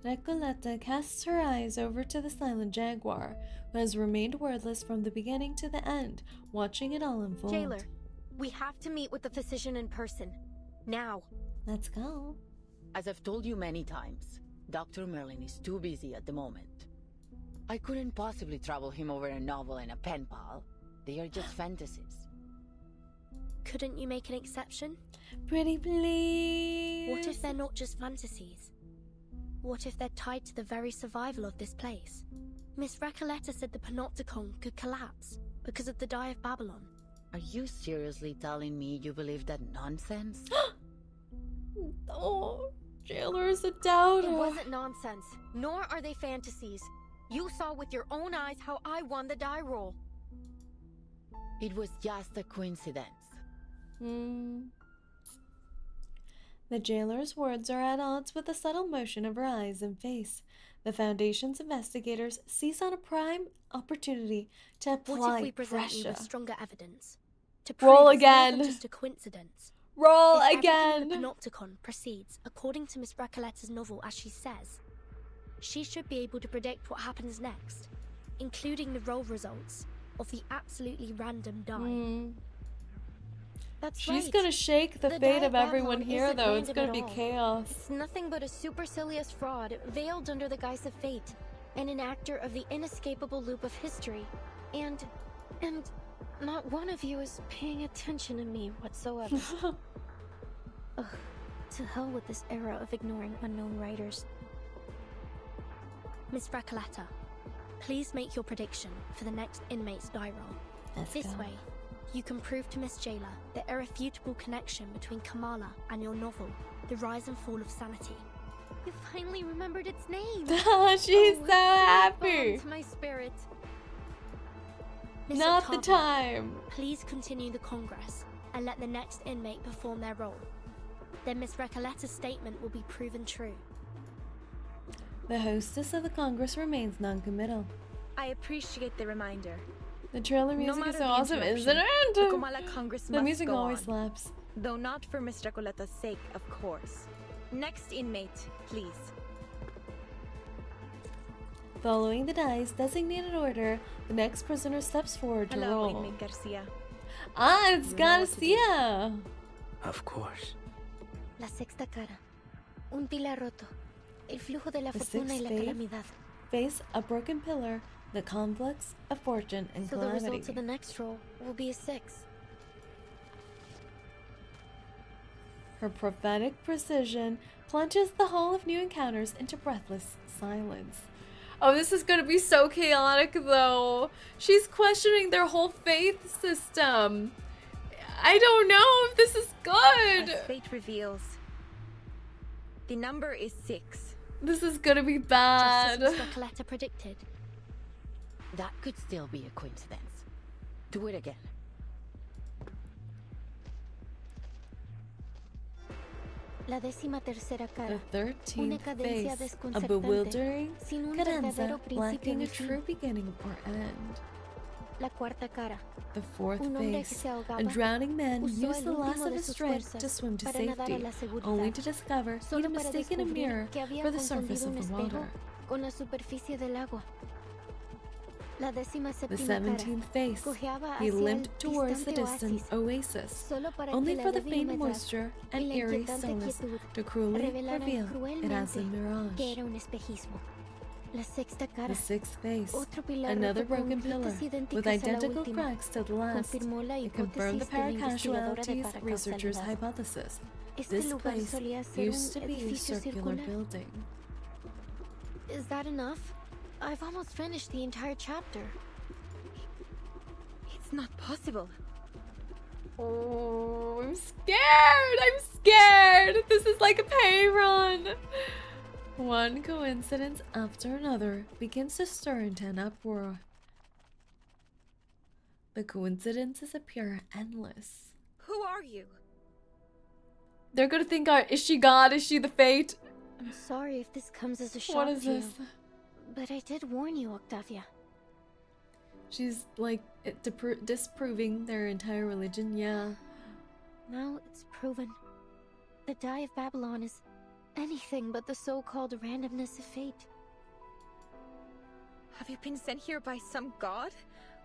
Recoleta casts her eyes over to the silent jaguar, who has remained wordless from the beginning to the end, watching it all unfold. Jailer, we have to meet with the physician in person. Now. Let's go. As I've told you many times, Dr. Merlin is too busy at the moment. I couldn't possibly trouble him over a novel and a pen pal. They are just fantasies. Couldn't you make an exception? Pretty please. What if they're not just fantasies? What if they're tied to the very survival of this place? Miss Recoleta said the Panopticon could collapse. because of the Die of Babylon. Are you seriously telling me you believe that nonsense? Oh, Jailer's a doubter. It wasn't nonsense, nor are they fantasies. You saw with your own eyes how I won the die roll. It was just a coincidence. The Jailer's words are at odds with the subtle motion of her eyes and face. The Foundation's investigators seize on a prime opportunity to apply What if we present you pressure. with stronger evidence? To Roll prove it's more than again. just a coincidence. Roll If again. everything in the Panopticon proceeds according to Miss Recoletta's novel as she says, she should be able to predict what happens next, including the roll results of the absolutely random die. That's She's right. gonna shake the Die fate of Babylon everyone here, isn't though. It's random gonna at be all. chaos. It's nothing but a supercilious fraud veiled under the guise of fate, and an actor of the inescapable loop of history. And not one of you is paying attention to me whatsoever. Ugh, to hell with this era of ignoring unknown writers. Miss Recoletta, please make your prediction for the next inmate's die roll. This way, you can prove to Miss Jailer the irrefutable connection between Kamala and your novel, The Rise and Fall of Sanity. You finally remembered its name. She's so happy. To my spirit. Miss Not the Octavia, time. Please continue the Congress and let the next inmate perform their role. Then Miss Recoletta's statement will be proven true. The hostess of the Congress remains non-committal. I appreciate the reminder. The trailer No music matter is so the awesome, interruption, isn't the it? Comala Congress The must music go always on. slaps. Though not for Miss Recoletta's sake, of course. Next inmate, please. Following the die's designated order, the next prisoner steps forward to Hello, roll. inmate Garcia. Ah, it's You know what to do. Garcia. Of course. La sexta cara. Un pilar roto. El flujo de la The fortuna y sixth la fate calamidad. face a broken pillar, the conflicts of fortune and So the calamity. results of the next roll will be a 6. Her prophetic precision plunges the Hall of New Encounters into breathless silence. Oh, this is gonna be so chaotic, though. She's questioning their whole faith system. I don't know if this is good. As fate reveals, the number is 6. This is gonna be bad. Just as Miss Recoletta predicted. That could still be a coincidence. Do it again. La 13ª cara. The Una 13th cadencia face, a desconcertante, bewildering sin un cadenza verdadero lacking a principio ni fin. true beginning or end. La cuarta cara. The fourth Un hombre que face, se ahogaba, a drowning man usó used el the last último of de his sus strength to fuerzas swim to para nadar a safety, la seguridad, only to discover he'd solo para mistaken a descubrir mirror que había for the surface confundido of un the espejo water. con la superficie del agua. La The 17ª 17th face, cojeaba he hacia el limped towards the distante distant oasis, solo para only que for la the faint débil moisture y and la eerie inquietante stillness quietud to cruelly revelaran reveal it as a cruelmente mirage. que era un espejismo. La sexta cara. The sixth face, Otro pilar another roto con broken pillar, grietas idénticas with a la identical última. cracks to the last. Confirmó la It confirmed the hipótesis de la investigadora de paracasualties researcher's paracausalidad. hypothesis. Este This lugar place solía ser used to un be a edificio circular circular. building. Is that enough? I've almost finished the entire chapter. It's not possible. Oh, I'm scared! I'm scared! This is like a pay run! One coincidence after another begins to stir into an uproar. The coincidences appear endless. Who are you? They're gonna think, is she God? Is she the fate? I'm sorry if this comes as a shock What is to this? you, but I did warn you, Octavia. She's like disproving their entire religion, yeah. Now it's proven. The Die of Babylon is anything but the so-called randomness of fate. Have you been sent here by some god?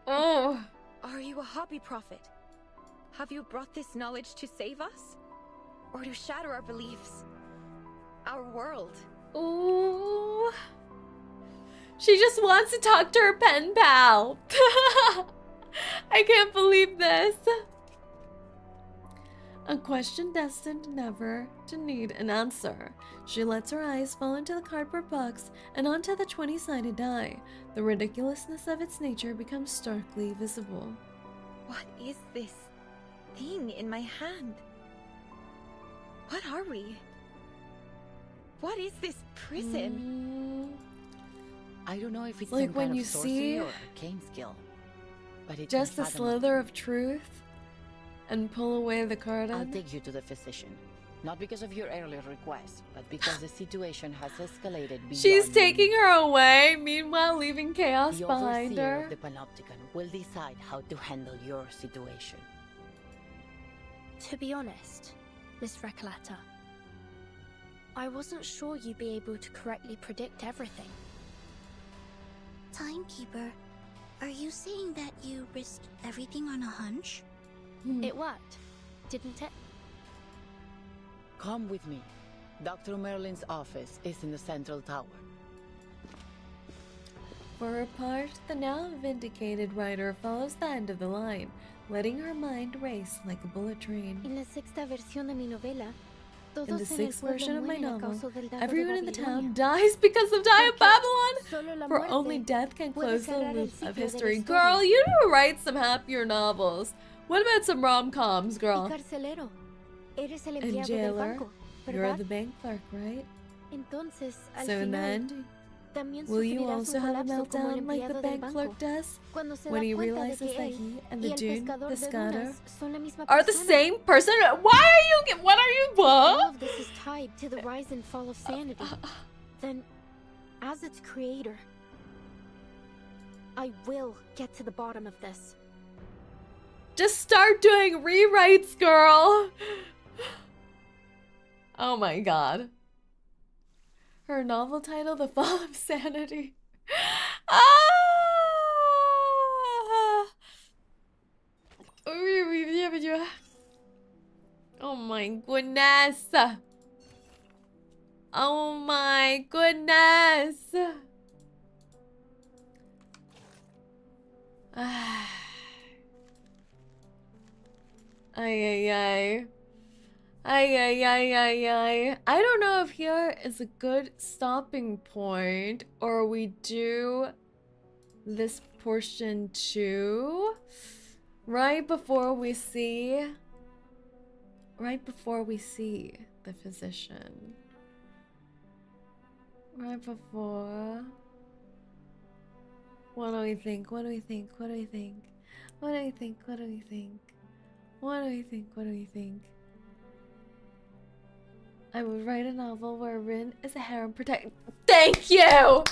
Oh! Are you a hobby prophet? Have you brought this knowledge to save us? Or to shatter our beliefs? Our world? Ooh. She just wants to talk to her pen pal. I can't believe this. A question destined never to need an answer. She lets her eyes fall into the cardboard box and onto the 20-sided die. The ridiculousness of its nature becomes starkly visible. What is this thing in my hand? What are we? What is this prison? I don't know if it's like some when kind you of sorcery see or arcane skill, but it's just a unfathomable. slither of truth and pull away the card. I'll take you to the physician. Not because of your earlier request, but because the situation has escalated beyond... She's taking her away, meanwhile leaving chaos the behind overseer her. of the Panopticon will decide how to handle your situation. To be honest, Miss Recoleta, I wasn't sure you'd be able to correctly predict everything. Timekeeper, are you saying that you risked everything on a hunch? It worked, didn't it? Come with me. Dr. Merlin's office is in the central tower. For her part, the now vindicated writer follows the end of the line, letting her mind race like a bullet train. En la sexta versión de mi novela, In todos the en el sixth pueblo version of my mueren a novel, causa del dago everyone de in the Babilonia. town dies because of Die of Babylon! Solo la For muerte only death can puede close the cerrar el loop ciclo of de la history. historia. Girl, you need to write some happier novels. What about some rom-coms, girl? Y carcelero, eres el And empleado del jailer, banco, you're ¿verdad? the bank clerk, right? Entonces, al So in the final, end, también will you sufrirás also un have a colapso como el meltdown like the empleado del bank banco, clerk does? cuando se When da he cuenta de realizes que that él he and y the el Dune, pescador the de scatter, dunas son la misma are the persona. same person? Why are you, what are you, All what? of this is tied to the rise and fall of sanity. Then, as its creator, I will get to the bottom of this. Just start doing rewrites, girl! Oh my god. Her novel title, The Fall of Sanity. Ah! Oh my goodness. Oh my goodness. Ay, ay, ay. Ay, ay, ay, ay, ay. I don't know if here is a good stopping point or we do this portion too. Right before we see the physician. Right before. What do we think? What do we think? What do we think? What do we think? What do we think? What do we think? What do we think? I would write a novel where Rin is a harem protector. Thank you!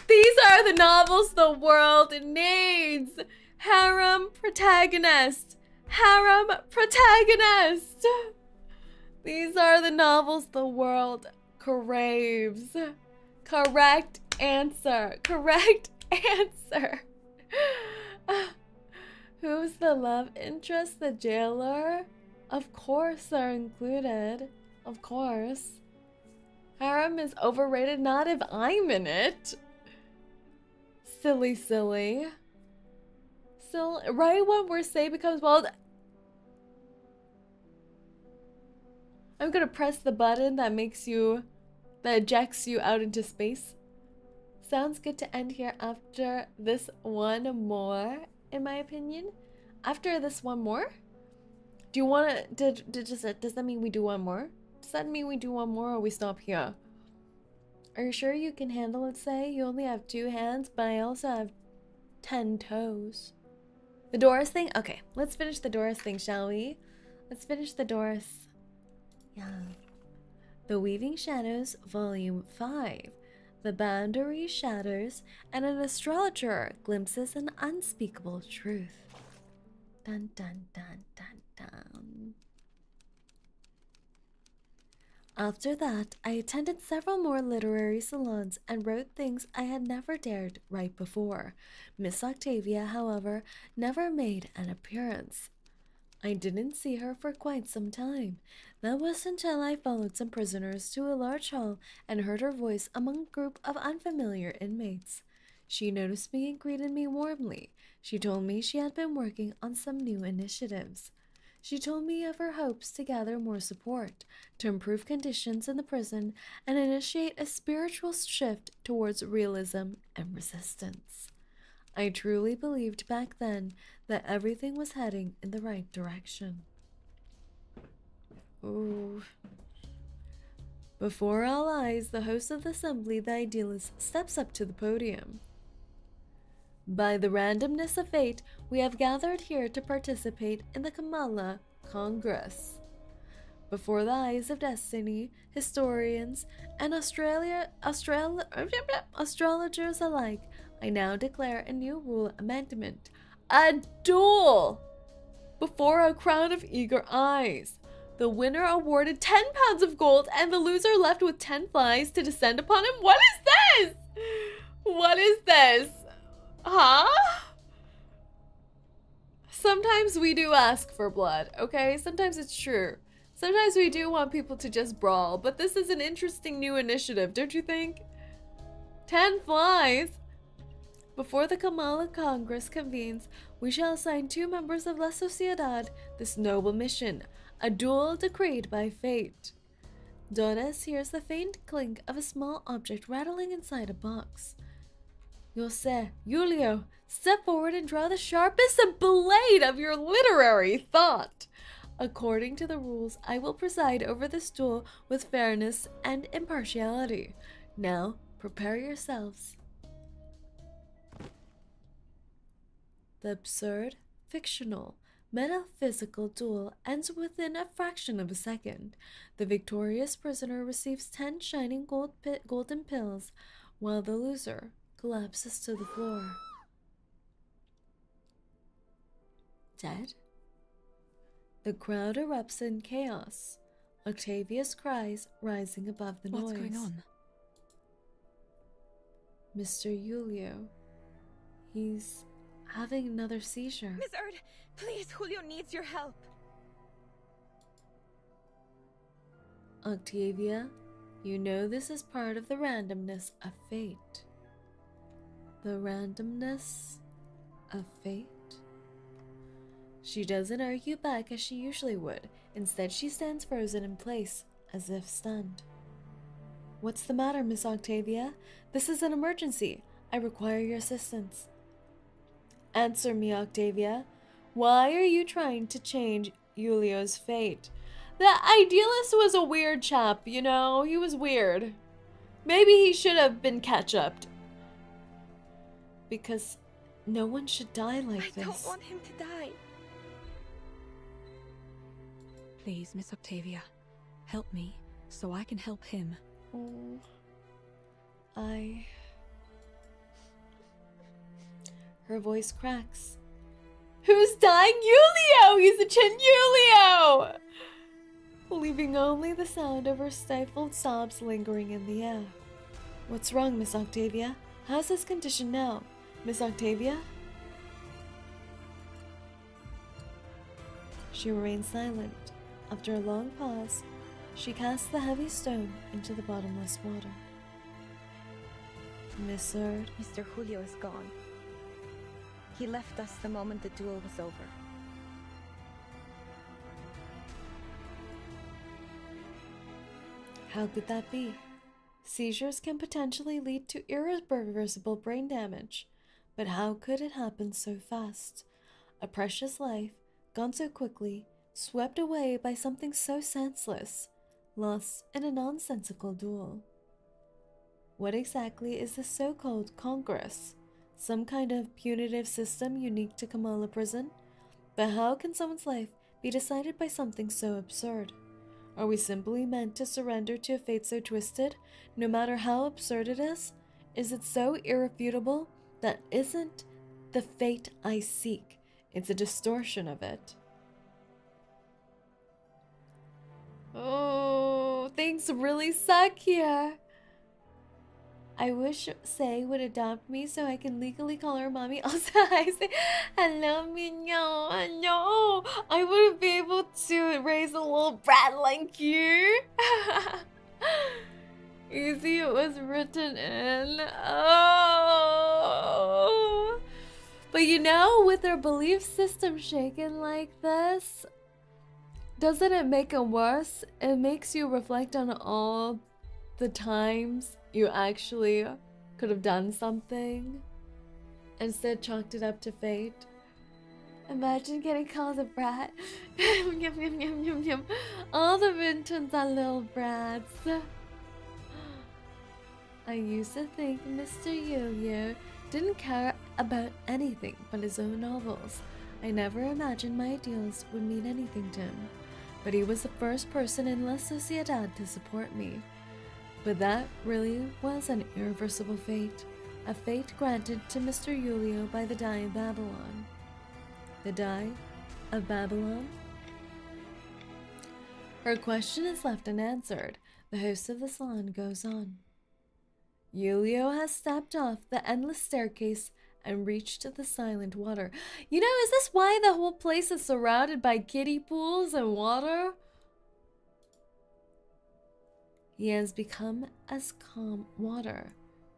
These are the novels the world needs! Harem protagonist! Harem protagonist! These are the novels the world craves. Correct answer. Correct answer. Who's the love interest? The jailer? Of course they're included. Of course. Harem is overrated, not if I'm in it. Silly, silly. Still, right when we're say becomes bold. I'm gonna press the button that ejects you out into space. Sounds good to end here after this one more, in my opinion. After this one more? Do you wanna, does that mean we do one more? Does that mean we do one more or we stop here? Are you sure you can handle it, Say? You only have 2 hands, but I also have 10 toes. The Doris thing? Okay, let's finish the Doris thing, shall we? Let's finish the Doris. Yeah. The Weaving Shadows, Volume 5. The boundary shatters, and an astrologer glimpses an unspeakable truth. Dun dun dun dun dun. After that, I attended several more literary salons and wrote things I had never dared write before. Miss Octavia, however, never made an appearance. I didn't see her for quite some time. That was until I followed some prisoners to a large hall and heard her voice among a group of unfamiliar inmates. She noticed me and greeted me warmly. She told me she had been working on some new initiatives. she told me of her hopes to gather more support, to improve conditions in the prison, and initiate a spiritual shift towards realism and resistance. I truly believed back then that everything was heading in the right direction. Ooh. Before all eyes, the host of the assembly, the idealist, steps up to the podium. By the randomness of fate, we have gathered here to participate in the Kamala Congress. Before the eyes of destiny, historians, and astrologers alike, I now declare a new rule amendment. A duel! Before a crowd of eager eyes. The winner awarded 10 pounds of gold and the loser left with 10 flies to descend upon him. What is this? What is this? Huh? Sometimes we do ask for blood, okay? Sometimes it's true. Sometimes we do want people to just brawl, but this is an interesting new initiative, don't you think? 10 flies? Before the Kamala Congress convenes, we shall assign 2 members of La Sociedad this noble mission. A duel decreed by fate. Dones hears the faint clink of a small object rattling inside a box. 𝐒𝐡𝐚𝐭, step forward and draw the sharpest blade of your literary thought. According to the rules, I will preside over this duel with fairness and impartiality. Now, prepare yourselves. The absurd, fictional, metaphysical duel ends within a fraction of a second. The victorious prisoner receives 10 shining golden pills, while the loser collapses to the floor. Dead? The crowd erupts in chaos, Octavia's cries rising above the noise. What's going on? Mr. 𝐒𝐢, he's having another seizure. Miss Erd, please, Julio needs your help. Octavia, you know this is part of the randomness of fate. The randomness of fate? She doesn't argue back as she usually would. Instead, she stands frozen in place, as if stunned. What's the matter, Miss Octavia? This is an emergency. I require your assistance. Answer me, Octavia. Why are you trying to change 𝐒𝐢's fate? The idealist was a weird chap, you know? He was weird. Maybe he should have been ketchuped. Because no one should die like this. I don't want him to die. Please, Miss Octavia, help me so I can help him. Oh, Her voice cracks. Who's dying? 𝐒𝐢! He's a Chin 𝐒𝐢! Leaving only the sound of her stifled sobs lingering in the air. What's wrong, Miss Octavia? How's his condition now? Miss Octavia? She remains silent. After a long pause, she casts the heavy stone into the bottomless water. Miss Erd? Mr. Julio is gone. He left us the moment the duel was over. How could that be? Seizures can potentially lead to irreversible brain damage, but how could it happen so fast? A precious life, gone so quickly, swept away by something so senseless, lost in a nonsensical duel. What exactly is this so-called Congress? Some kind of punitive system unique to Kamala prison? But how can someone's life be decided by something so absurd? Are we simply meant to surrender to a fate so twisted, no matter how absurd it is? Is it so irrefutable that isn't the fate I seek? It's a distortion of it. Oh, things really suck here. I wish Say would adopt me so I can legally call her mommy. Also, I say, hello, Mignon. Hello. I wouldn't be able to raise a little brat like you. Easy, it was written in. Oh. But you know, with her belief system shaken like this, doesn't it make it worse? It makes you reflect on all the times you actually could have done something. Instead, chalked it up to fate. Imagine getting called a brat. Yum, yum, yum, yum, yum. All the interns are little brats. I used to think Mr. 𝐒𝐿 didn't care about anything but his own novels. I never imagined my ideals would mean anything to him. But he was the first person in La Sociedad to support me. But that really was an irreversible fate. A fate granted to Mr. 𝐒𝐿 by the Die of Babylon. The Die of Babylon? Her question is left unanswered. The host of the salon goes on. 𝐒𝐿 has stepped off the endless staircase and reached the silent water. You know, is this why the whole place is surrounded by kiddie pools and water? He has become as calm water,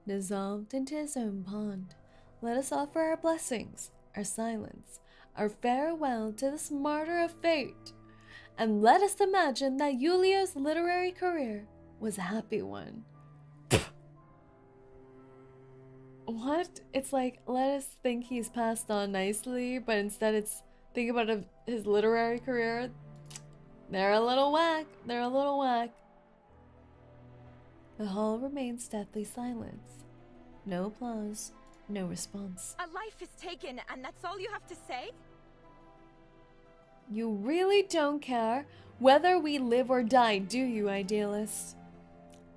dissolved into his own pond. Let us offer our blessings, our silence, our farewell to this martyr of fate, and let us imagine that 𝐒𝐿's literary career was a happy one. What? It's like, let us think he's passed on nicely, but instead it's think about his literary career. They're a little whack. They're a little whack. The hall remains deathly silence. No applause, no response. A life is taken, and that's all you have to say? You really don't care whether we live or die, do you, idealists?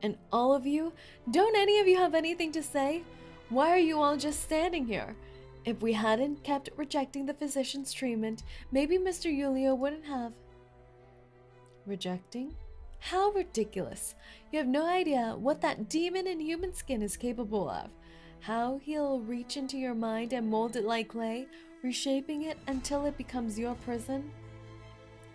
And all of you, don't any of you have anything to say? Why are you all just standing here? If we hadn't kept rejecting the physician's treatment, maybe Mr. 𝐒𝐿 wouldn't have. Rejecting? How ridiculous. You have no idea what that demon in human skin is capable of. How he'll reach into your mind and mold it like clay, reshaping it until it becomes your prison.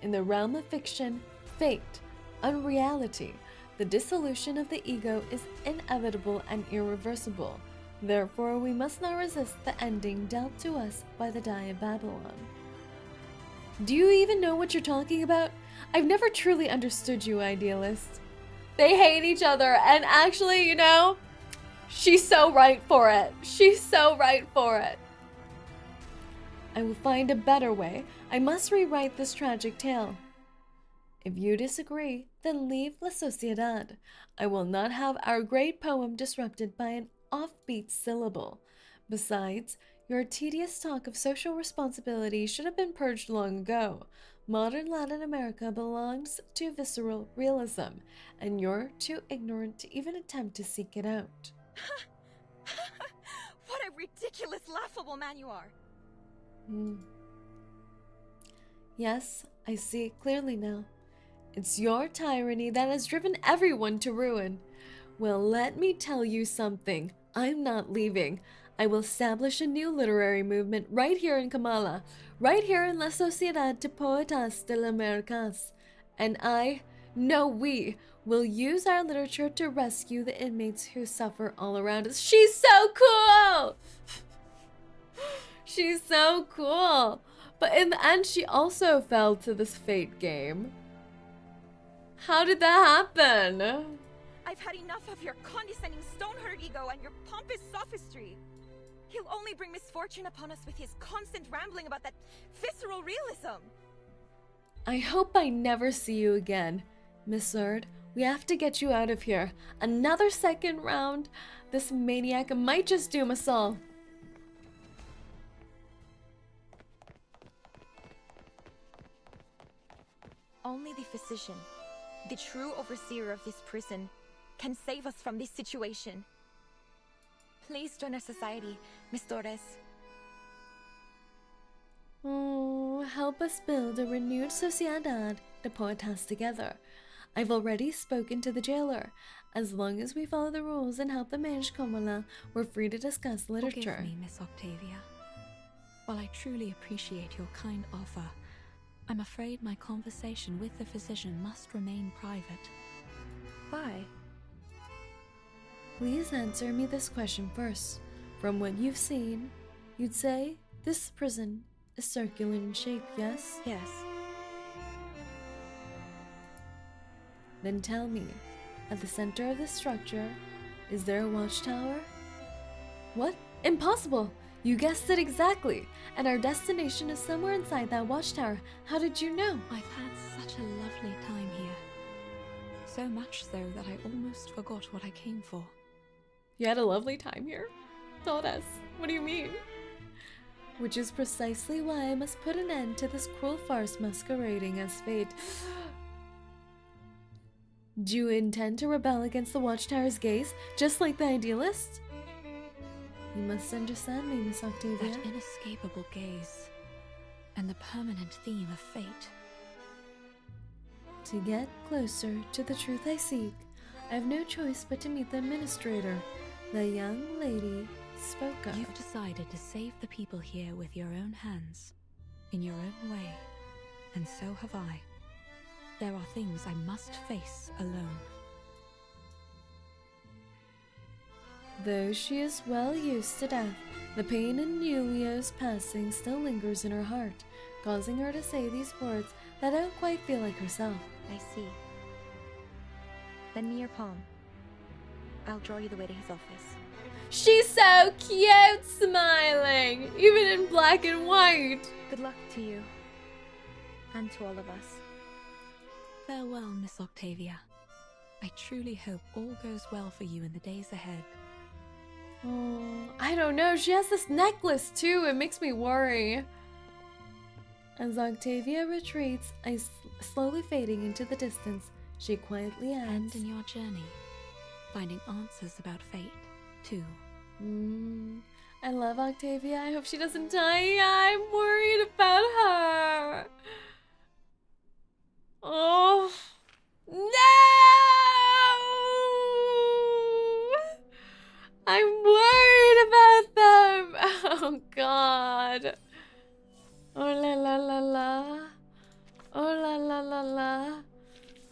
In the realm of fiction, fate, unreality, the dissolution of the ego is inevitable and irreversible. Therefore, we must not resist the ending dealt to us by the Die of Babylon. Do you even know what you're talking about? I've never truly understood you, idealists. They hate each other, and actually, you know, she's so right for it. She's so right for it. I will find a better way. I must rewrite this tragic tale. If you disagree, then leave La Sociedad. I will not have our great poem disrupted by an offbeat syllable. Besides, your tedious talk of social responsibility should have been purged long ago. Modern Latin America belongs to visceral realism, and you're too ignorant to even attempt to seek it out. What a ridiculous, laughable man you are. Yes, I see it clearly now. It's your tyranny that has driven everyone to ruin. Well, let me tell you something. I'm not leaving. I will establish a new literary movement right here in Kamala, right here in La Sociedad de Poetas de la Mercas. And we will use our literature to rescue the inmates who suffer all around us. She's so cool! She's so cool! But in the end, she also fell to this fate game. How did that happen? I've had enough of your condescending stone-hearted ego and your pompous sophistry. He'll only bring misfortune upon us with his constant rambling about that visceral realism. I hope I never see you again. Miss Erd, we have to get you out of here. Another second round. This maniac might just doom us all. Only the physician, the true overseer of this prison, can save us from this situation. Please join our society, Miss Torres. Oh, help us build a renewed Sociedad de Poetas together. I've already spoken to the jailer. As long as we follow the rules and help the 𝐒𝐿, we're free to discuss literature. Forgive me, Miss Octavia. While I truly appreciate your kind offer, I'm afraid my conversation with the physician must remain private. Why? Please answer me this question first. From what you've seen, you'd say this prison is circular in shape, yes? Yes. Then tell me, at the center of this structure, is there a watchtower? What? Impossible! You guessed it exactly! And our destination is somewhere inside that watchtower. How did you know? I've had such a lovely time here. So much so that I almost forgot what I came for. You had a lovely time here? Told us. What do you mean? Which is precisely why I must put an end to this cruel farce masquerading as fate. Do you intend to rebel against the Watchtower's gaze, just like the idealist? You must understand me, Miss Octavia. That inescapable gaze, and the permanent theme of fate. To get closer to the truth I seek, I have no choice but to meet the administrator, the young lady spoke of. You've decided to save the people here with your own hands, in your own way, and so have I. There are things I must face alone. Though she is well used to death, the pain in Yulia's passing still lingers in her heart, causing her to say these words that don't quite feel like herself. I see. Lend me your palm. I'll draw you the way to his office. She's so cute, smiling, even in black and white. Good luck to you, and to all of us. Farewell, Miss Octavia. I truly hope all goes well for you in the days ahead. Oh, I don't know. She has this necklace too. It makes me worry. As Octavia retreats, slowly fading into the distance, she quietly adds, And in your journey, finding answers about fate, too. I love Octavia. I hope she doesn't die. I'm worried about her. Oh, no! I'm worried about them. Oh, God. Oh, la, la, la, la. Oh, la, la, la, la.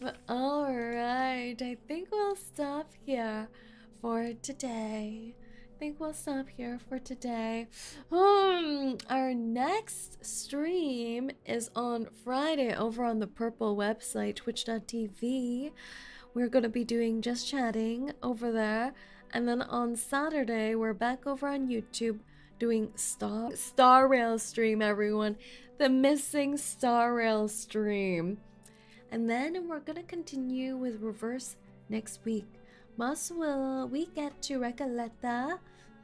But alright, I think we'll stop here for today. Our next stream is on Friday over on the Purple website, twitch.tv. We're going to be doing just chatting over there. And then on Saturday, we're back over on YouTube doing Star Rail stream, everyone. The missing Star Rail stream. And then we're going to continue with Reverse next week. Must will we get to Recoleta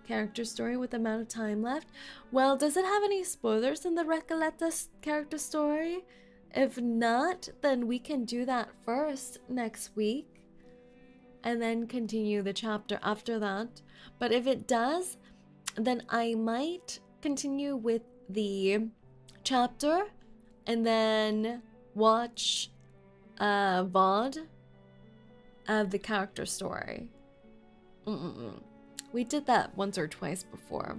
character story with the amount of time left? Well, does it have any spoilers in the Recoleta character story? If not, then we can do that first next week and then continue the chapter after that. But if it does, then I might continue with the chapter and then watch VOD of the character story. We did that once or twice before.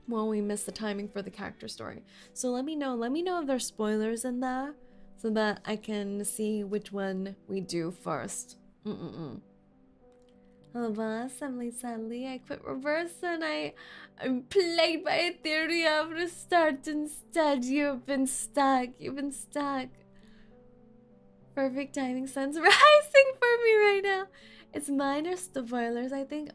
Well, we missed the timing for the character story. So let me know if there's spoilers in there so that I can see which one we do first. Hello, sadly, I quit Reverse and I'm plagued by a theory of restart instead. You've been stuck. Perfect timing, sun's rising for me right now. It's minor spoilers, I think.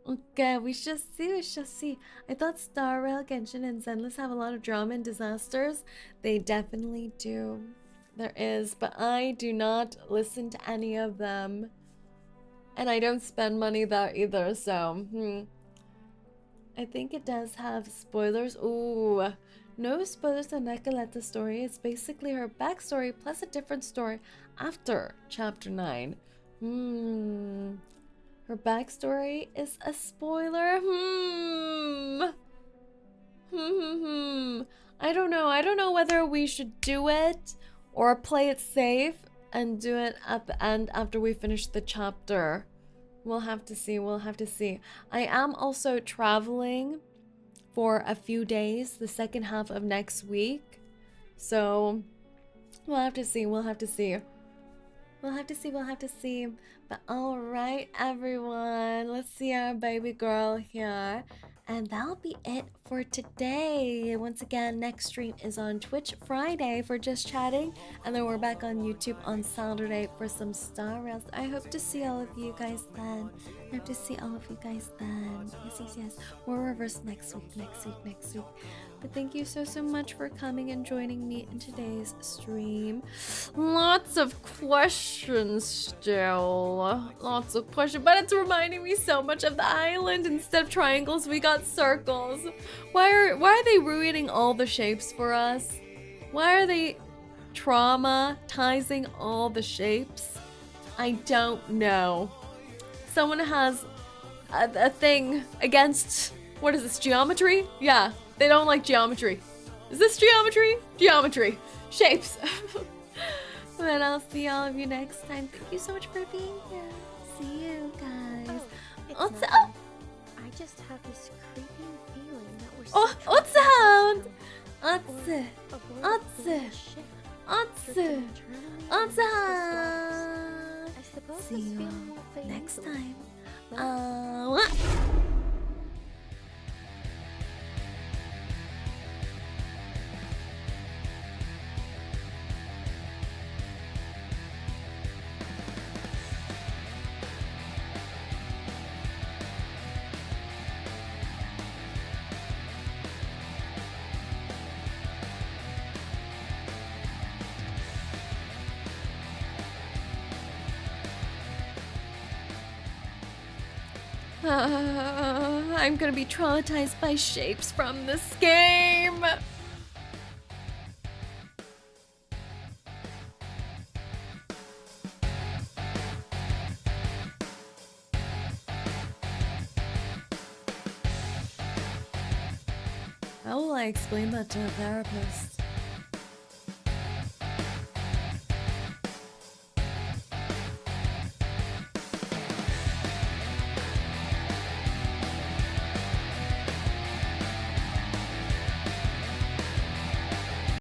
Okay, we shall see. I thought Star Rail, Genshin, and Zenless have a lot of drama and disasters. They definitely do. There is, but I do not listen to any of them. And I don't spend money there either, so I think it does have spoilers. Ooh. No spoilers on Recoleta's story. It's basically her backstory plus a different story after Chapter 9. Her backstory is a spoiler. I don't know whether we should do it or play it safe and do it at the end after we finish the chapter. We'll have to see. I am also traveling for a few days, the second half of next week. So we'll have to see. But alright, everyone. Let's see our baby girl here. And that'll be it for today. Once again, next stream is on Twitch Friday for Just Chatting. And then we're back on YouTube on Saturday for some Star Rails. I hope to see all of you guys then. I hope to see all of you guys then. Yes, yes, yes. We'll reverse next week. But thank you so much for coming and joining me in today's stream. Lots of questions still. Lots of questions. But it's reminding me so much of the island. Instead of triangles, we got circles. Why are they ruining all the shapes for us? Why are they traumatizing all the shapes? I don't know. Someone has a thing against, what is this, geometry? Yeah, they don't like geometry. Is this geometry? Geometry. Shapes. But I'll see all of you next time. Thank you so much for being here. See you guys. What's up? I just have this creeping feeling that we're What's up? See you next time. I'm gonna be traumatized by shapes from this game. How will I explain that to a therapist?